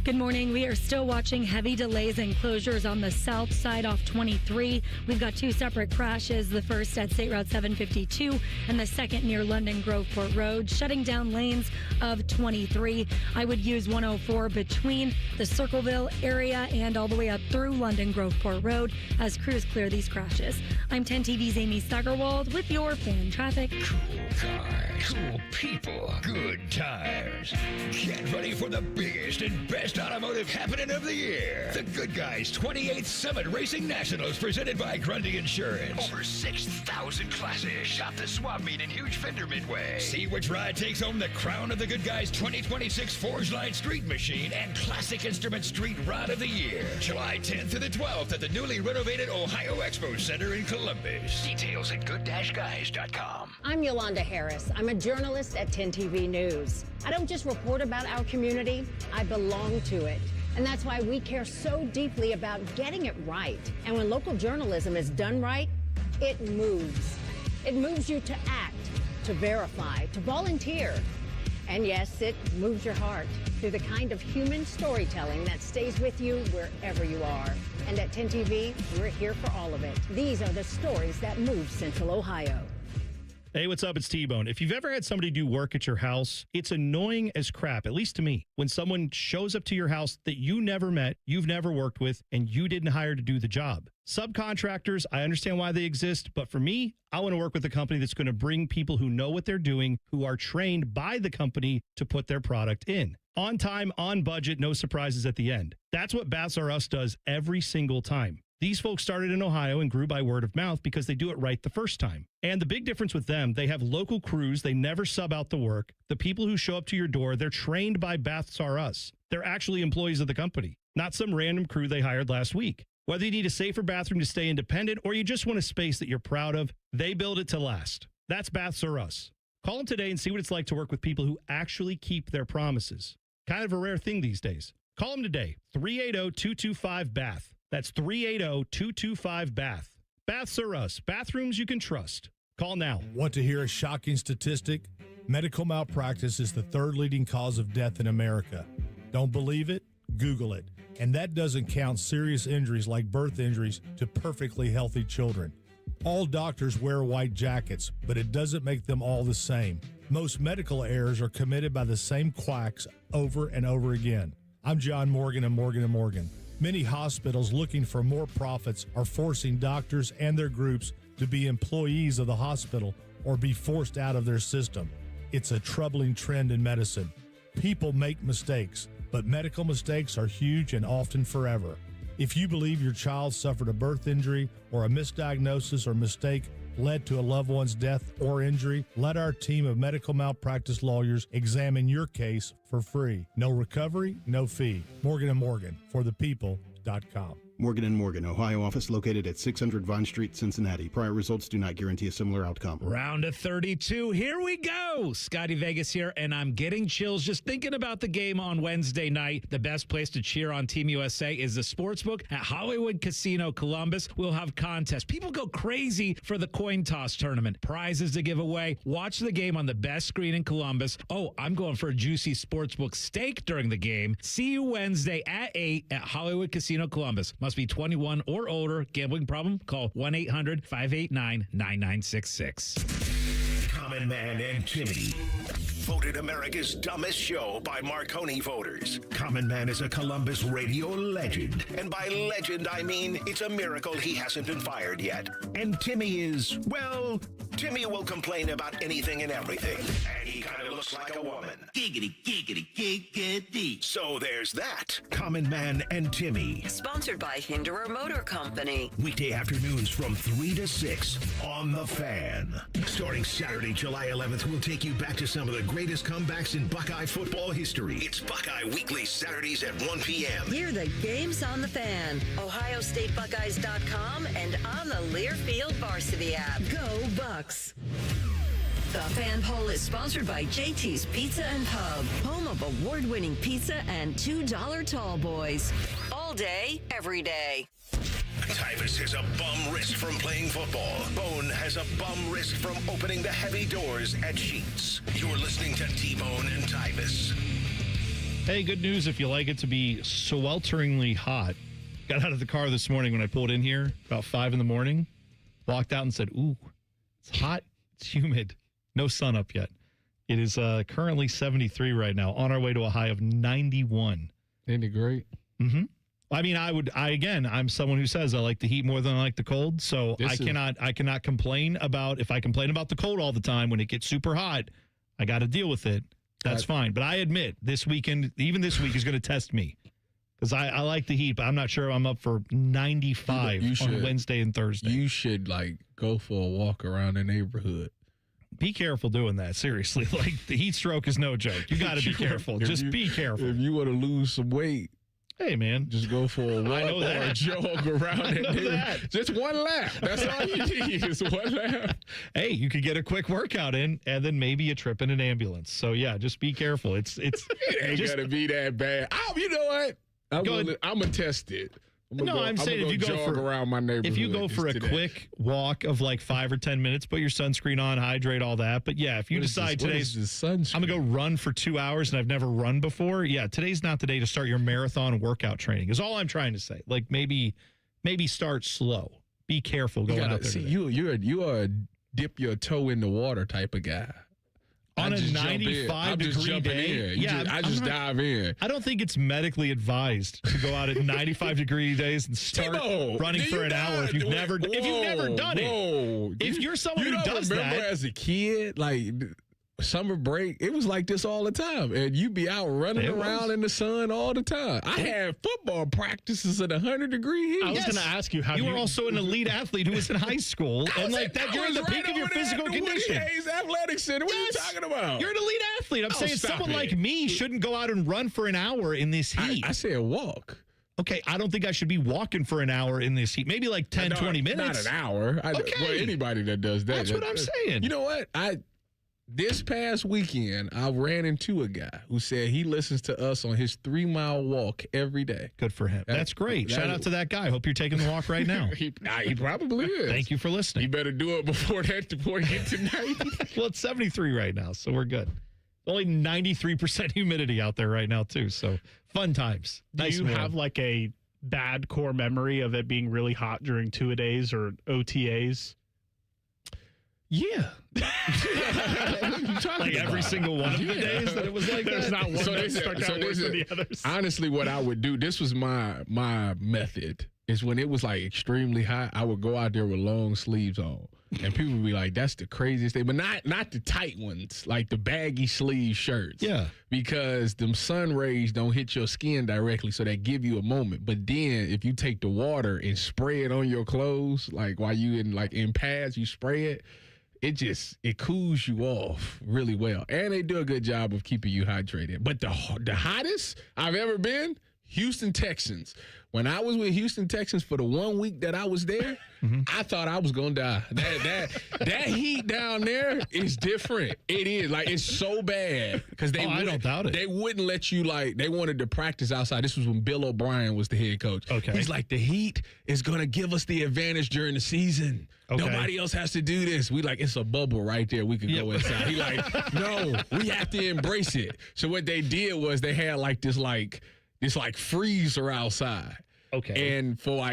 Good morning. We are still watching heavy delays and closures on the south side off 23. We've got 2 separate crashes, the first at State Route 752 and the second near London Groveport Road, shutting down lanes of 23. I would use 104 between the Circleville area and all the way up through London Groveport Road as crews clear these crashes. I'm 10 TV's Amy Steigerwald with your fan traffic. Cool cars, cool people, good tires. Get ready for the biggest and best automotive happening of the year. The Good Guys 28th Summit Racing Nationals presented by Grundy Insurance. Over 6,000 classes. Shop the swap meet in Huge Fender Midway. See which ride takes home the crown of the Good Guys 2026 Forge Line Street Machine and Classic Instrument Street Rod of the Year. July 10th to the 12th at the newly renovated Ohio Expo Center in Columbus. Details at good-guys.com. I'm Yolanda Harris. I'm a journalist at 10 TV News. I don't just report about our community, I belong to it. And that's why we care so deeply about getting it right. And when local journalism is done right, it moves. It moves you to act, to verify, to volunteer. And yes, it moves your heart through the kind of human storytelling that stays with you wherever you are. And at 10 TV, we're here for all of it. These are the stories that move Central Ohio. Hey, what's up? It's T-Bone. If you've ever had somebody do work at your house, it's annoying as crap, at least to me, when someone shows up to your house that you never met, you've never worked with, and you didn't hire to do the job. Subcontractors, I understand why they exist, but for me, I want to work with a company that's going to bring people who know what they're doing, who are trained by the company to put their product in. On time, on budget, no surprises at the end. That's what Baths R Us does every single time. These folks started in Ohio and grew by word of mouth because they do it right the first time. And the big difference with them, they have local crews. They never sub out the work. The people who show up to your door, they're trained by Baths R Us. They're actually employees of the company, not some random crew they hired last week. Whether you need a safer bathroom to stay independent or you just want a space that you're proud of, they build it to last. That's Baths R Us. Call them today and see what it's like to work with people who actually keep their promises. Kind of a rare thing these days. Call them today, 380-225-BATH. That's 380-225-BATH. Baths R Us. Bathrooms you can trust. Call now. Want to hear a shocking statistic? Medical malpractice is the 3rd leading cause of death in America. Don't believe it? Google it. And that doesn't count serious injuries like birth injuries to perfectly healthy children. All doctors wear white jackets, but it doesn't make them all the same. Most medical errors are committed by the same quacks over and over again. I'm John Morgan of Morgan & Morgan. Many hospitals looking for more profits are forcing doctors and their groups to be employees of the hospital or be forced out of their system. It's a troubling trend in medicine. People make mistakes, but medical mistakes are huge and often forever. If you believe your child suffered a birth injury or a misdiagnosis or mistake led to a loved one's death or injury, let our team of medical malpractice lawyers examine your case for free. No recovery, no fee. Morgan & Morgan, for the people.com. Morgan & Morgan, Ohio office located at 600 Vine Street, Cincinnati. Prior results do not guarantee a similar outcome. Round of 32. Here we go. Scotty Vegas here, and I'm getting chills just thinking about the game on Wednesday night. The best place to cheer on Team USA is the Sportsbook at Hollywood Casino Columbus. We'll have contests. People go crazy for the coin toss tournament. Prizes to give away. Watch the game on the best screen in Columbus. Oh, I'm going for a juicy Sportsbook steak during the game. See you Wednesday at 8 at Hollywood Casino Columbus. Must be 21 or older. Gambling problem? Call 1-800-589-9966. Common Man and Timmy. Voted America's dumbest show by Marconi voters. Common Man is a Columbus radio legend. And by legend, I mean it's a miracle he hasn't been fired yet. And Timmy is, well, Timmy will complain about anything and everything. And he kind of looks like a woman. Giggity, giggity, giggity. So there's that. Common Man and Timmy. Sponsored by Hinderer Motor Company. Weekday afternoons from 3 to 6 on The Fan. Starting Saturday, July 11th, we'll take you back to some of the greatest comebacks in Buckeye football history. It's Buckeye Weekly, Saturdays at 1 p.m. Hear the games on The Fan. OhioStateBuckeyes.com and on the Learfield Varsity app. Go Bucks. The Fan Poll is sponsored by JT's Pizza and Pub, home of award-winning pizza and $2 tall boys. All day, every day. Tyvis has a bum wrist from playing football. Bone has a bum wrist from opening the heavy doors at Sheets. You're listening to T-Bone and Tyvis. Hey, good news if you like it to be swelteringly hot. Got out of the car this morning when I pulled in here about 5 in the morning. Walked out and said, ooh, it's hot, it's humid. No sun up yet. It is currently 73 right now, on our way to a high of 91. Ain't it great? Mm-hmm. I mean, I'm someone who says I like the heat more than I like the cold. So I cannot complain about, if I complain about the cold all the time, when it gets super hot, I got to deal with it. That's fine. But I admit this weekend, even this week, is going to test me. Because I like the heat, but I'm not sure I'm up for 95 on Wednesday and Thursday. You should, go for a walk around the neighborhood. Be careful doing that. Seriously. The heat stroke is no joke. You got to be careful. Just be careful. If you want to lose some weight, hey, man. just go for a walk or a jog around that. Just one lap. That's all you need is one lap. Hey, you could get a quick workout in and then maybe a trip in an ambulance. So, yeah, just be careful. It ain't going to be that bad. Oh, you know what? I'm going to test it. I'm saying if you go for around my neighborhood. If you go for a quick walk of 5 or 10 minutes, put your sunscreen on, hydrate, all that. But yeah, if you decide today's I'm gonna go run for 2 hours and I've never run before, yeah, today's not the day to start your marathon workout training. Is all I'm trying to say. Maybe start slow. Be careful going out there. See, you are a dip your toe in the water type of guy. On a 95-degree day? I just dive in. I don't think it's medically advised to go out at 95-degree days and start running for an hour if you've never done it. If you're someone who does that. Remember as a kid, summer break, it was like this all the time. And you'd be out running around in the sun all the time. I had football practices at 100-degree heat. I was going to ask you how you were also an elite athlete who was in high school. And you're in the peak of your physical condition. Hayes Athletic Center. What are you talking about? You're an elite athlete. I'm saying someone like me shouldn't go out and run for an hour in this heat. I said walk. Okay, I don't think I should be walking for an hour in this heat. Maybe 10, 20 minutes. Not an hour. Okay. Well, anybody that does that. That's what I'm saying. You know what? This past weekend, I ran into a guy who said he listens to us on his 3-mile walk every day. Good for him. That's great. Shout out to that guy. Hope you're taking the walk right now. He probably is. Thank you for listening. You better do it before you get tonight. Well, it's 73 right now, so we're good. Only 93% humidity out there right now, too. So fun times. Do you have like a bad core memory of it being really hot during two-a-days or OTAs? Yeah. Like every single one of the days that it was like There's that? not one that stuck out worse than the others. Honestly, what I would do, this was my method, is when it was like extremely hot, I would go out there with long sleeves on. And people would be like, that's the craziest thing. But not the tight ones, like the baggy sleeve shirts. Yeah. Because them sun rays don't hit your skin directly, so they give you a moment. But then if you take the water and spray it on your clothes, like while you in pads, you spray it, it cools you off really well. And they do a good job of keeping you hydrated. But the hottest I've ever been, Houston Texans. When I was with Houston Texans for the 1 week that I was there, I thought I was gonna die. That heat down there is different. It is like it's so bad because I don't doubt it. They wouldn't let you they wanted to practice outside. This was when Bill O'Brien was the head coach. Okay, he's like, the heat is gonna give us the advantage during the season. Okay. Nobody else has to do this. We it's a bubble right there. We could go inside. He no, we have to embrace it. So what they did was they had this freezer outside. Okay. And for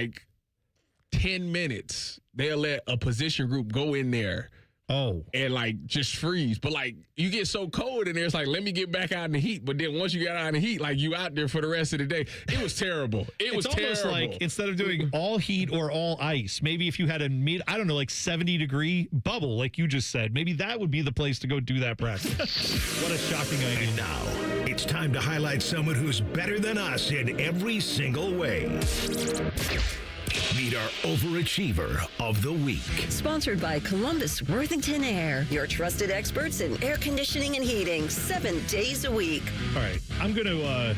10 minutes, they'll let a position group go in there. Oh. And just freeze. But you get so cold in there, it's let me get back out in the heat. But then once you get out in the heat, you out there for the rest of the day. It was terrible. It's almost like instead of doing all heat or all ice, maybe if you had a 70-degree bubble, like you just said, maybe that would be the place to go do that practice. What a shocking idea. And now, it's time to highlight someone who's better than us in every single way. Meet our overachiever of the week. Sponsored by Columbus Worthington Air, your trusted experts in air conditioning and heating 7 days a week. All right, I'm going to,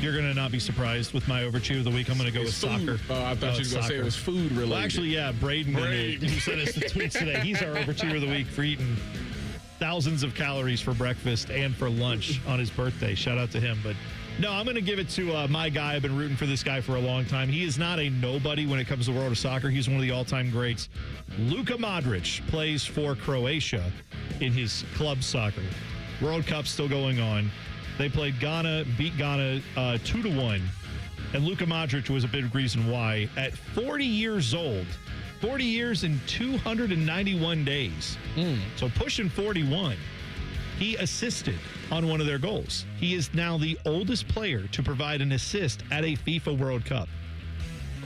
you're going to not be surprised with my overachiever of the week. I'm going to go with food. soccer. Oh, I thought you were going to say it was food related. Well, actually, yeah, Braden. Who sent us the tweets today. He's our overachiever of the week for eating thousands of calories for breakfast and for lunch on his birthday. Shout out to him. But no, I'm going to give it to my guy. I've been rooting for this guy for a long time. He is not a nobody when it comes to the world of soccer. He's one of the all-time greats. Luka Modric plays for Croatia in his club soccer. World Cup still going on. They played Ghana, beat Ghana 2-1. And Luka Modric was a big reason why. At 40 years old, 40 years and 291 days. So pushing 41. He assisted on one of their goals. He is now the oldest player to provide an assist at a FIFA World Cup.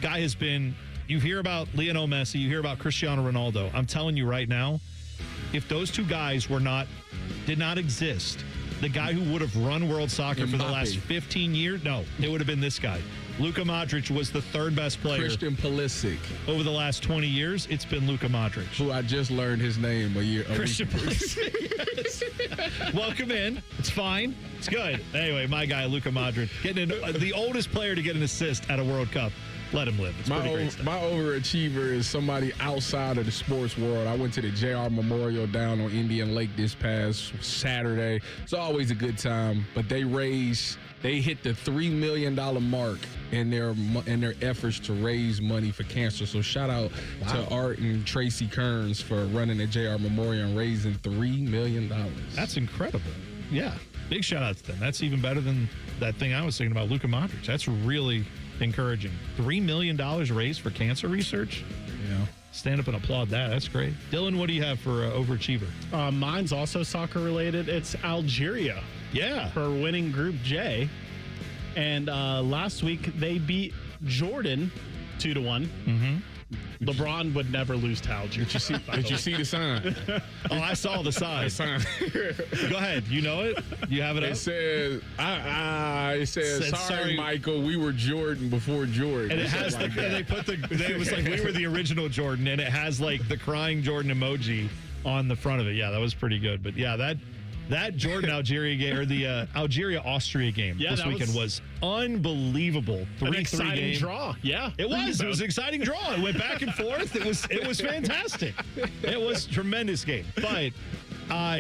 Guy has been, you hear about Lionel Messi, you hear about Cristiano Ronaldo. I'm telling you right now, if those two guys did not exist, the guy who would have run world soccer for the last 15 years, no, it would have been this guy. Luka Modric was the third best player. Christian Pulisic. Over the last 20 years, it's been Luka Modric. Who I just learned his name Christian Pulisic. Yes. Welcome in. It's fine. It's good. Anyway, my guy, Luka Modric, getting the oldest player to get an assist at a World Cup. Let him live. It's pretty great stuff. My overachiever is somebody outside of the sports world. I went to the JR Memorial down on Indian Lake this past Saturday. It's always a good time, but they hit the $3 million mark in their efforts to raise money for cancer. So shout out to Art and Tracy Kearns for running the JR Memorial and raising $3 million. That's incredible. Yeah. Big shout out to them. That's even better than that thing I was thinking about, Luka Modric. That's really encouraging. $3 million raised for cancer research? Yeah. Stand up and applaud that. That's great. Dylan, what do you have for overachiever? Mine's also soccer related. It's Algeria. Yeah. For winning Group J. And last week they beat Jordan 2-1. Mm-hmm. LeBron would never lose to Algeria. Did you see the sign? Oh, I saw the sign. Go ahead. You know it? You have it up? It says, sorry, Michael, we were Jordan before Jordan. And it has it was like we were the original Jordan, and it has the crying Jordan emoji on the front of it. Yeah, that was pretty good. But yeah, that Jordan-Algeria game, or the Algeria-Austria game this weekend was unbelievable. 3-3 an exciting game. Draw. Yeah. It was. It was an exciting draw. It went back and forth. It was fantastic. It was a tremendous game. But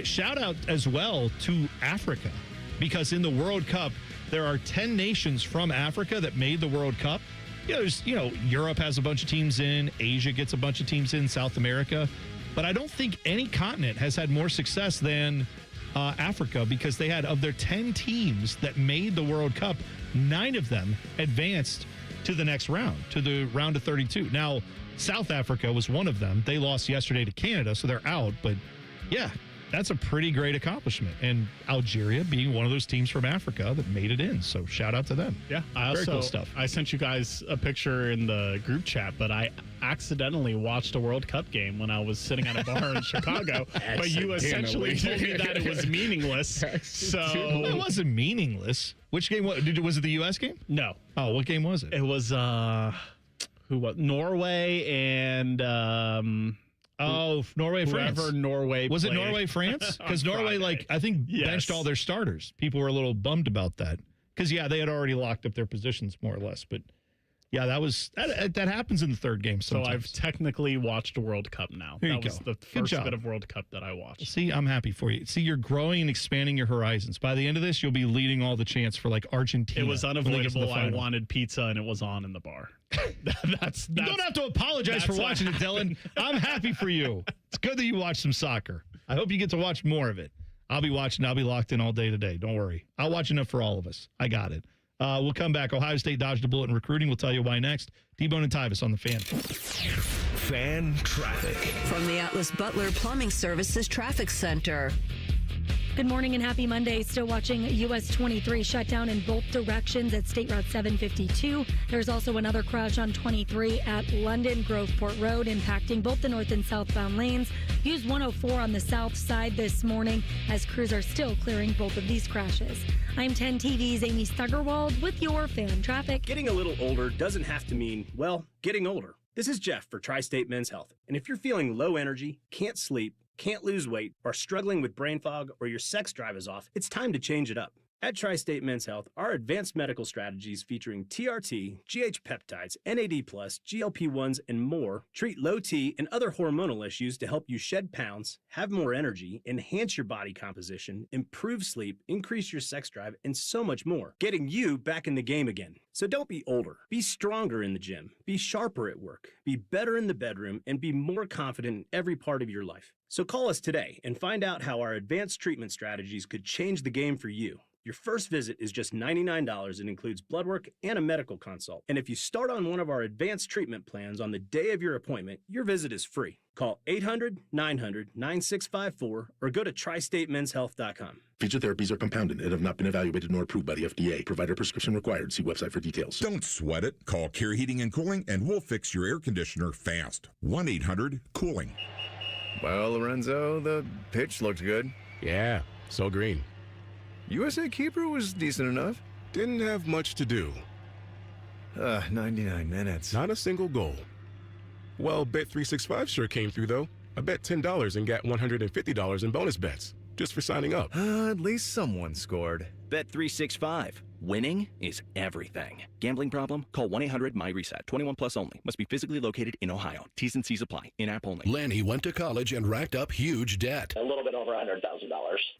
shout out as well to Africa, because in the World Cup, there are 10 nations from Africa that made the World Cup. Europe has a bunch of teams in, Asia gets a bunch of teams in, South America. But I don't think any continent has had more success than Africa, because they had, of their 10 teams that made the World Cup, 9 of them advanced to the next round, to the round of 32. Now, South Africa was one of them. They lost yesterday to Canada, so they're out. But, yeah, that's a pretty great accomplishment. And Algeria being one of those teams from Africa that made it in. So shout out to them. Yeah, Very cool stuff. I sent you guys a picture in the group chat, but I accidentally watched a World Cup game when I was sitting at a bar in Chicago. But you essentially told me that it was meaningless. So it wasn't meaningless. Which game was it? The U.S. game? No. Oh, what game was it? It was Norway and Norway, France. Whoever Norway was played. it Norway, France? Because Norway, I think, benched all their starters. People were a little bummed about that. Because, they had already locked up their positions, more or less. But, yeah, that happens in the third game sometimes. So I've technically watched a World Cup now. That was the first bit of World Cup that I watched. See, I'm happy for you. See, you're growing and expanding your horizons. By the end of this, you'll be leading all the chants for, Argentina. It was unavoidable. I wanted pizza, and it was on in the bar. That's you don't have to apologize for watching it, Dylan. I'm happy for you. It's good that you watch some soccer. I hope you get to watch more of it. I'll be watching. I'll be locked in all day today. Don't worry. I'll watch enough for all of us. I got it. We'll come back. Ohio State dodged a bullet in recruiting. We'll tell you why next. T-Bone and Tyvis on the Fan. Fan traffic. From the Atlas Butler Plumbing Services Traffic Center. Good morning and happy Monday. Still watching US 23 shut down in both directions at State Route 752. There's also another crash on 23 at London Groveport Road, impacting both the north and southbound lanes. Use 104 on the south side this morning as crews are still clearing both of these crashes. I'm 10 TV's Amy Stuggerwald with your fan traffic. Getting a little older doesn't have to mean, getting older. This is Jeff for Tri-State Men's Health. And if you're feeling low energy, can't sleep, can't lose weight, are struggling with brain fog, or your sex drive is off, it's time to change it up. At Tri-State Men's Health, our advanced medical strategies featuring TRT, GH peptides, NAD+, GLP-1s, and more treat low T and other hormonal issues to help you shed pounds, have more energy, enhance your body composition, improve sleep, increase your sex drive, and so much more, getting you back in the game again. So don't be older. Be stronger in the gym. Be sharper at work. Be better in the bedroom, and be more confident in every part of your life. So call us today and find out how our advanced treatment strategies could change the game for you. Your first visit is just $99 and includes blood work and a medical consult. And if you start on one of our advanced treatment plans on the day of your appointment, your visit is free. Call 800-900-9654 or go to tristatemenshealth.com. Feature therapies are compounded and have not been evaluated nor approved by the FDA. Provider prescription required. See website for details. Don't sweat it. Call Care Heating and Cooling and we'll fix your air conditioner fast. 1-800-COOLING. Well, Lorenzo, the pitch looked good. Yeah, so green. USA keeper was decent enough. Didn't have much to do. 99 minutes. Not a single goal. Well, Bet365 sure came through, though. I bet $10 and got $150 in bonus bets just for signing up. At least someone scored. Bet365. Winning is everything. Gambling problem? Call 1-800-MY-RESET. 21 plus only. Must be physically located in Ohio. T's and C's apply. In-app only. Lanny went to college and racked up huge debt. A little bit over $100,000.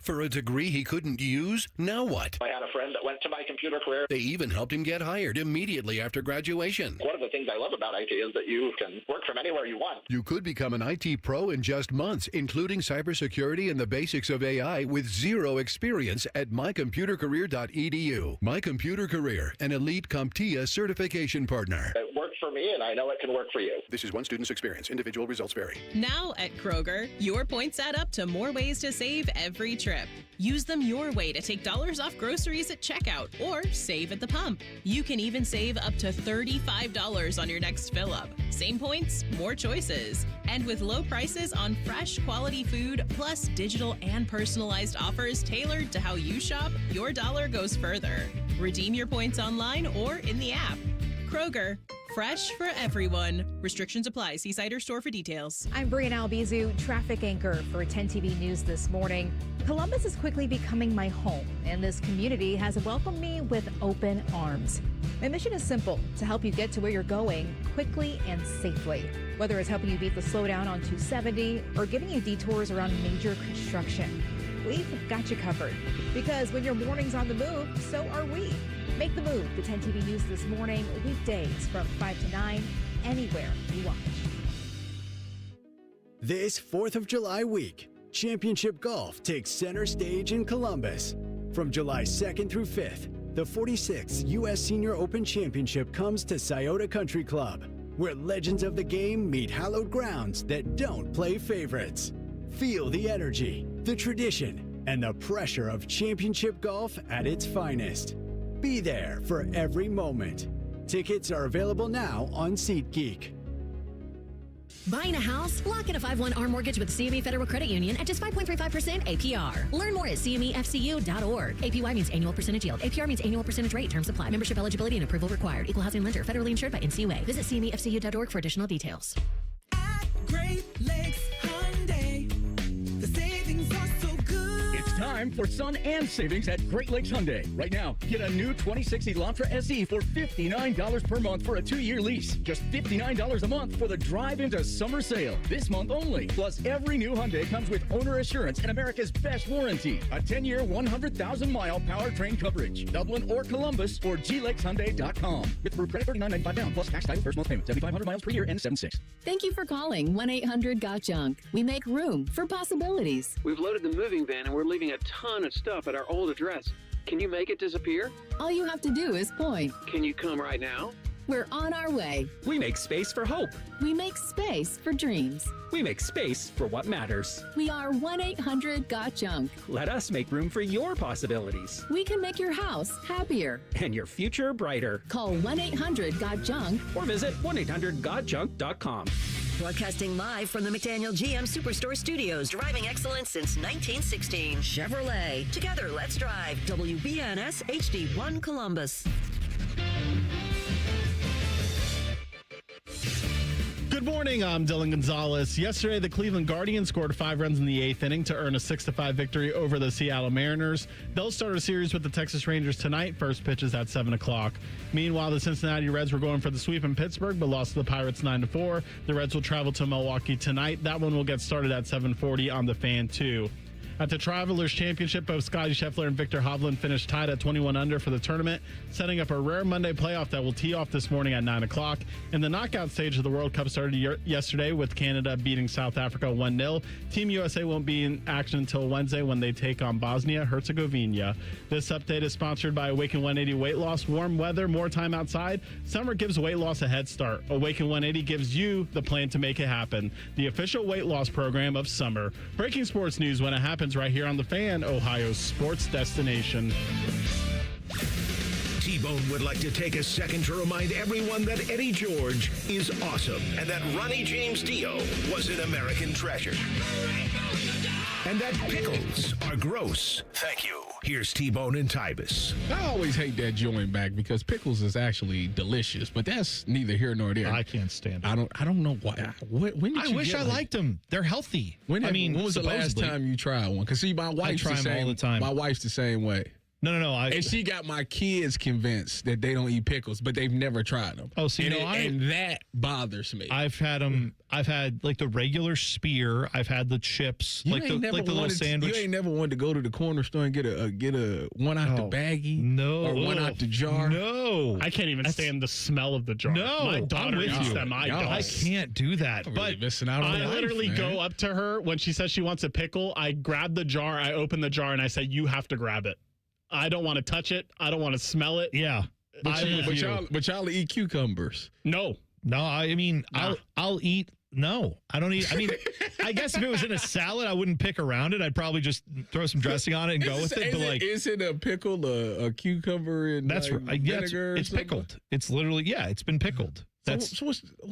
For a degree he couldn't use? Now what? I had a friend that went to My Computer Career. They even helped him get hired immediately after graduation. One of the things I love about IT is that you can work from anywhere you want. You could become an IT pro in just months, including cybersecurity and the basics of AI with zero experience at mycomputercareer.edu. My Computer Career, an elite CompTIA certification partner. It worked for me, and I know it can work for you. This is one student's experience. Individual results vary. Now at Kroger, your points add up to more ways to save every trip. Use them your way to take dollars off groceries at checkout or save at the pump. You can even save up to $35 on your next fill-up. Same points, more choices. And with low prices on fresh, quality food, plus digital and personalized offers tailored to how you shop, your dollar goes further. Redeem your points online or in the app. Kroger, fresh for everyone. Restrictions apply. See site or store for details. I'm Brianna Albizu, traffic anchor for 10 TV News this morning. Columbus is quickly becoming my home, and this community has welcomed me with open arms. My mission is simple, to help you get to where you're going quickly and safely. Whether it's helping you beat the slowdown on 270 or giving you detours around major construction, we've got you covered. Because when your morning's on the move, so are we. Make the move to 10 TV News this morning, weekdays from 5 to 9, anywhere you watch. This 4th of July week, Championship Golf takes center stage in Columbus. From July 2nd through 5th, the 46th U.S. Senior Open Championship comes to Scioto Country Club, where legends of the game meet hallowed grounds that don't play favorites. Feel the energy, the tradition, and the pressure of championship golf at its finest. Be there for every moment. Tickets are available now on SeatGeek. Buying a house? Lock in a 5-1 ARM mortgage with CME Federal Credit Union at just 5.35% APR. Learn more at cmefcu.org. APY means annual percentage yield. APR means annual percentage rate. Terms apply. Membership eligibility and approval required. Equal housing lender. Federally insured by NCUA. Visit cmefcu.org for additional details. Great Lakes Hyundai. The savings are so good. It's time for sun and savings at Great Lakes Hyundai. Right now, get a new 2060 Elantra SE for $59 per month for a 2-year lease. Just $59 a month for the drive into summer sale. This month only. Plus, every new Hyundai comes with owner assurance and America's best warranty. A 10-year, 100,000-mile powertrain coverage. Dublin or Columbus or glakeshyundai.com. With approved credit $39.95 down plus tax title first month payment. 7,500 miles per year and 7.6. Thank you for calling 1-800-GOT-JUNK. We make room for possibilities. We've loaded the moving van and we're leaving a ton of stuff at our old address. Can you make it disappear? All you have to do is point. Can you come right now? We're on our way. We make space for hope. We make space for dreams. We make space for what matters. We are 1-800-GOT-JUNK. Let us make room for your possibilities. We can make your house happier. And your future brighter. Call 1-800-GOT-JUNK. Or visit 1-800-GOT-JUNK.com. Broadcasting live from the McDaniel GM Superstore Studios. Driving excellence since 1916. Chevrolet. Together, let's drive. WBNS HD1 Columbus. Good morning, I'm Dylan Gonzalez. Yesterday, the Cleveland Guardians scored 5 runs in the 8th inning to earn a 6-5 victory over the Seattle Mariners. They'll start a series with the Texas Rangers tonight. First pitch is at 7 o'clock. Meanwhile, the Cincinnati Reds were going for the sweep in Pittsburgh, but lost to the Pirates 9-4. The Reds will travel to Milwaukee tonight. That one will get started at 7:40 on the Fan 2. At the Travelers Championship, both Scotty Scheffler and Victor Hovland finished tied at 21 under for the tournament, setting up a rare Monday playoff that will tee off this morning at 9 o'clock. And the knockout stage of the World Cup started yesterday with Canada beating South Africa 1-0. Team USA won't be in action until Wednesday when they take on Bosnia-Herzegovina. This update is sponsored by Awaken 180 Weight Loss. Warm weather, more time outside. Summer gives weight loss a head start. Awaken 180 gives you the plan to make it happen. The official weight loss program of summer. Breaking sports news when it happens right here on The Fan, Ohio's sports destination. T-Bone would like to take a second to remind everyone that Eddie George is awesome and that Ronnie James Dio was an American treasure. And that pickles are gross. Thank you. Here's T-Bone and Tyvis. I always hate that joint back because pickles is actually delicious, but that's neither here nor there. I can't stand it. I don't know why. When did I you wish I liked them. They're healthy. When was the last time you tried one? Because see, my wife's try them all the time. My wife's the same way. No. And she got my kids convinced that they don't eat pickles, but they've never tried them. Oh, see, and that bothers me. I've had them. I've had like the regular spear. I've had the chips, like the little sandwich. You ain't never wanted to go to the corner store and get a one out the baggie, or one out the jar. No, I can't even stand the smell of the jar. No, my daughter eats them. I can't do that. I'm but really missing out on I literally go up to her when she says she wants a pickle. I grab the jar, I open the jar, and I say, "You have to grab it. I don't want to touch it. I don't want to smell it." Yeah. But y'all eat cucumbers. No. I mean, nah. I'll eat. No, I don't eat. I mean, I guess if it was in a salad, I wouldn't pick around it. I'd probably just throw some dressing on it and go with it. But is it a pickle, a cucumber, and that's right. Yeah, it's pickled. It's literally, it's been pickled. That's.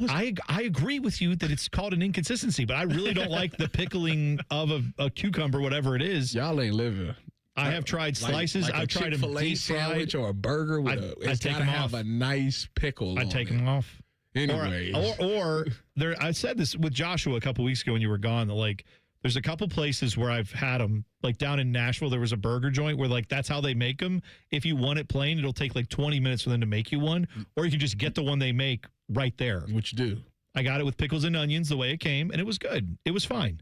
I agree with you that it's called an inconsistency, but I really don't like the pickling of a cucumber, whatever it is. Y'all ain't living. I have tried slices. Like I've tried them deep sandwich or a burger with it's got to have a nice pickle. I take them off. Anyway, or there. I said this with Joshua a couple weeks ago when you were gone. That like, there's a couple places where I've had them. Like down in Nashville, there was a burger joint where like that's how they make them. If you want it plain, it'll take like 20 minutes for them to make you one, or you can just get the one they make right there. Which you do. I got it with pickles and onions the way it came, and it was good. It was fine.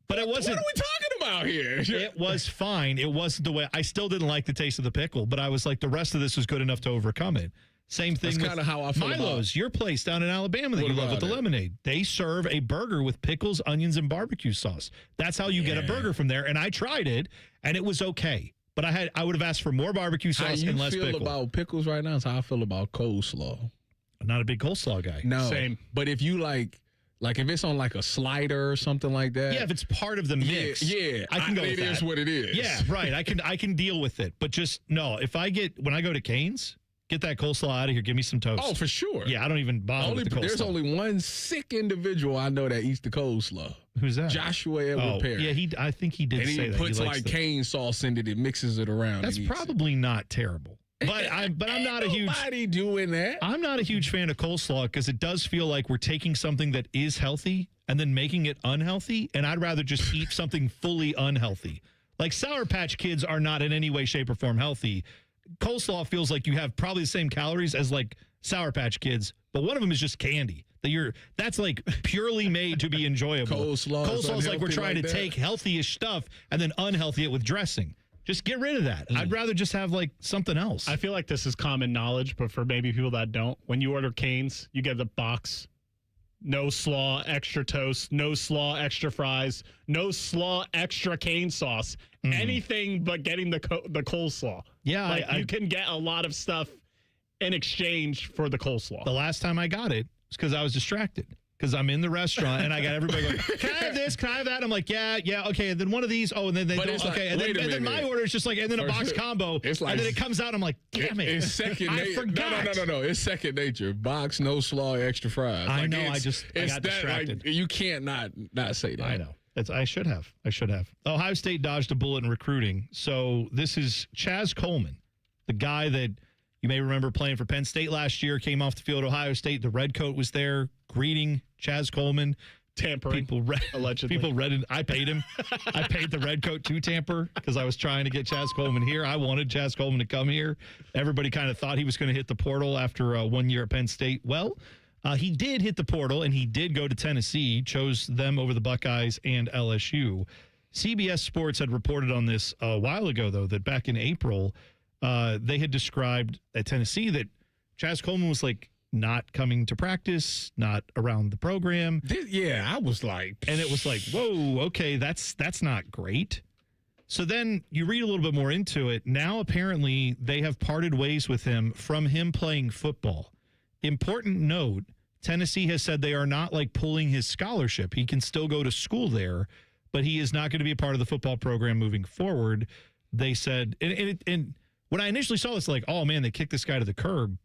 But it wasn't. What are we talking about here? It was fine. It wasn't the way. I still didn't like the taste of the pickle, but I was like, the rest of this was good enough to overcome it. Same thing That's with kind of how I feel Milo's, your place down in Alabama that you love with the lemonade. They serve a burger with pickles, onions, and barbecue sauce. That's how you get a burger from there. And I tried it, and it was okay. But I would have asked for more barbecue sauce and less pickle. How you feel about pickles right now is how I feel about coleslaw. I'm not a big coleslaw guy. No. Same. But if you like if it's on like a slider or something like that. Yeah, if it's part of the mix. Yeah, I can go with it that. is what it is. Yeah, right. I can deal with it. But just, no, when I go to Cane's, get that coleslaw out of here. Give me some toast. Oh, for sure. Yeah, I don't even bother with the coleslaw. There's only one sick individual I know that eats the coleslaw. Who's that? Joshua Edward Perry. Yeah, I think he did say that. And he puts like cane sauce in it and mixes it around. That's probably not terrible. But I'm not a huge. Nobody doing that. I'm not a huge fan of coleslaw because it does feel like we're taking something that is healthy and then making it unhealthy. And I'd rather just eat something fully unhealthy. Like Sour Patch Kids are not in any way, shape, or form healthy. Coleslaw feels like you have probably the same calories as like Sour Patch Kids, but one of them is just candy. That's like purely made to be enjoyable. Coleslaw is like we're trying to take healthy-ish stuff and then unhealthy it with dressing. Just get rid of that. I'd rather just have like something else. I feel like this is common knowledge, but for maybe people that don't, when you order Cane's, you get the box. No slaw, extra toast. No slaw, extra fries. No slaw, extra cane sauce. Anything but getting the coleslaw. Yeah, you can get a lot of stuff in exchange for the coleslaw. The last time I got it was because I was distracted. Because I'm in the restaurant and I got everybody going, can I have this? Can I have that? I'm like, yeah, okay. And then one of these, and then they don't. Okay. And then my order is just like, and then a box combo. It's like, and then it comes out. I'm like, damn it. It's second nature. I forgot. No. It's second nature. Box, no slaw, extra fries. I know. I got distracted. You can't not say that. I know. I should have. Ohio State dodged a bullet in recruiting. So this is Chaz Coleman, the guy that you may remember playing for Penn State last year, came off the field at Ohio State. The red coat was there greeting Chaz Coleman. Tampering. Allegedly. People read it. I paid him. I paid the red coat to tamper because I was trying to get Chaz Coleman here. I wanted Chaz Coleman to come here. Everybody kind of thought he was going to hit the portal after 1 year at Penn State. Well, he did hit the portal, and he did go to Tennessee, chose them over the Buckeyes and LSU. CBS Sports had reported on this a while ago, though, that back in April, they had described at Tennessee that Chaz Coleman was like not coming to practice, not around the program. I was like, and it was like, whoa, okay, that's not great. So then you read a little bit more into it. Now apparently they have parted ways with him from him playing football. Important note, Tennessee has said they are not like pulling his scholarship. He can still go to school there, but he is not going to be a part of the football program moving forward. They said, and when I initially saw this, like, oh man, they kicked this guy to the curb.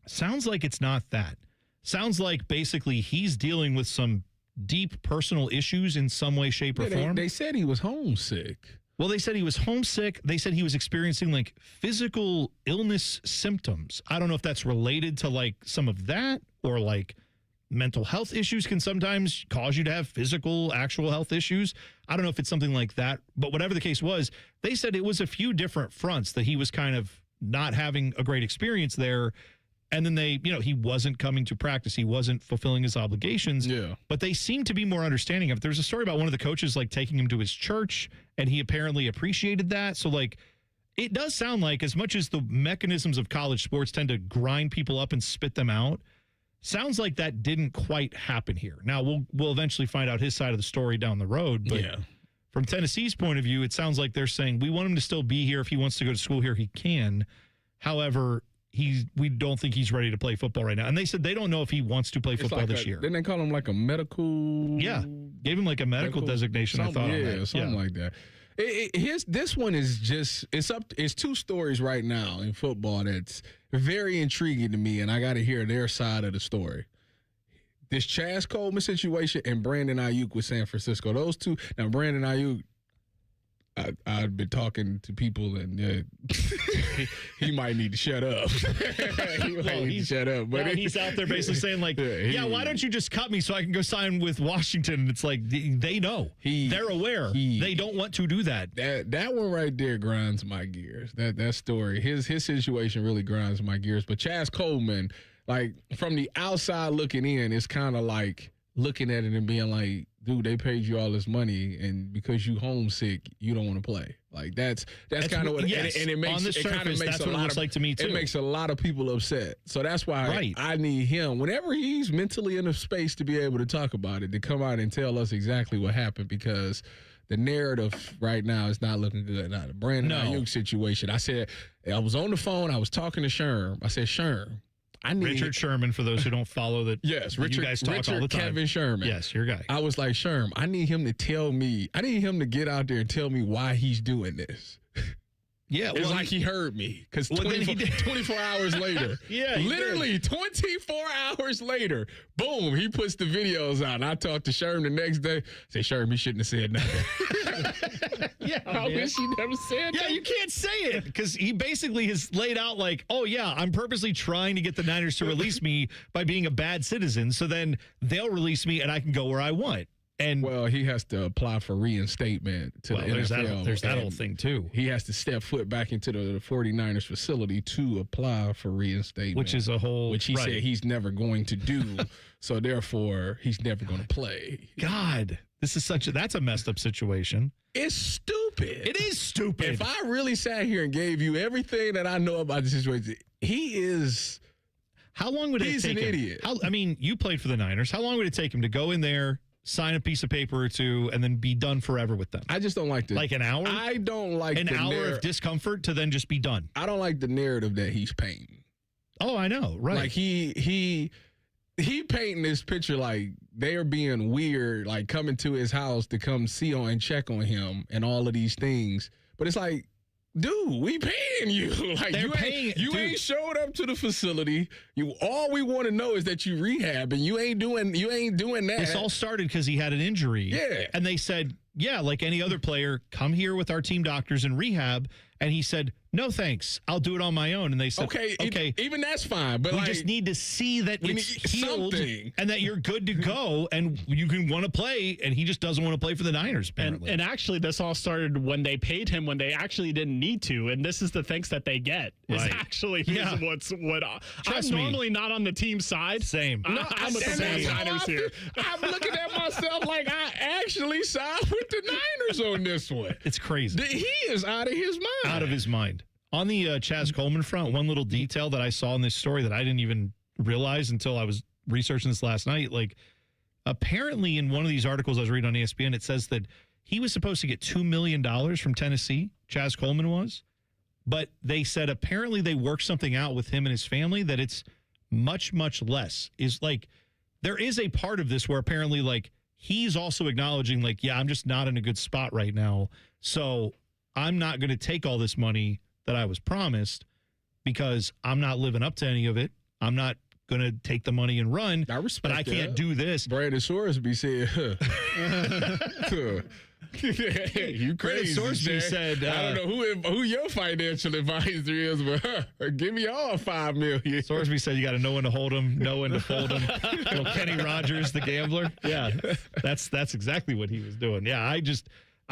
Sounds like it's not that. Sounds like basically he's dealing with some deep personal issues in some way, shape, or form. They said he was homesick. Well, they said he was homesick. They said he was experiencing like physical illness symptoms. I don't know if that's related to like some of that or like mental health issues can sometimes cause you to have physical, actual health issues. I don't know if it's something like that, but whatever the case was, they said it was a few different fronts that he was kind of not having a great experience there. And then he wasn't coming to practice. He wasn't fulfilling his obligations. Yeah. But they seem to be more understanding of it. There's a story about one of the coaches like taking him to his church, and he apparently appreciated that. So like, it does sound like as much as the mechanisms of college sports tend to grind people up and spit them out, sounds like that didn't quite happen here. Now we'll eventually find out his side of the story down the road. But from Tennessee's point of view, it sounds like they're saying we want him to still be here. If he wants to go to school here, he can. However, we don't think he's ready to play football right now. And they said they don't know if he wants to play football this year. Didn't they call him like a medical? Yeah. Gave him like a medical designation, I thought. Yeah, something like that. This one is just, it's two stories right now in football that's very intriguing to me, and I got to hear their side of the story. This Chaz Coleman situation and Brandon Ayuk with San Francisco. Those two. Now, Brandon Ayuk, I've been talking to people, and he might need to shut up. Shut up. But he's out there basically saying, like, why don't you just cut me so I can go sign with Washington? And it's like, they know. They're aware. They don't want to do that. That one right there grinds my gears. That story. His situation really grinds my gears. But Chaz Coleman, like, from the outside looking in, it's kind of like looking at it and being like, dude, they paid you all this money, and because you homesick, you don't want to play. Like that's kind of what, yes, and it makes on the it surface, kind of makes that's a what it lot looks of like to me too. It makes a lot of people upset. So that's why I need him, whenever he's mentally in a space to be able to talk about it, to come out and tell us exactly what happened, because the narrative right now is not looking good. Now, the Brandon Ayuk situation. I was on the phone. I was talking to Sherm. I said, Sherm, I need Richard Sherman, for those who don't follow that. Yes, you guys talk all the time. Kevin Sherman. Yes, your guy. I was like, Sherm, I need him to tell me. I need him to get out there and tell me why he's doing this. Yeah, it's like he heard me, because 24 hours later, literally 24 hours later, boom, he puts the videos out. And I talked to Sherm the next day. Say, Sherm, he shouldn't have said nothing. I wish he never said that. Yeah, you can't say it, because he basically has laid out like, oh, yeah, I'm purposely trying to get the Niners to release me by being a bad citizen, so then they'll release me and I can go where I want. And well, he has to apply for reinstatement to the NFL. There's that whole thing, too. He has to step foot back into the 49ers facility to apply for reinstatement. Which is a whole... Which he said he's never going to do, so therefore he's never going to play. God, this is that's a messed up situation. It's stupid. It is stupid. If I really sat here and gave you everything that I know about the situation, he is... How long would it take him? He's an idiot. I mean, you played for the Niners. How long would it take him to go in there, sign a piece of paper or two, and then be done forever with them? I just don't like like an hour. I don't like an hour of discomfort to then just be done. I don't like the narrative that he's painting. Oh, I know, right? Like he painting this picture like they're being weird, like coming to his house to come see on and check on him and all of these things. But it's like, dude, we paying you. Like you ain't showed up to the facility. All we want to know is that you rehab, and you ain't doing that. This all started because he had an injury. Yeah. And they said, yeah, like any other player, come here with our team doctors and rehab. And he said, no, thanks. I'll do it on my own. And they said, okay. Even that's fine. But we just need to see that it's healed and that you're good to go and you can want to play. And he just doesn't want to play for the Niners, apparently. And actually, this all started when they paid him when they actually didn't need to. And this is the thanks that they get. Is actually what I'm normally not on the team side. Same. I'm with the Niners here. I'm looking at myself like I actually side with the Niners on this one. It's crazy. He is out of his mind. Out of his mind. On the Chaz Coleman front, one little detail that I saw in this story that I didn't even realize until I was researching this last night, like apparently in one of these articles I was reading on ESPN, it says that he was supposed to get $2 million from Tennessee, Chaz Coleman was, but they said apparently they worked something out with him and his family that it's much, much less. Is like, there is a part of this where apparently like he's also acknowledging like, yeah, I'm just not in a good spot right now, so I'm not going to take all this money that I was promised because I'm not living up to any of it. I'm not going to take the money and run, but I can't do this. Brandon Sorsby said, you crazy. Sorsby said, I don't know who your financial advisor is, but give me all $5 million. Sorsby said you got to know when to hold them, know when to fold them. Kenny Rogers, the gambler. Yeah, that's exactly what he was doing. Yeah,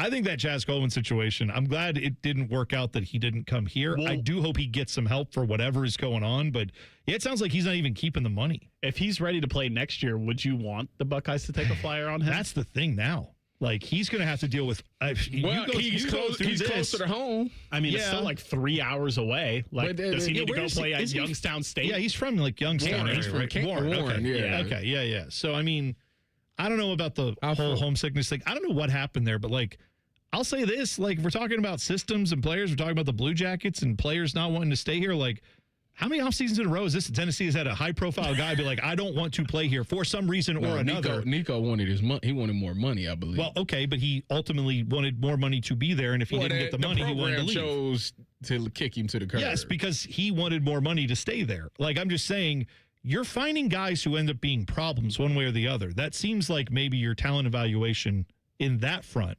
I think that Chaz Coleman situation, I'm glad it didn't work out that he didn't come here. I do hope he gets some help for whatever is going on, but yeah, it sounds like he's not even keeping the money. If he's ready to play next year, would you want the Buckeyes to take a flyer on him? That's the thing now. Like, he's going to have to deal with... he's closer to home. I mean, it's still like 3 hours away. Like, does he need to go play at Youngstown State? Yeah, he's from like Youngstown. Warren. He's from Warren. Okay. Yeah. Okay. Yeah. So, I mean, I don't know about the whole homesickness thing. I don't know what happened there, but like, I'll say this, like, if we're talking about systems and players, we're talking about the Blue Jackets and players not wanting to stay here, like, how many off seasons in a row is this? Tennessee has had a high-profile guy be like, I don't want to play here for some reason or another. Nico wanted his money. He wanted more money, I believe. Well, okay, but he ultimately wanted more money to be there, and if he didn't get the money, he wanted to leave. The program chose to kick him to the curb. Yes, because he wanted more money to stay there. Like, I'm just saying, you're finding guys who end up being problems one way or the other. That seems like maybe your talent evaluation in that front.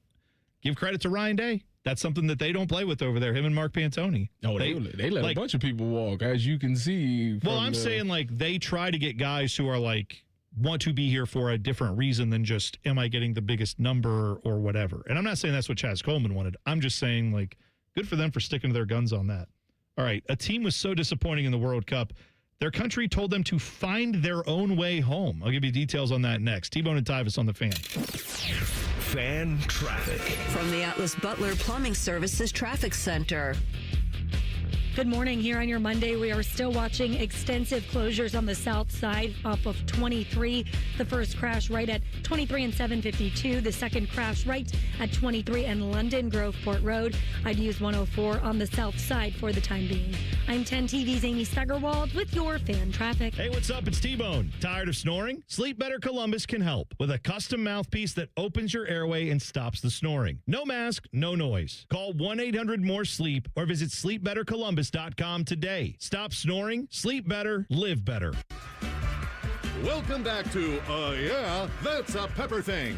Give credit to Ryan Day. That's something that they don't play with over there, him and Mark Pantoni. Oh, they let a bunch of people walk, as you can see. Well, I'm saying, like, they try to get guys who are, like, want to be here for a different reason than just, am I getting the biggest number or whatever. And I'm not saying that's what Chaz Coleman wanted. I'm just saying, like, good for them for sticking to their guns on that. All right, a team was so disappointing in the World Cup Their country told them to find their own way home. I'll give you details on that next. T-Bone and Tyvis on the Fan. Fan traffic. From the Atlas Butler Plumbing Services Traffic Center. Good morning. Here on your Monday, we are still watching extensive closures on the south side off of 23. The first crash right at 23 and 752. The second crash right at 23 and London Groveport Road. I'd use 104 on the south side for the time being. I'm 10 TV's Amy Steigerwald with your fan traffic. Hey, what's up? It's T-Bone. Tired of snoring? Sleep Better Columbus can help with a custom mouthpiece that opens your airway and stops the snoring. No mask, no noise. Call 1-800-MORE-SLEEP or visit sleepbettercolumbus.com today. Stop snoring, sleep better, live better. Welcome back to Yeah, That's a Pepper Thing.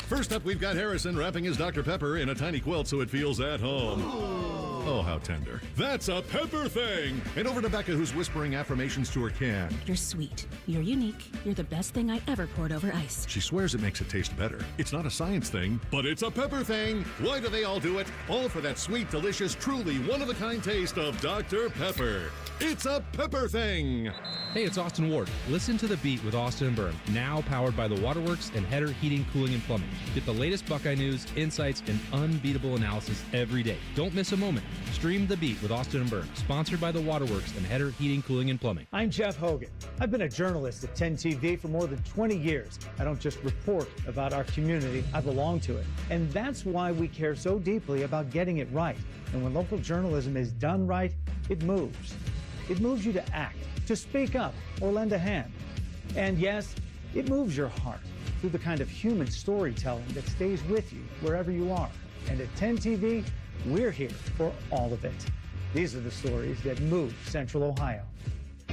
First up, we've got Harrison wrapping his Dr. Pepper in a tiny quilt so it feels at home. Oh, how tender. That's a Pepper Thing. And over to Becca, who's whispering affirmations to her can. You're sweet. You're unique. You're the best thing I ever poured over ice. She swears it makes it taste better. It's not a science thing, but it's a Pepper Thing. Why do they all do it? All for that sweet, delicious, truly one-of-a-kind taste of Dr. Pepper. It's a Pepper Thing. Hey, it's Austin Ward. Listen to The Beat with Austin and Byrne, now powered by the Waterworks and Header Heating, Cooling, and Plumbing. Get the latest Buckeye news, insights, and unbeatable analysis every day. Don't miss a moment. Stream The Beat with Austin and Byrne, sponsored by the Waterworks and Header Heating, Cooling, and Plumbing. I'm Jeff Hogan. I've been a journalist at 10 TV for more than 20 years. I don't just report about our community, I belong to it. And that's why we care so deeply about getting it right. And when local journalism is done right, it moves. It moves you to act, to speak up, or lend a hand. And yes, it moves your heart through the kind of human storytelling that stays with you wherever you are. And at 10 TV, we're here for all of it. These are the stories that move Central Ohio.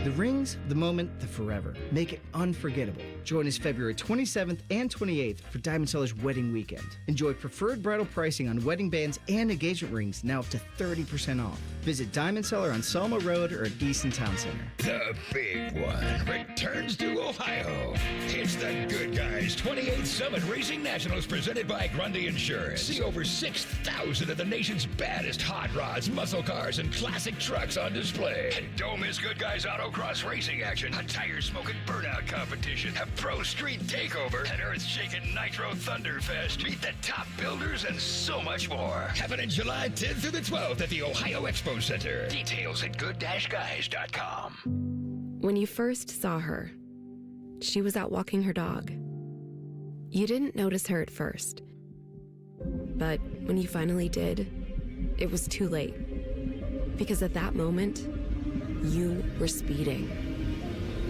The rings, the moment, the forever. Make it unforgettable. Join us February 27th and 28th for Diamond Seller's Wedding Weekend. Enjoy preferred bridal pricing on wedding bands and engagement rings now up to 30% off. Visit Diamond Seller on Selma Road or at Easton Town Center. The big one returns to Ohio. It's the Good Guys 28th Summit Racing Nationals presented by Grundy Insurance. See over 6,000 of the nation's baddest hot rods, muscle cars, and classic trucks on display. And don't miss Good Guys Autocross racing action, a tire-smoking burnout competition, a pro street takeover, an earth-shaking Nitro Thunderfest. Meet the top builders and so much more. Happening July 10th through the 12th at the Ohio Expo Center. Details at good-guys.com. When you first saw her, she was out walking her dog. You didn't notice her at first. But when you finally did, it was too late. Because at that moment, you were speeding.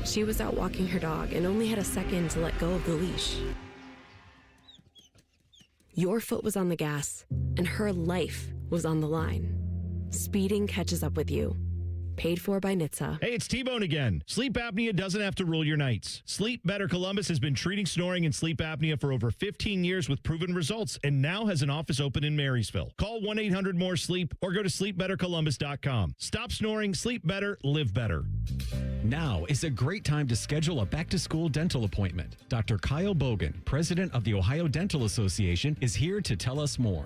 She was out walking her dog and only had a second to let go of the leash. Your foot was on the gas, and her life was on the line. Speeding catches up with you. Paid for by NHTSA. Hey, it's T-Bone again. Sleep apnea doesn't have to rule your nights. Sleep Better Columbus has been treating snoring and sleep apnea for over 15 years with proven results and now has an office open in Marysville. Call 1-800-MORE-SLEEP or go to sleepbettercolumbus.com. Stop snoring, sleep better, live better. Now is a great time to schedule a back-to-school dental appointment. Dr. Kyle Bogan, president of the Ohio Dental Association, is here to tell us more.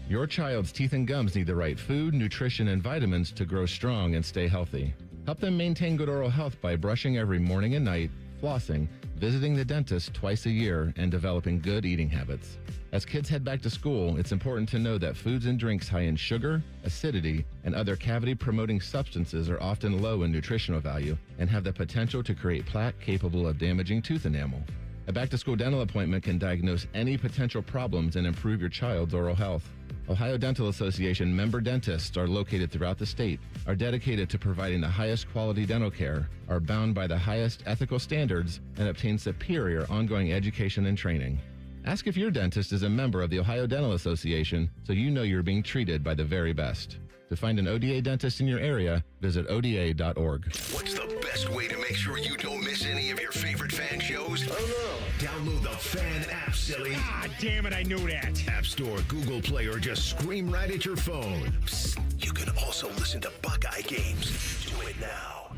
Your child's teeth and gums need the right food, nutrition, and vitamins to grow strong and stay healthy. Help them maintain good oral health by brushing every morning and night, flossing, visiting the dentist twice a year, and developing good eating habits. As kids head back to school, it's important to know that foods and drinks high in sugar, acidity, and other cavity-promoting substances are often low in nutritional value and have the potential to create plaque capable of damaging tooth enamel. A back-to-school dental appointment can diagnose any potential problems and improve your child's oral health. Ohio Dental Association member dentists are located throughout the state, are dedicated to providing the highest quality dental care, are bound by the highest ethical standards, and obtain superior ongoing education and training. Ask if your dentist is a member of the Ohio Dental Association so you know you're being treated by the very best. To find an ODA dentist in your area, visit oda.org. What's the best way to make sure you don't miss any of your favorite fan shows? Oh no. Download the Fan app, silly. Ah, damn it, I knew that. App Store, Google Play, or just scream right at your phone. Psst, you can also listen to Buckeye games. Do it now.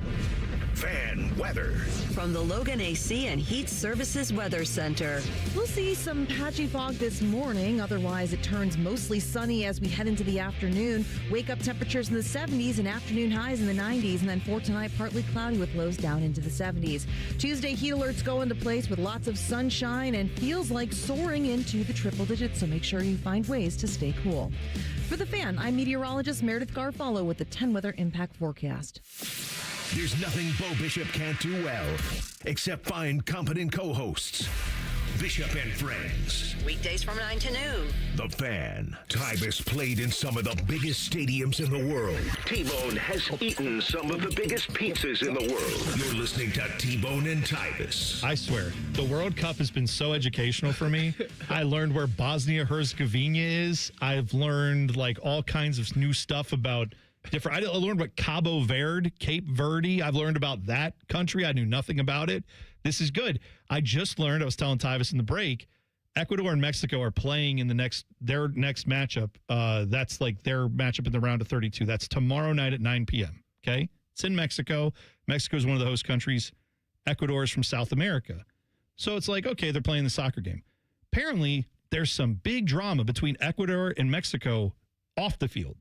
Fan weather. From the Logan AC and Heat Services Weather Center. We'll see some patchy fog this morning. Otherwise, it turns mostly sunny as we head into the afternoon. Wake up temperatures in the 70s and afternoon highs in the 90s. And then for tonight, partly cloudy with lows down into the 70s. Tuesday, heat alerts go into place with lots of sunshine and feels like soaring into the triple digits. So make sure you find ways to stay cool. For The Fan, I'm meteorologist Meredith Garfalo with the 10 Weather Impact Forecast. There's nothing Bo Bishop can't do well, except find competent co-hosts. Bishop and Friends. Weekdays from 9 to noon. The Fan. Tyvis played in some of the biggest stadiums in the world. T-Bone has eaten some of the biggest pizzas in the world. You're listening to T-Bone and Tyvis. I swear, the World Cup has been so educational for me. I learned where Bosnia-Herzegovina is. I've learned like all kinds of new stuff about different. I learned about Cape Verde. I've learned about that country. I knew nothing about it. This is good. I just learned, I was telling Tyvis in the break, Ecuador and Mexico are playing in their next matchup. That's like their matchup in the round of 32. That's tomorrow night at 9 p.m. Okay? It's in Mexico. Mexico is one of the host countries. Ecuador is from South America. So it's like, okay, they're playing the soccer game. Apparently, there's some big drama between Ecuador and Mexico off the field.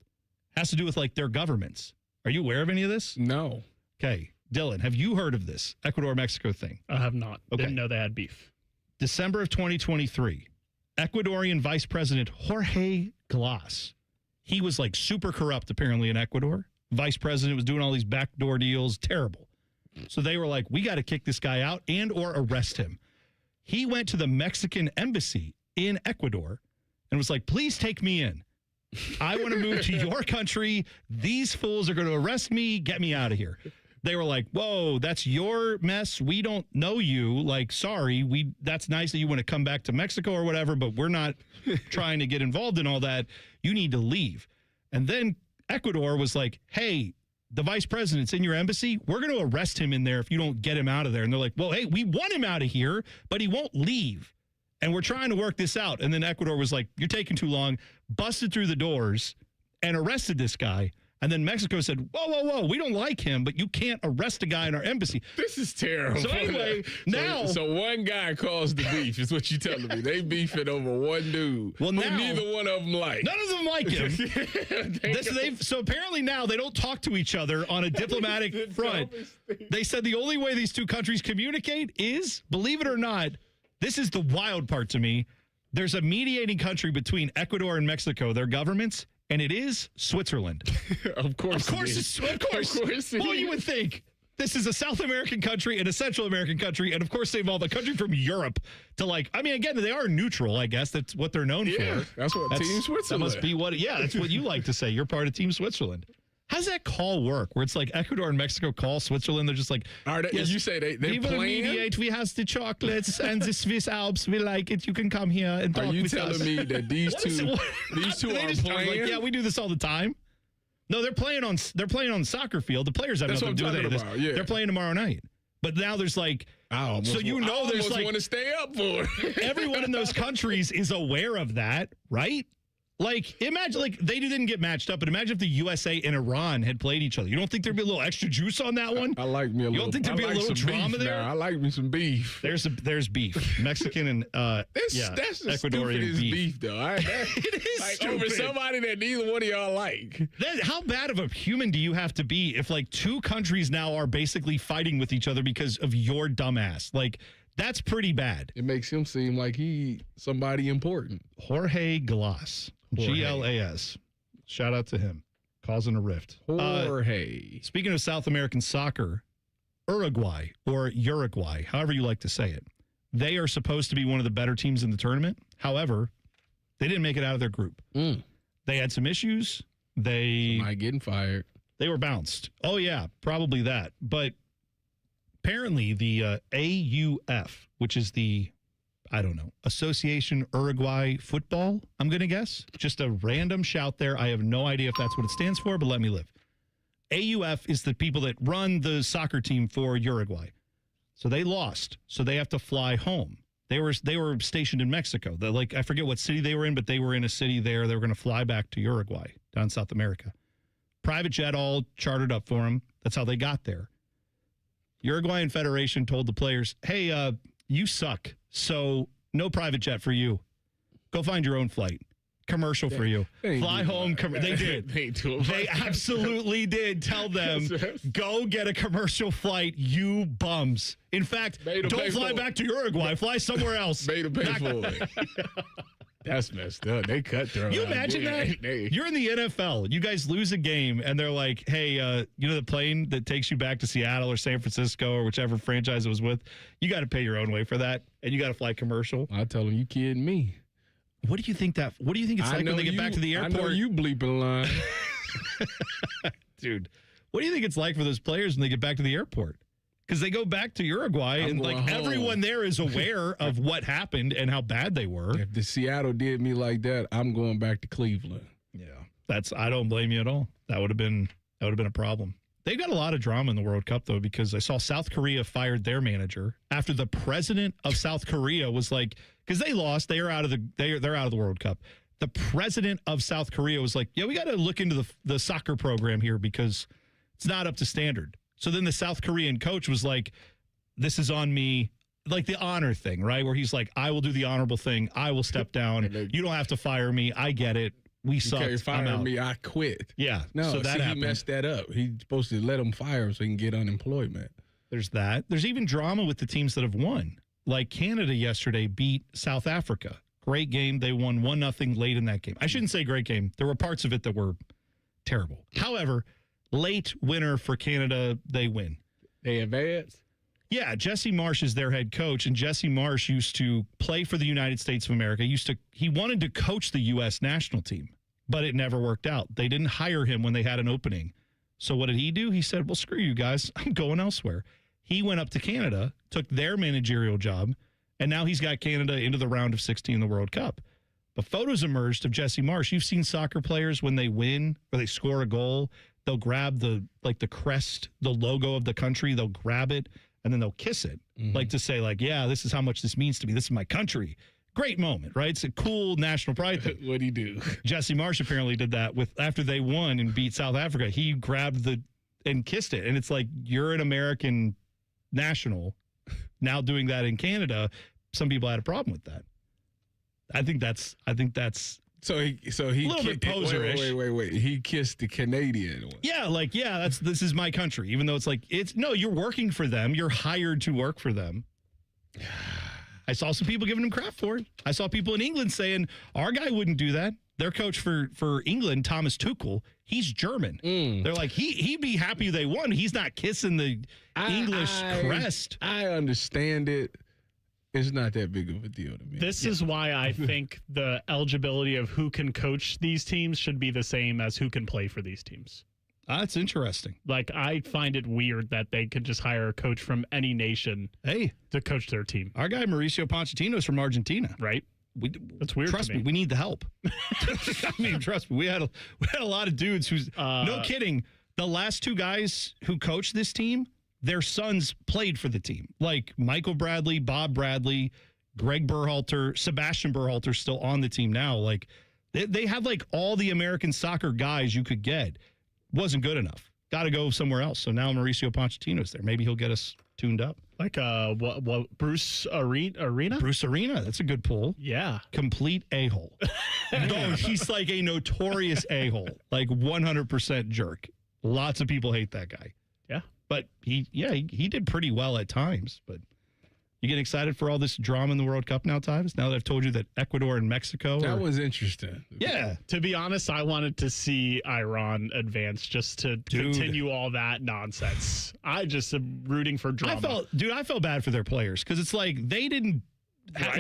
Has to do with like their governments. Are you aware of any of this? No. Okay. Dylan, have you heard of this Ecuador-Mexico thing? I have not. Okay. Didn't know they had beef. December of 2023, Ecuadorian Vice President Jorge Glass. He was like super corrupt apparently in Ecuador. Vice President was doing all these backdoor deals. Terrible. So they were like, we got to kick this guy out and or arrest him. He went to the Mexican embassy in Ecuador and was like, please take me in. I want to move to your country. These fools are going to arrest me. Get me out of here. They were like, whoa, that's your mess. We don't know you. Like, sorry, that's nice that you want to come back to Mexico or whatever, but we're not trying to get involved in all that. You need to leave. And then Ecuador was like, hey, the vice president's in your embassy. We're going to arrest him in there if you don't get him out of there. And they're like, well, hey, we want him out of here, but he won't leave. And we're trying to work this out. And then Ecuador was like, you're taking too long, busted through the doors and arrested this guy. And then Mexico said, whoa, we don't like him, but you can't arrest a guy in our embassy. This is terrible. So anyway, now... So one guy caused the beef, is what you're telling me. They beefing over one dude who neither one of them like. None of them like him. So apparently now they don't talk to each other on a diplomatic front. They said the only way these two countries communicate is, believe it or not, this is the wild part to me, there's a mediating country between Ecuador and Mexico, their governments, and it is Switzerland. Of course. Of course. Well, you would think this is a South American country and a Central American country, and of course they involve a country from Europe to again, they are neutral, I guess. That's what they're known for. That's what Team Switzerland. That must be that's what you like to say. You're part of Team Switzerland. How does that call work? Where it's like Ecuador and Mexico call Switzerland, they're just like, yes, you say they're we will playing? mediate. We have the chocolates and the Swiss Alps. We like it. You can come here and talk with us. Are you telling me that these two are playing? Like, yeah, we do this all the time. No, they're playing on the soccer field. The players have nothing to do with it. Yeah. They're playing tomorrow night. But now there's like, I there's like, want to stay up for it. Everyone in those countries is aware of that, right? Like, imagine, they didn't get matched up, but imagine if the USA and Iran had played each other. You don't think there'd be a little extra juice on that one? I like me a little. You don't think there'd be a little drama there? I like me some beef. There's beef. Mexican and that's the Ecuadorian beef though. It is like stupid. Over somebody that neither one of y'all like. How bad of a human do you have to be if two countries now are basically fighting with each other because of your dumbass? Like, that's pretty bad. It makes him seem like he somebody important. Jorge Glass. G-L-A-S. Shout out to him. Causing a rift. Jorge. Speaking of South American soccer, Uruguay, however you like to say it, they are supposed to be one of the better teams in the tournament. However, they didn't make it out of their group. They had some issues. Somebody getting fired. They were bounced. Oh, yeah, probably that. But apparently the AUF, which is the Association Uruguay Football, I'm going to guess. Just a random shout there. I have no idea if that's what it stands for, but let me live. AUF is the people that run the soccer team for Uruguay. So they lost. So they have to fly home. They were stationed in Mexico. I forget what city they were in, but they were in a city there. They were going to fly back to Uruguay, down South America. Private jet all chartered up for them. That's how they got there. Uruguayan Federation told the players, hey, you suck, so no private jet for you. Go find your own flight. Commercial for you. Fly home. They did. They absolutely did tell them, go get a commercial flight, you bums. In fact, don't fly back to Uruguay. Fly somewhere else. Made them pay for it. That's messed up. They cutthroat. You imagine that? You're in the NFL. You guys lose a game, and they're like, hey, you know the plane that takes you back to Seattle or San Francisco or whichever franchise it was with? You got to pay your own way for that, and you got to fly commercial. I tell them, you kidding me. What do you think it's like when they get back to the airport? I know you bleeping line. Dude, what do you think it's like for those players when they get back to the airport? Because they go back to Uruguay and like everyone there is aware of what happened and how bad they were. If the Seattle did me like that, I'm going back to Cleveland. Yeah. I don't blame you at all. That would have been a problem. They've got a lot of drama in the World Cup, though, because I saw South Korea fired their manager after the president of South Korea was like, because they lost, they're out of the World Cup. The president of South Korea was like, yeah, we got to look into the soccer program here because it's not up to standard. So then the South Korean coach was like, this is on me, like the honor thing, right? Where he's like, I will do the honorable thing. I will step down. You don't have to fire me. I get it. We sucked. You can't fire me. I quit. Yeah. No, so that he messed that up. He's supposed to let him fire him so he can get unemployment. There's that. There's even drama with the teams that have won. Like Canada yesterday beat South Africa. Great game. They won 1-0 late in that game. I shouldn't say great game. There were parts of it that were terrible. However, late winner for Canada, they win. They advance? Yeah, Jesse Marsh is their head coach, and Jesse Marsh used to play for the United States of America. He wanted to coach the U.S. national team, but it never worked out. They didn't hire him when they had an opening. So what did he do? He said, well, screw you guys. I'm going elsewhere. He went up to Canada, took their managerial job, and now he's got Canada into the round of 16 in the World Cup. But photos emerged of Jesse Marsh. You've seen soccer players when they win or they score a goal, they'll grab the crest, the logo of the country, they'll grab it, and then they'll kiss it, like to say, like, yeah, this is how much this means to me. This is my country. Great moment, right? It's a cool national pride thing. What'd he do? Jesse Marsh apparently did that after they won and beat South Africa. He grabbed and kissed it. And it's like, you're an American national now doing that in Canada. Some people had a problem with that. I think that's So he a little bit poser-ish. Wait. He kissed the Canadian one. Yeah, this is my country. Even though you're working for them. You're hired to work for them. I saw some people giving him crap for it. I saw people in England saying, our guy wouldn't do that. Their coach for England, Thomas Tuchel, he's German. They're like, he'd be happy they won. He's not kissing the English crest. I understand it. It's not that big of a deal to me. This is why I think the eligibility of who can coach these teams should be the same as who can play for these teams. That's interesting. Like, I find it weird that they could just hire a coach from any nation to coach their team. Our guy, Mauricio Pochettino, is from Argentina. Right. That's weird. Trust me, we need the help. I mean, trust me, we had a lot of dudes who's no kidding. The last two guys who coached this team, their sons played for the team. Like Michael Bradley, Bob Bradley, Greg Berhalter, Sebastian Berhalter's still on the team now. Like they had like all the American soccer guys you could get. Wasn't good enough. Got to go somewhere else. So now Mauricio Pochettino's there. Maybe he'll get us tuned up. Like what Bruce Arena? Bruce Arena. That's a good pull. Yeah. Complete a-hole. No, he's like a notorious a-hole. Like 100% jerk. Lots of people hate that guy. Yeah. But he did pretty well at times. But you get excited for all this drama in the World Cup now, Tyvis? Now that I've told you that Ecuador and Mexico That was interesting. Yeah. To be honest, I wanted to see Iran advance just to continue all that nonsense. I just am rooting for drama. I felt bad for their players because it's like they didn't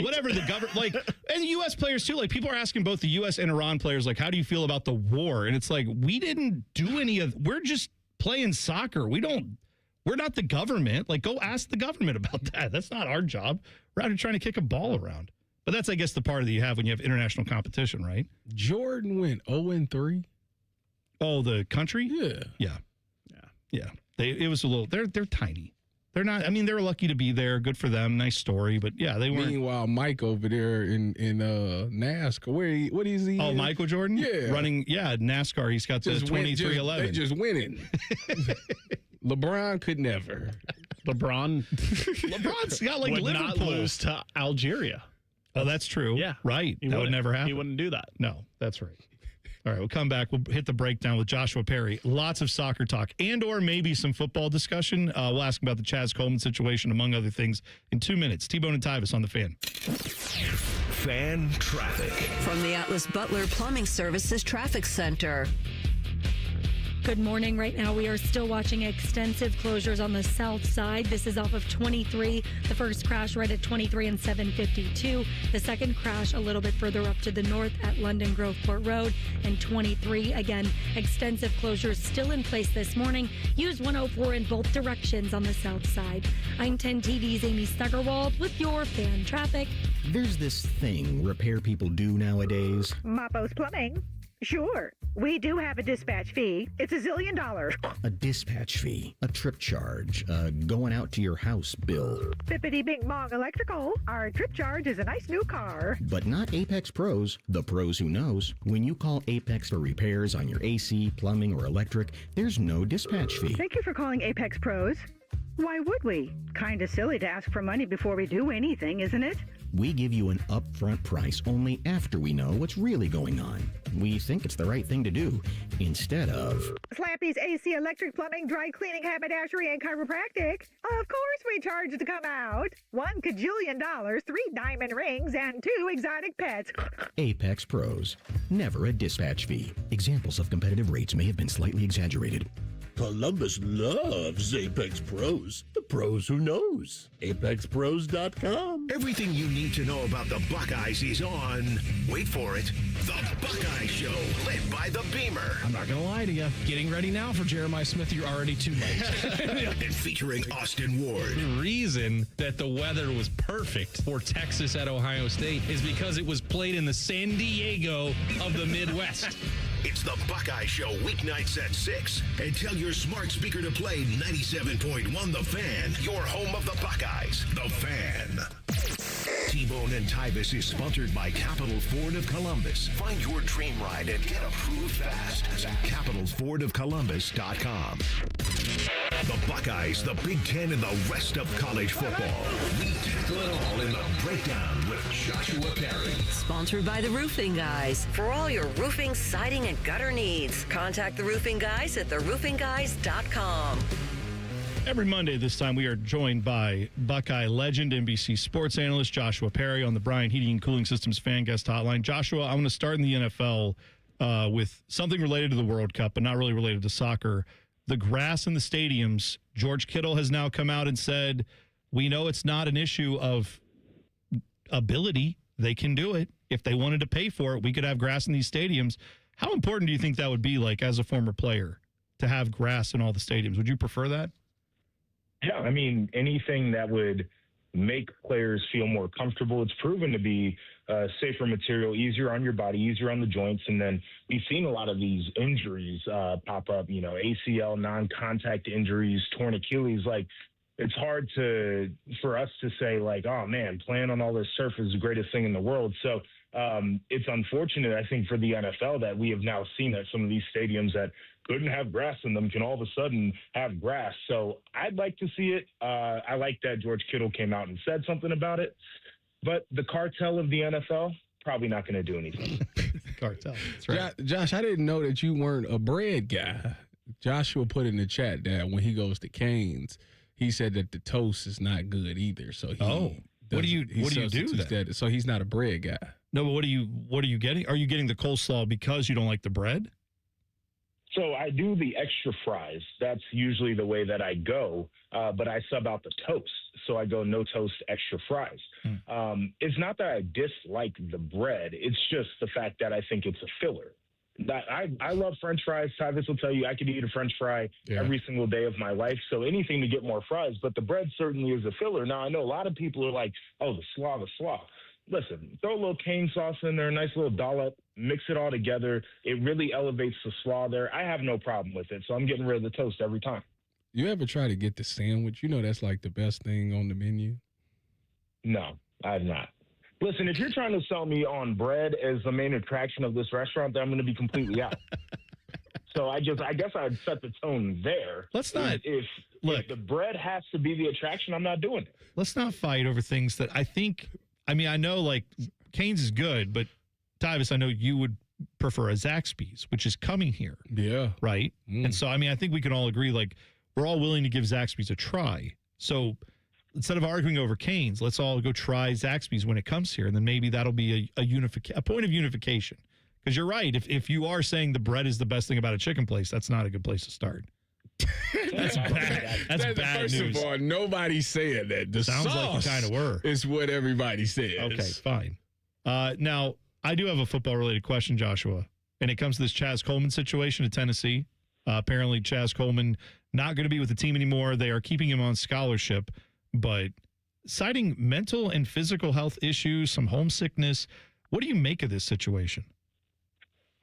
whatever the government, like, and U.S. players too. Like, people are asking both the U.S. and Iran players, like, how do you feel about the war? And it's like, we didn't do any of. We're just playing soccer. We're not the government. Like, go ask the government about that. That's not our job. We're out here trying to kick a ball around. But that's, I guess, the part that you have when you have international competition, right? Jordan went 0-3. Oh, the country? Yeah. It was a little. They're tiny. They're not. I mean, they were lucky to be there. Good for them. Nice story. But yeah, they weren't. Meanwhile, Mike over there in NASCAR. What is he? Oh, Michael Jordan. Yeah, running. Yeah, NASCAR. He's got the 2311. They just winning. LeBron could never. LeBron's got like would Liverpool. not lose to Algeria. Oh, that's true. Yeah. Right. That would never happen. He wouldn't do that. No, that's right. All right, we'll come back. We'll hit the breakdown with Joshua Perry. Lots of soccer talk and or maybe some football discussion. We'll ask about the Chaz Coleman situation, among other things, in 2 minutes. T-Bone and Tyvis on The Fan. Fan traffic. From the Atlas Butler Plumbing Services Traffic Center. Good morning. Right now, we are still watching extensive closures on the south side. This is off of 23. The first crash right at 23 and 752. The second crash a little bit further up to the north at London Groveport Road and 23. Again, extensive closures still in place this morning. Use 104 in both directions on the south side. I'm 10 TV's Amy Steigerwald with your fan traffic. There's this thing repair people do nowadays. Mapos Plumbing. Sure. We do have a dispatch fee. It's $1 zillion. A dispatch fee, a trip charge, going out to your house bill. Bippity Bing Bong Electrical. Our trip charge is a nice new car. But not Apex Pros, the pros who knows. When you call Apex for repairs on your AC, plumbing, or electric, there's no dispatch fee. Thank you for calling Apex Pros. Why would we? Kinda silly to ask for money before we do anything, isn't it? We give you an upfront price only after we know what's really going on. We think it's the right thing to do, instead of... Slappy's AC, electric, plumbing, dry cleaning, haberdashery, and chiropractic. Of course we charge to come out. $1 kajillion, 3 diamond rings, and 2 exotic pets. Apex Pros. Never a dispatch fee. Examples of competitive rates may have been slightly exaggerated. Columbus loves Apex Pros. The pros who knows. ApexPros.com. Everything you need to know about the Buckeyes is on, wait for it, The Buckeye Show, led by the Beamer. I'm not going to lie to you. Getting ready now for Jeremiah Smith, you're already too late. And featuring Austin Ward. The reason that the weather was perfect for Texas at Ohio State is because it was played in the San Diego of the Midwest. It's the Buckeye Show, weeknights at 6. And tell your smart speaker to play 97.1 The Fan, your home of the Buckeyes, The Fan. T-Bone and Tyvis is sponsored by Capital Ford of Columbus. Find your dream ride and get approved fast at capitalfordofcolumbus.com. The Buckeyes, the Big Ten, and the rest of college football. We tackle it all in the breakdown with Joshua Perry. Sponsored by the Roofing Guys. For all your roofing, siding, and gutter needs, contact the Roofing Guys at theroofingguys.com. Every Monday this time, we are joined by Buckeye legend, NBC sports analyst Joshua Perry on the Bryan Heating and Cooling Systems fan guest hotline. Joshua, I want to start in the NFL with something related to the World Cup, but not really related to soccer. The grass in the stadiums. George Kittle has now come out and said, we know it's not an issue of ability. They can do it. If they wanted to pay for it, we could have grass in these stadiums. How important do you think that would be, like, as a former player, to have grass in all the stadiums? Would you prefer that? Yeah, I mean, anything that would make players feel more comfortable. It's proven to be safer material, easier on your body, easier on the joints. And then we've seen a lot of these injuries pop up, you know, ACL, non-contact injuries, torn Achilles. Like, it's hard for us to say, like, oh, man, playing on all this surf is the greatest thing in the world. So it's unfortunate, I think, for the NFL that we have now seen that some of these stadiums that couldn't have grass in them can all of a sudden have grass. So I'd like to see it. I like that George Kittle came out and said something about it. But the cartel of the NFL, probably not going to do anything. Cartel. That's right. Josh, I didn't know that you weren't a bread guy. Joshua put in the chat that when he goes to Cane's, he said that the toast is not good either. So what do you do then? So he's not a bread guy. No, but what are you getting? Are you getting the coleslaw because you don't like the bread? So I do the extra fries. That's usually the way that I go, but I sub out the toast. So I go no toast, extra fries. It's not that I dislike the bread. It's just the fact that I think it's a filler. I love French fries. Tyvis will tell you I could eat a French fry every single day of my life. So anything to get more fries, but the bread certainly is a filler. Now, I know a lot of people are like, oh, the slaw. Listen, throw a little cane sauce in there, a nice little dollop, mix it all together. It really elevates the slaw there. I have no problem with it, so I'm getting rid of the toast every time. You ever try to get the sandwich? You know that's like the best thing on the menu. No, I have not. Listen, if you're trying to sell me on bread as the main attraction of this restaurant, then I'm going to be completely out. So I guess I'd set the tone there. Let's not. Look, if the bread has to be the attraction, I'm not doing it. Let's not fight over things that I know like Cane's is good, but Tyvis, I know you would prefer a Zaxby's, which is coming here. Yeah. Right? And so, I think we can all agree, like, we're all willing to give Zaxby's a try. So instead of arguing over Cane's, let's all go try Zaxby's when it comes here, and then maybe that'll be a point of unification. Because you're right. If you are saying the bread is the best thing about a chicken place, that's not a good place to start. That's bad. That's bad first news. of all, nobody said that. The Sounds like you sauce kind of were. is what everybody says. Okay, fine. Now, I do have a football-related question, Joshua, and it comes to this Chaz Coleman situation at Tennessee. Apparently, Chaz Coleman not going to be with the team anymore. They are keeping him on scholarship, but citing mental and physical health issues, some homesickness. What do you make of this situation?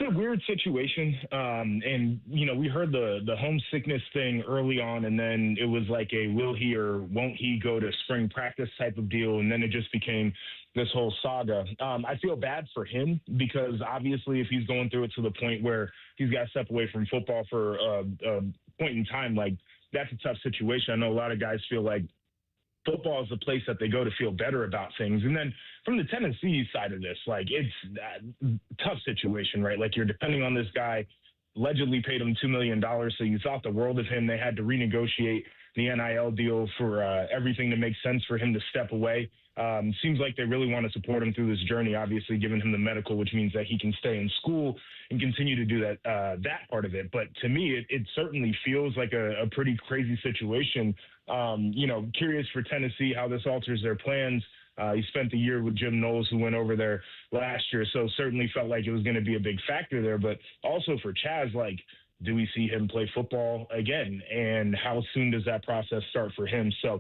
It's a weird situation. And, we heard the homesickness thing early on, and then it was like a will he or won't he go to spring practice type of deal. And then it just became this whole saga. I feel bad for him because obviously if he's going through it to the point where he's got to step away from football for a point in time, like that's a tough situation. I know a lot of guys feel like football is the place that they go to feel better about things. And then from the Tennessee side of this, like it's a tough situation, right? Like you're depending on this guy, allegedly paid him $2 million. So you thought the world of him. They had to renegotiate the NIL deal for everything to make sense for him to step away. Seems like they really want to support him through this journey, obviously giving him the medical, which means that he can stay in school and continue to do that part of it. But to me, it certainly feels like a pretty crazy situation. Curious for Tennessee how this alters their plans. He spent the year with Jim Knowles, who went over there last year, so certainly felt like it was going to be a big factor there. But also for Chaz, like, do we see him play football again? And how soon does that process start for him? So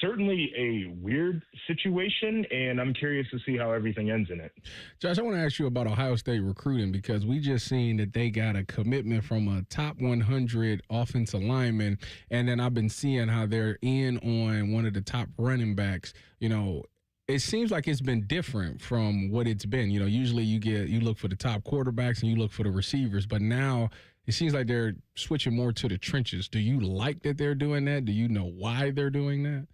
certainly a weird situation, and I'm curious to see how everything ends in it. Josh, I want to ask you about Ohio State recruiting because we just seen that they got a commitment from a top 100 offensive lineman, and then I've been seeing how they're in on one of the top running backs. It seems like it's been different from what it's been. Usually you look for the top quarterbacks and you look for the receivers, but now it seems like they're switching more to the trenches. Do you like that they're doing that? Do you know why they're doing that?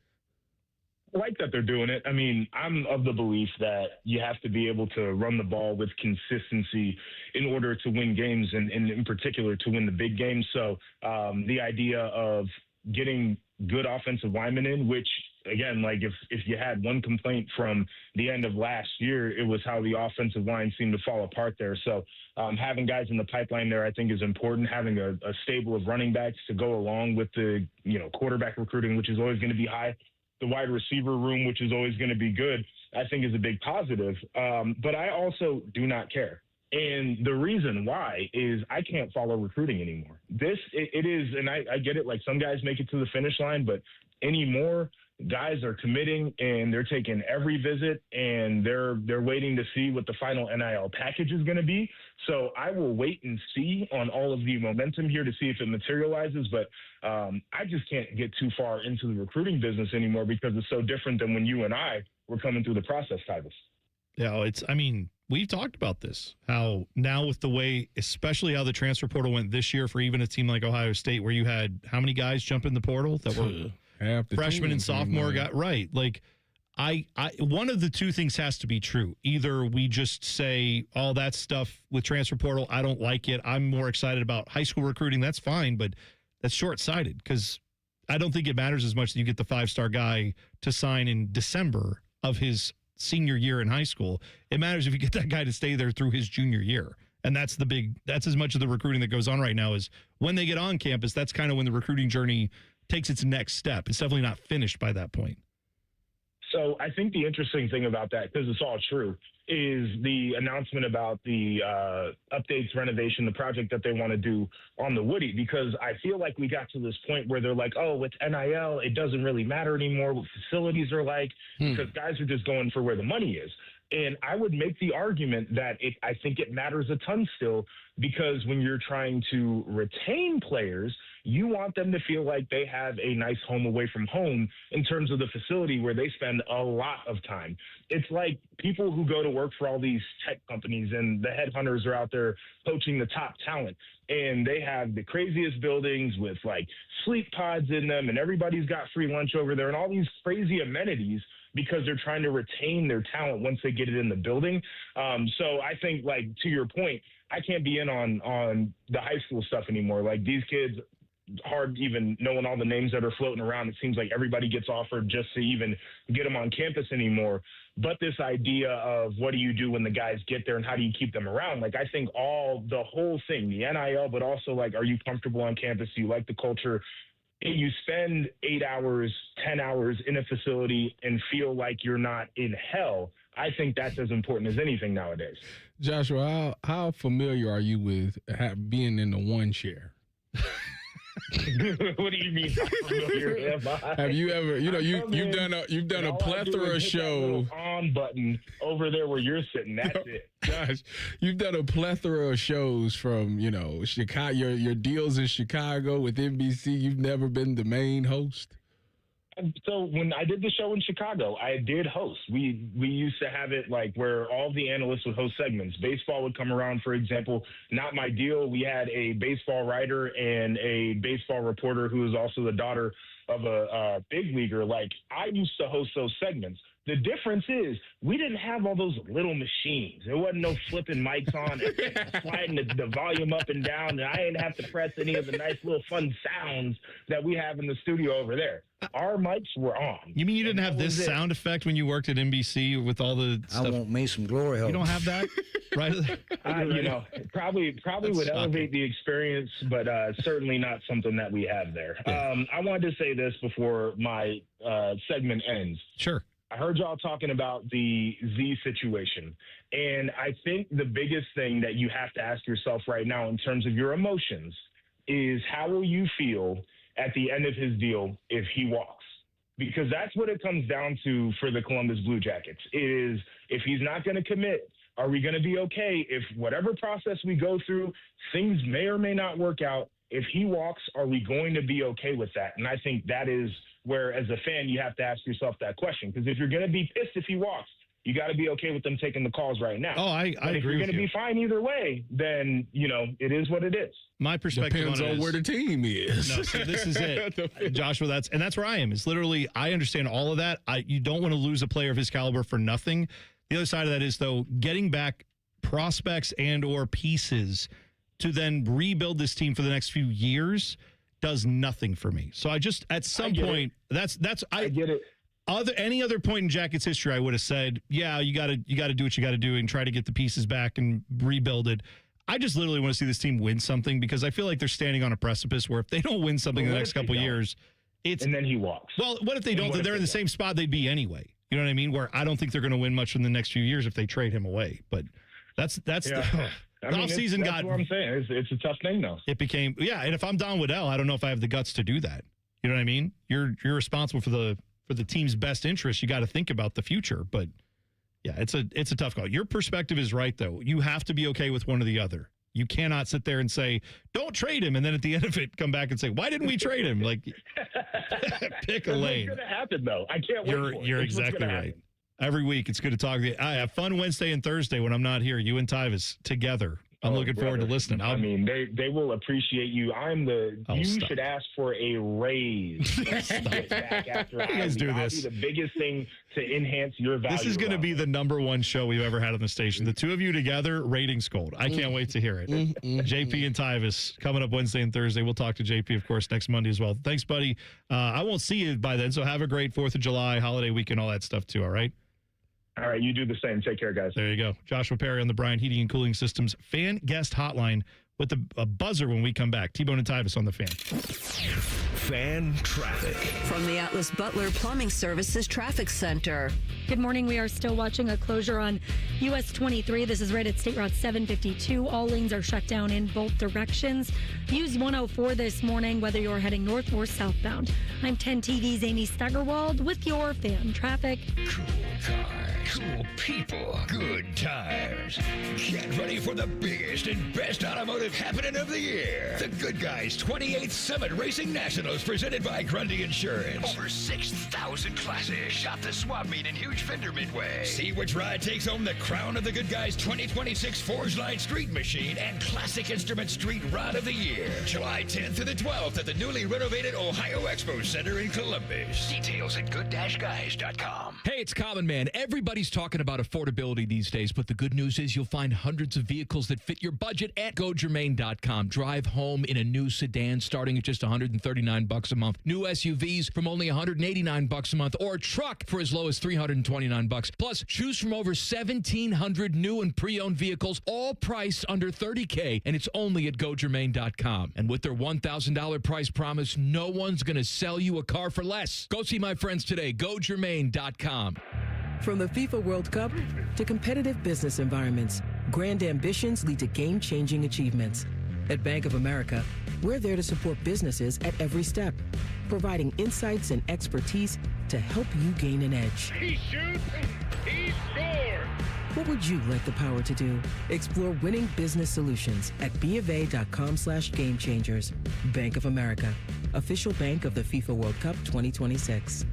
I like that they're doing it. I mean, I'm of the belief that you have to be able to run the ball with consistency in order to win games, and in particular to win the big games. So the idea of getting good offensive linemen in, which, again, like if you had one complaint from the end of last year, it was how the offensive line seemed to fall apart there. So having guys in the pipeline there, I think, is important. Having a stable of running backs to go along with the quarterback recruiting, which is always going to be high, the wide receiver room, which is always going to be good, I think is a big positive. But I also do not care. And the reason why is I can't follow recruiting anymore. It is, and I get it, like some guys make it to the finish line, but anymore, guys are committing and they're taking every visit and they're waiting to see what the final NIL package is going to be. So I will wait and see on all of the momentum here to see if it materializes. But I just can't get too far into the recruiting business anymore because it's so different than when you and I were coming through the process, Tyvis. Yeah, we've talked about this, how now with the way, especially how the transfer portal went this year for even a team like Ohio State, where you had how many guys jump in the portal that were freshman and sophomore guy, right? Like I one of the two things has to be true. Either we just say all that stuff with transfer portal, I don't like it. I'm more excited about high school recruiting. That's fine, but that's short-sighted because I don't think it matters as much that you get the 5-star guy to sign in December of his senior year in high school. It matters if you get that guy to stay there through his junior year. And that's as much of the recruiting that goes on right now is when they get on campus, that's kind of when the recruiting journey takes its next step. It's definitely not finished by that point. So I think the interesting thing about that, because it's all true, is the announcement about the updates, renovation, the project that they want to do on the Woody, because I feel like we got to this point where they're like, oh, with NIL, it doesn't really matter anymore what facilities are like, because guys are just going for where the money is. And I would make the argument that I think it matters a ton still, because when you're trying to retain players, you want them to feel like they have a nice home away from home in terms of the facility where they spend a lot of time. It's like people who go to work for all these tech companies and the headhunters are out there poaching the top talent. And they have the craziest buildings with like sleep pods in them, and everybody's got free lunch over there and all these crazy amenities because they're trying to retain their talent once they get it in the building. So I think, like, to your point, I can't be in on the high school stuff anymore. Like, these kids, hard even knowing all the names that are floating around. It seems like everybody gets offered just to even get them on campus anymore. But this idea of what do you do when the guys get there and how do you keep them around? Like, I think the whole thing, the NIL, but also, like, are you comfortable on campus? Do you like the culture? You spend 8 hours, 10 hours in a facility and feel like you're not in hell. I think that's as important as anything nowadays. Joshua, how familiar are you with being in the one chair? What do you mean? How familiar am I? Have you ever? You've done a plethora of shows. On button over there where you're sitting. That's it. Gosh, you've done a plethora of shows from Chicago. Your deals in Chicago with NBC. You've never been the main host. So when I did the show in Chicago, I did host. We used to have it like where all the analysts would host segments. Baseball would come around, for example. Not my deal. We had a baseball writer and a baseball reporter who is also the daughter of a big leaguer. Like, I used to host those segments. The difference is we didn't have all those little machines. There wasn't no flipping mics on and sliding the volume up and down, and I didn't have to press any of the nice little fun sounds that we have in the studio over there. Our mics were on. You mean you didn't have this sound effect when you worked at NBC with all the stuff? I want me some glory hole. You don't have that? Right? Probably would elevate the experience, but certainly not something that we have there. Yeah. I wanted to say this before my segment ends. Sure. I heard y'all talking about the Z situation, and I think the biggest thing that you have to ask yourself right now in terms of your emotions is how will you feel at the end of his deal if he walks? Because that's what it comes down to for the Columbus Blue Jackets is if he's not going to commit, are we going to be okay if whatever process we go through, things may or may not work out? If he walks, are we going to be okay with that? And I think that is where, as a fan, you have to ask yourself that question. Because if you're going to be pissed if he walks, you got to be okay with them taking the calls right now. Oh, I agree with you. If you're going to be fine either way, then, it is what it is. My perspective depends on where the team is. No, so this is it, Joshua. That's where I am. It's literally, I understand all of that. You don't want to lose a player of his caliber for nothing. The other side of that is, though, getting back prospects and or pieces to then rebuild this team for the next few years does nothing for me. So I just, at some point, I get it. Any other point in Jackets history, I would have said, yeah, you got to do what you got to do and try to get the pieces back and rebuild it. I just literally want to see this team win something because I feel like they're standing on a precipice where if they don't win something in the next couple of years, and then he walks. Well, what if they don't? They're in the same spot they'd be anyway. You know what I mean? Where I don't think they're going to win much in the next few years if they trade him away. But that's the offseason got. That's what I'm saying. It's a tough thing, though. It became, and if I'm Don Waddell, I don't know if I have the guts to do that. You know what I mean? You're responsible for the team's best interest. You got to think about the future. But yeah, it's a tough call. Your perspective is right, though. You have to be okay with one or the other. You cannot sit there and say, don't trade him, and then at the end of it, come back and say, why didn't we trade him? Like, pick a lane. It's going to happen, though. I can't wait for it. You're exactly right. Every week, it's good to talk to you. I have fun Wednesday and Thursday when I'm not here. You and Tyvis together. I'm looking forward to listening. They will appreciate you. You should ask for a raise. Back after you guys do this. I'll be the biggest thing to enhance your value. This is going to be the #1 show we've ever had on the station. The two of you together, ratings gold. I can't wait to hear it. JP and Tyvis coming up Wednesday and Thursday. We'll talk to JP, of course, next Monday as well. Thanks, buddy. I won't see you by then, so have a great 4th of July, holiday weekend, all that stuff too, all right? All right, you do the same. Take care, guys. There you go. Joshua Perry on the Bryant Heating and Cooling Systems fan guest hotline with a buzzer when we come back. T-Bone and Tyvis on the Fan. Fan traffic. From the Atlas Butler Plumbing Services Traffic Center. Good morning. We are still watching a closure on US 23. This is right at State Route 752. All lanes are shut down in both directions. Use 104 this morning, whether you're heading north or southbound. I'm 10 TV's Amy Steigerwald with your fan traffic. Cool cars, cool people, good tires. Get ready for the biggest and best automotive happening of the year. The Good Guys 28th Summit Racing Nationals presented by Grundy Insurance. Over 6,000 classes. Shop the swap meet in Huge Fender Midway. See which ride takes home the crown of the Good Guys 2026 Forge Line Street Machine and Classic Instrument Street Rod of the Year. July 10th to the 12th at the newly renovated Ohio Expo Center in Columbus. Details at good-guys.com. Hey, it's Common Man. Everybody's talking about affordability these days, but the good news is you'll find hundreds of vehicles that fit your budget at GoGermain.com. Drive home in a new sedan starting at just $139 a month. New SUVs from only $189 a month, or a truck for as low as $329. Plus, choose from over 1,700 new and pre-owned vehicles, all priced under $30K, and it's only at GoGermain.com. And with their $1,000 price promise, no one's going to sell you a car for less. Go see my friends today. GoGermain.com. From the FIFA World Cup to competitive business environments, grand ambitions lead to game-changing achievements. At Bank of America, we're there to support businesses at every step, providing insights and expertise to help you gain an edge. He shoots, he scores. What would you like the power to do? Explore winning business solutions at BofA.com/gamechangers. Bank of America, official bank of the FIFA World Cup 2026.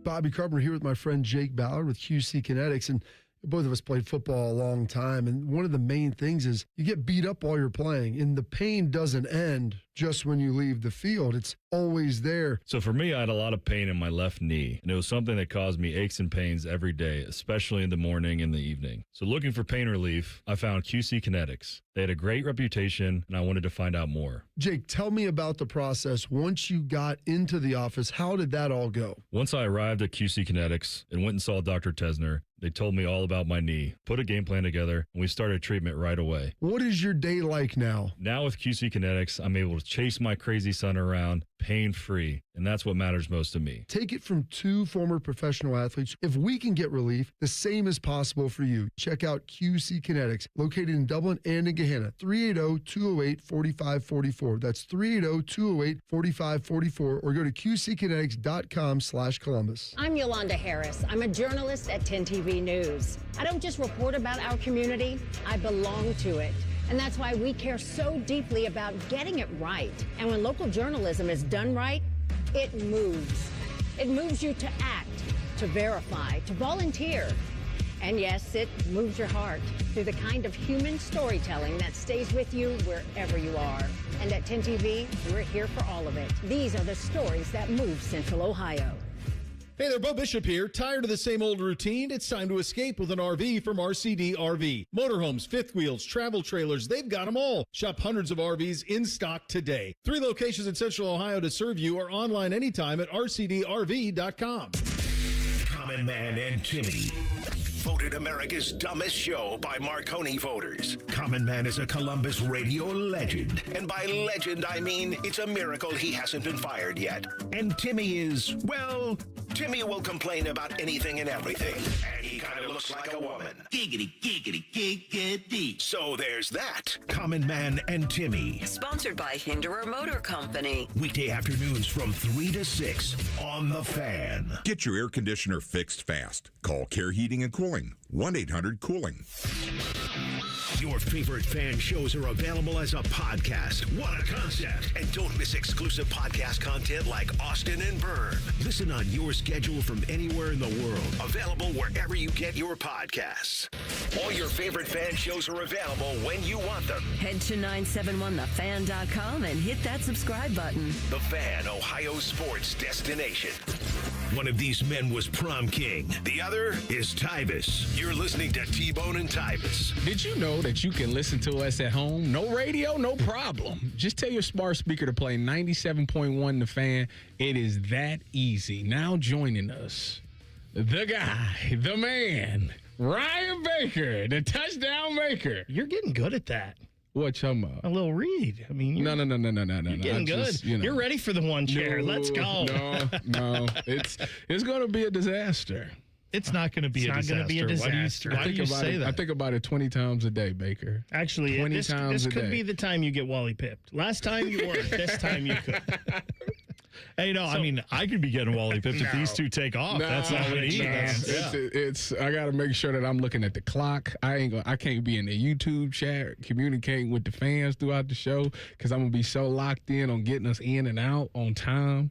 Bobby Carpenter here with my friend Jake Ballard with QC Kinetics, and both of us played football a long time, and one of the main things is you get beat up while you're playing, and the pain doesn't end just when you leave the field. It's always there. So for me, I had a lot of pain in my left knee, and it was something that caused me aches and pains every day, especially in the morning and the evening. So looking for pain relief, I found QC Kinetics. They had a great reputation, and I wanted to find out more. Jake, tell me about the process. Once you got into the office, how did that all go? Once I arrived at QC Kinetics and went and saw Dr. Tesner, they told me all about my knee, put a game plan together, and we started treatment right away. What is your day like now? Now with QC Kinetics, I'm able to chase my crazy son around pain-free, and that's what matters most to me. Take it from two former professional athletes. If we can get relief, the same is possible for you. Check out QC Kinetics, located in Dublin and in Gahanna, 380-208-4544. That's 380-208-4544, or go to qckinetics.com/Columbus. I'm Yolanda Harris. I'm a journalist at 10 TV News. I don't just report about our community, I belong to it. And that's why we care so deeply about getting it right. And when local journalism is done right, it moves. It moves you to act, to verify, to volunteer. And yes, it moves your heart through the kind of human storytelling that stays with you wherever you are. And at 10 TV, we're here for all of it. These are the stories that move Central Ohio. Hey there, Bo Bishop here. Tired of the same old routine? It's time to escape with an RV from RCD RV. Motorhomes, fifth wheels, travel trailers, they've got them all. Shop hundreds of RVs in stock today. 3 locations in Central Ohio to serve you, or online anytime at rcdrv.com. Common Man and Timmy. Voted America's dumbest show by Marconi voters. Common Man is a Columbus radio legend. And by legend, I mean it's a miracle he hasn't been fired yet. And Timmy is, well, Timmy will complain about anything and everything. And he kind of looks like a woman. Giggity, giggity, giggity. So there's that. Common Man and Timmy. Sponsored by Hinderer Motor Company. Weekday afternoons from 3 to 6 on The Fan. Get your air conditioner fixed fast. Call Care Heating and Cooling. 1-800-COOLING. Your favorite fan shows are available as a podcast. What a concept. And don't miss exclusive podcast content like Austin and Byrne. Listen on your schedule from anywhere in the world. Available wherever you get your podcasts. All your favorite fan shows are available when you want them. Head to 971thefan.com and hit that subscribe button. The Fan, Ohio sports destination. One of these men was prom king. The other is Tyvis. You're listening to T-Bone and Tyvis. Did you know that you can listen to us at home? No radio, no problem. Just tell your smart speaker to play 97.1 The Fan. It is that easy. Now joining us, the guy, the man, Ryan Baker, the touchdown maker. You're getting good at that. What you talking about? A little read. I mean, No. You're getting good. Just, You're ready for the one chair. Let's go. No. It's going to be a disaster. It's not going to be a disaster. It's not going to be a disaster. Why do you say that? I think about it 20 times a day, Baker. Actually, 20 this times a could day. be the time you get Wally pipped. Last time you weren't. This time you could. Hey, no, I mean, I could be getting Wally pipped if these two take off. That's all we need. It's I got to make sure that I'm looking at the clock. I can't be in the YouTube chat communicating with the fans throughout the show because I'm going to be so locked in on getting us in and out on time.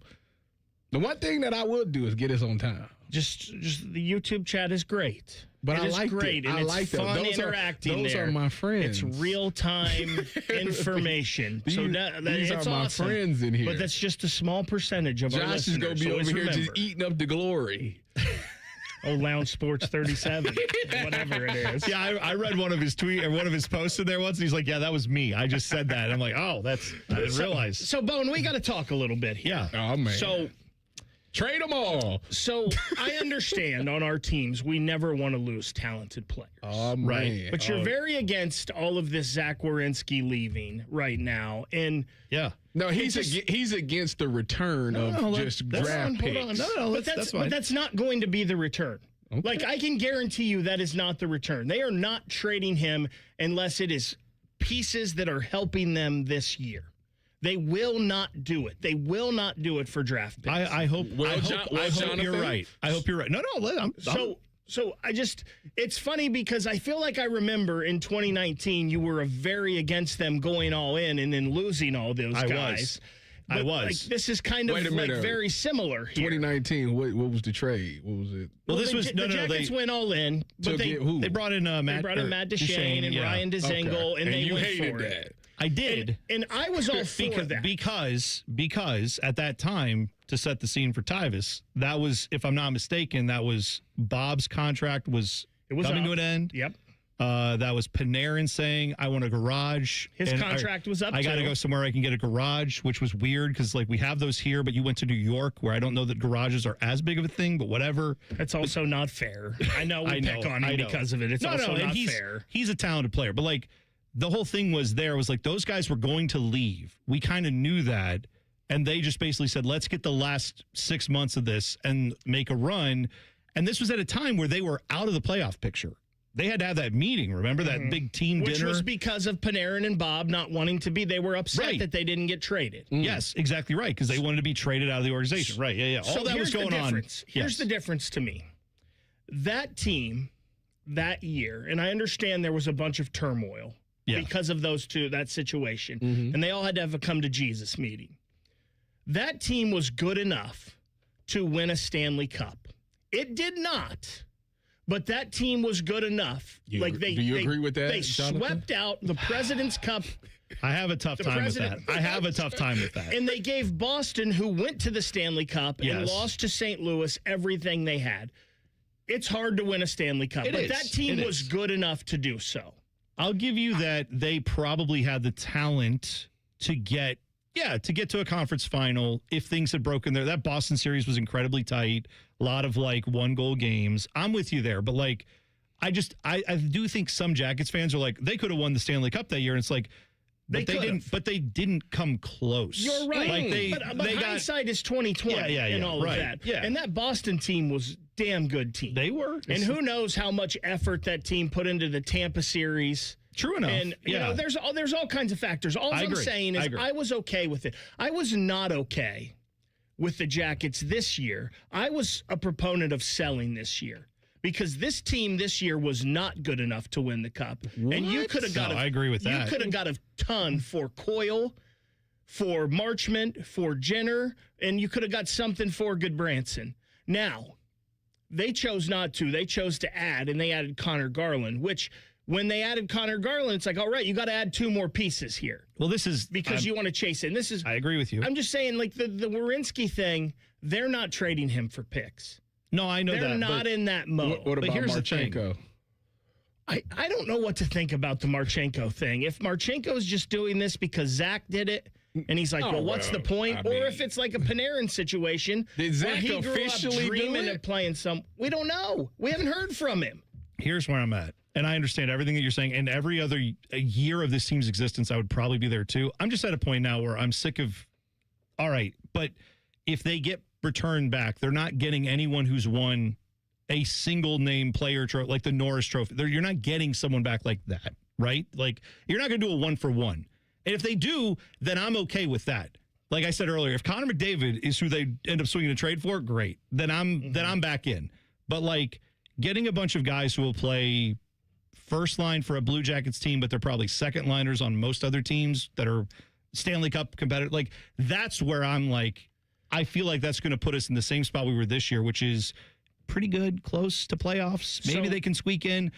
The one thing that I would do is get us on time. Just the YouTube chat is great. But it is like great, and it's fun interacting those there. are my friends. It's real-time information. So these it's are my awesome. friends in here. But that's just a small percentage of our Josh is listeners. going to be so over here remember. just eating up the glory. Oh, Lounge Sports 37, whatever it is. Yeah, I read one of his one of his posts in there once, and he's like, "Yeah, that was me. I just said that." I'm like, "Oh, I didn't realize." So, Bone, we got to talk a little bit here. Yeah. Oh man. So. Trade them all. So I understand on our teams, we never want to lose talented players. Oh, man. Right. But you're very against all of this Zach Werenski leaving right now. And yeah. No, he's against the return of just draft picks. But that's not going to be the return. Okay. Like, I can guarantee you that is not the return. They are not trading him unless it is pieces that are helping them this year. They will not do it. They will not do it for draft picks. I hope you're right. I hope you're right. No, So it's funny because I feel like I remember in 2019 you were very against them going all in and then losing all those guys. I was. Like, this is kind of like very similar here. 2019, what was the trade? What was it? Well, this was the Jackets went all in, but they brought in Matt. They brought in Matt Duchene and Ryan Dzingel, and they went for it. I did. And I was all for that. Because at that time, to set the scene for Tyvis, that was, if I'm not mistaken, that was Bob's contract was coming to an end. Yep. That was Panarin saying, I want a garage. His contract was up, I got to go somewhere I can get a garage, which was weird because, like, we have those here, but you went to New York where I don't know that garages are as big of a thing, but whatever. That's also not fair. I know we pick on him because of it. It's also not fair. He's a talented player, but, like, the whole thing was like those guys were going to leave. We kind of knew that, and they just basically said, let's get the last 6 months of this and make a run. And this was at a time where they were out of the playoff picture. They had to have that meeting, remember, that big team dinner? Which was because of Panarin and Bob not wanting to be. They were upset that they didn't get traded. Yes, exactly right, because they wanted to be traded out of the organization. Right, yeah. All that was going on. Here's the difference to me. That team, that year, and I understand there was a bunch of turmoil because of that situation, and they all had to have a come-to-Jesus meeting. That team was good enough to win a Stanley Cup. It did not. But that team was good enough. Do you agree with that, They Jonathan? swept out the President's Cup. I have a tough time with that. I have a tough time with that. And they gave Boston, who went to the Stanley Cup and lost to St. Louis, everything they had. It's hard to win a Stanley Cup, but that team was good enough to do so. I'll give you that they probably had the talent to get to a conference final if things had broken there. That Boston series was incredibly tight. A lot of, like, one-goal games. I'm with you there, but, like, I do think some Jackets fans are like, they could have won the Stanley Cup that year, and it's like, they didn't come close. You're right. Like but hindsight is 2020 and all of that. Yeah. And that Boston team was damn good team. They were. And who knows how much effort that team put into the Tampa series. True enough. And, you know, there's all kinds of factors. All I'm saying is I was okay with it. I was not okay with the Jackets this year. I was a proponent of selling this year because this team this year was not good enough to win the Cup. What? And you could have got I agree with that. You could have got a ton for Coyle, for Marchment, for Jenner, and you could have got something for Goodbranson. Now, they chose not to. They chose to add, and they added Connor Garland, which when they added Connor Garland, it's like, all right, you got to add 2 more pieces here. Well, this is because you want to chase it. And this is I agree with you. I'm just saying, like the Werenski thing, they're not trading him for picks. No, I know they're that. Not in that mode. What about Marchenko? I don't know what to think about the Marchenko thing. If Marchenko's just doing this because Zach did it, and he's like, what's the point? Or if it's like a Panarin situation, did Zach he grew officially up dreaming do it? of playing we don't know. We haven't heard from him. Here's where I'm at. And I understand everything that you're saying. And every other year of this team's existence, I would probably be there too. I'm just at a point now where I'm sick of, all right, but if they get returned back, they're not getting anyone who's won a single name player trophy, like the Norris Trophy. You're not getting someone back like that, right? Like, you're not going to do a 1-for-1. And if they do, then I'm okay with that. Like I said earlier, if Connor McDavid is who they end up swinging a trade for, great. Then I'm back in. But like getting a bunch of guys who will play first line for a Blue Jackets team, but they're probably second liners on most other teams that are Stanley Cup competitive. Like, that's where I'm like, I feel like that's going to put us in the same spot we were this year, which is pretty good, close to playoffs. Maybe they can squeak in.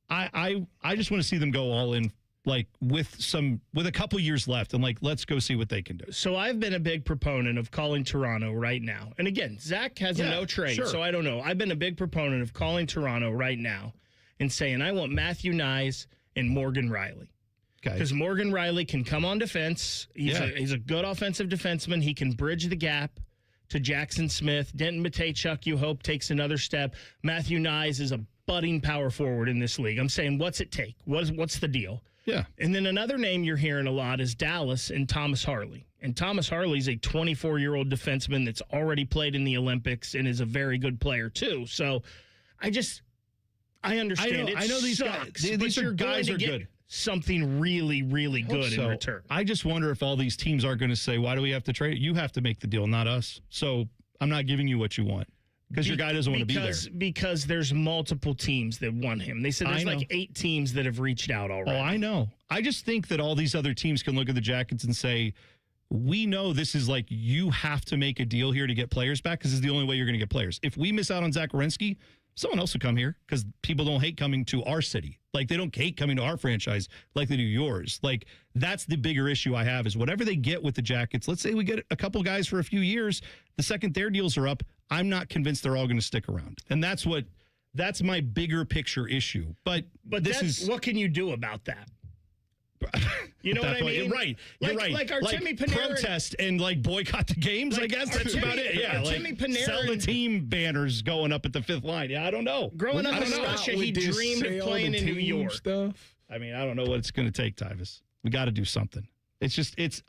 I just want to see them go all in, like with a couple years left, and like, let's go see what they can do. So I've been a big proponent of calling Toronto right now. And again, Zach has a no trade, so I don't know. I've been a big proponent of calling Toronto right now and saying, I want Matthew Nyes and Morgan Riley. Because Morgan Riley can come on defense. He's a good offensive defenseman. He can bridge the gap to Jackson Smith. Denton Matejchuk, you hope, takes another step. Matthew Nyes is a budding power forward in this league. I'm saying, what's it take? What's the deal? Yeah. And then another name you're hearing a lot is Dallas and Thomas Harley. And Thomas Harley's a 24-year-old defenseman that's already played in the Olympics and is a very good player, too. So I understand. I know these guys. These are guys are good. Something really, really good in return. I just wonder if all these teams are going to say, why do we have to trade? You have to make the deal, not us. So I'm not giving you what you want because your guy doesn't want to be there. Because there's multiple teams that want him. They said there's like 8 teams that have reached out already. Oh, I know. I just think that all these other teams can look at the Jackets and say, we know this is like, you have to make a deal here to get players back because this is the only way you're going to get players. If we miss out on Zach Werenski, someone else will come here because people don't hate coming to our city. Like, they don't hate coming to our franchise like they do yours. Like, that's the bigger issue I have is whatever they get with the Jackets. Let's say we get a couple guys for a few years. The second their deals are up, I'm not convinced they're all going to stick around. And that's my bigger picture issue. But what can you do about that? You know what I mean? You're right. Like Artemi Panarin. Protest and like boycott the games, I guess. That's about it. Yeah. Artemi Panarin. Sell the team banners going up at the 5th line. Yeah, I don't know. Growing up in Russia, he dreamed of playing in New York. Stuff. I mean, I don't know what it's going to take, Tyvis. We got to do something.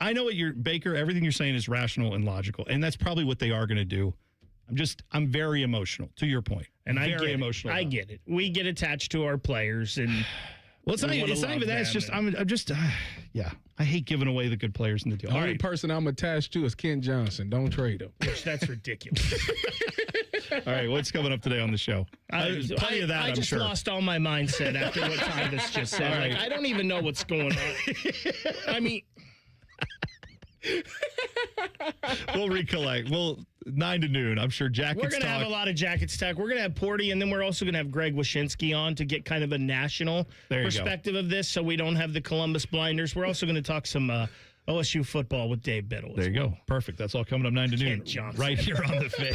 I know what Baker, everything you're saying is rational and logical, and that's probably what they are going to do. I'm very emotional, to your point. And I get it. We get attached to our players, and well, it's not even that. It's just, I hate giving away the good players in the deal. The only person I'm attached to is Ken Johnson. Don't trade him. Which that's ridiculous. All right, what's coming up today on the show? Plenty of that, I just lost all my mindset after what Tyvis just said. Right. Like, I don't even know what's going on. I mean, we'll recollect. 9 to noon. I'm sure Jackets we're going to have a lot of Jackets talk. We're going to have Porty, and then we're also going to have Greg Wyshynski on to get kind of a national perspective of this, so we don't have the Columbus blinders. We're also going to talk some OSU football with Dave Biddle. There you go. Perfect. That's all coming up 9 to noon. Right here on the Fan.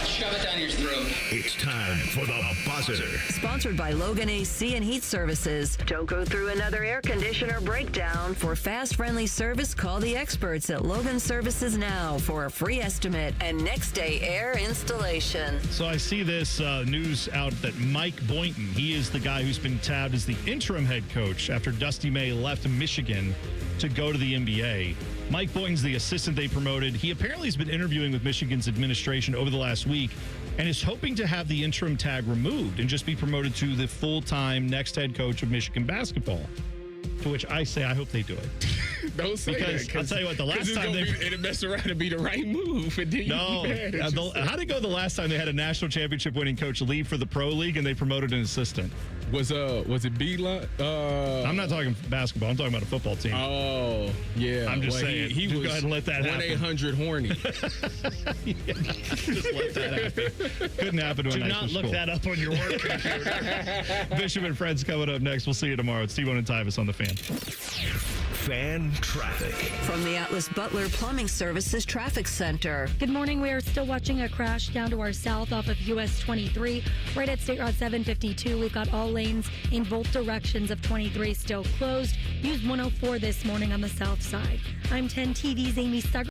Shove it down your throat. It's time for the buzzer. Sponsored by Logan AC and Heat Services. Don't go through another air conditioner breakdown. For fast, friendly service, call the experts at Logan Services now for a free estimate and next day air installation. So I see this news out that Mike Boynton, he is the guy who's been tabbed as the interim head coach after Dusty May left Michigan to go to the NBA. Mike Boynton's the assistant they promoted. He apparently has been interviewing with Michigan's administration over the last week and is hoping to have the interim tag removed and just be promoted to the full-time next head coach of Michigan basketball. To which I say, I hope they do it. Don't say because that. I'll tell you what, the last time it'll mess around and be the right move. And then how'd it go the last time they had a national championship winning coach leave for the pro league and they promoted an assistant? Was it B-Line? I'm not talking basketball. I'm talking about a football team. Oh, yeah. I'm just saying. He just go ahead and let that happen. 1-800-HORNY. Just let that happen. Couldn't happen to a Do nice not look school. that up on your work computer. Bishop and Friends coming up next. We'll see you tomorrow. It's T-Bone and Tyvis on the Fan. Fan traffic. From the Atlas Butler Plumbing Services Traffic Center. Good morning. We are still watching a crash down to our south off of US 23, right at State Route 752. We've got all lanes in both directions of 23 still closed. Use 104 this morning on the south side. I'm 10 TV's Amy Stugger.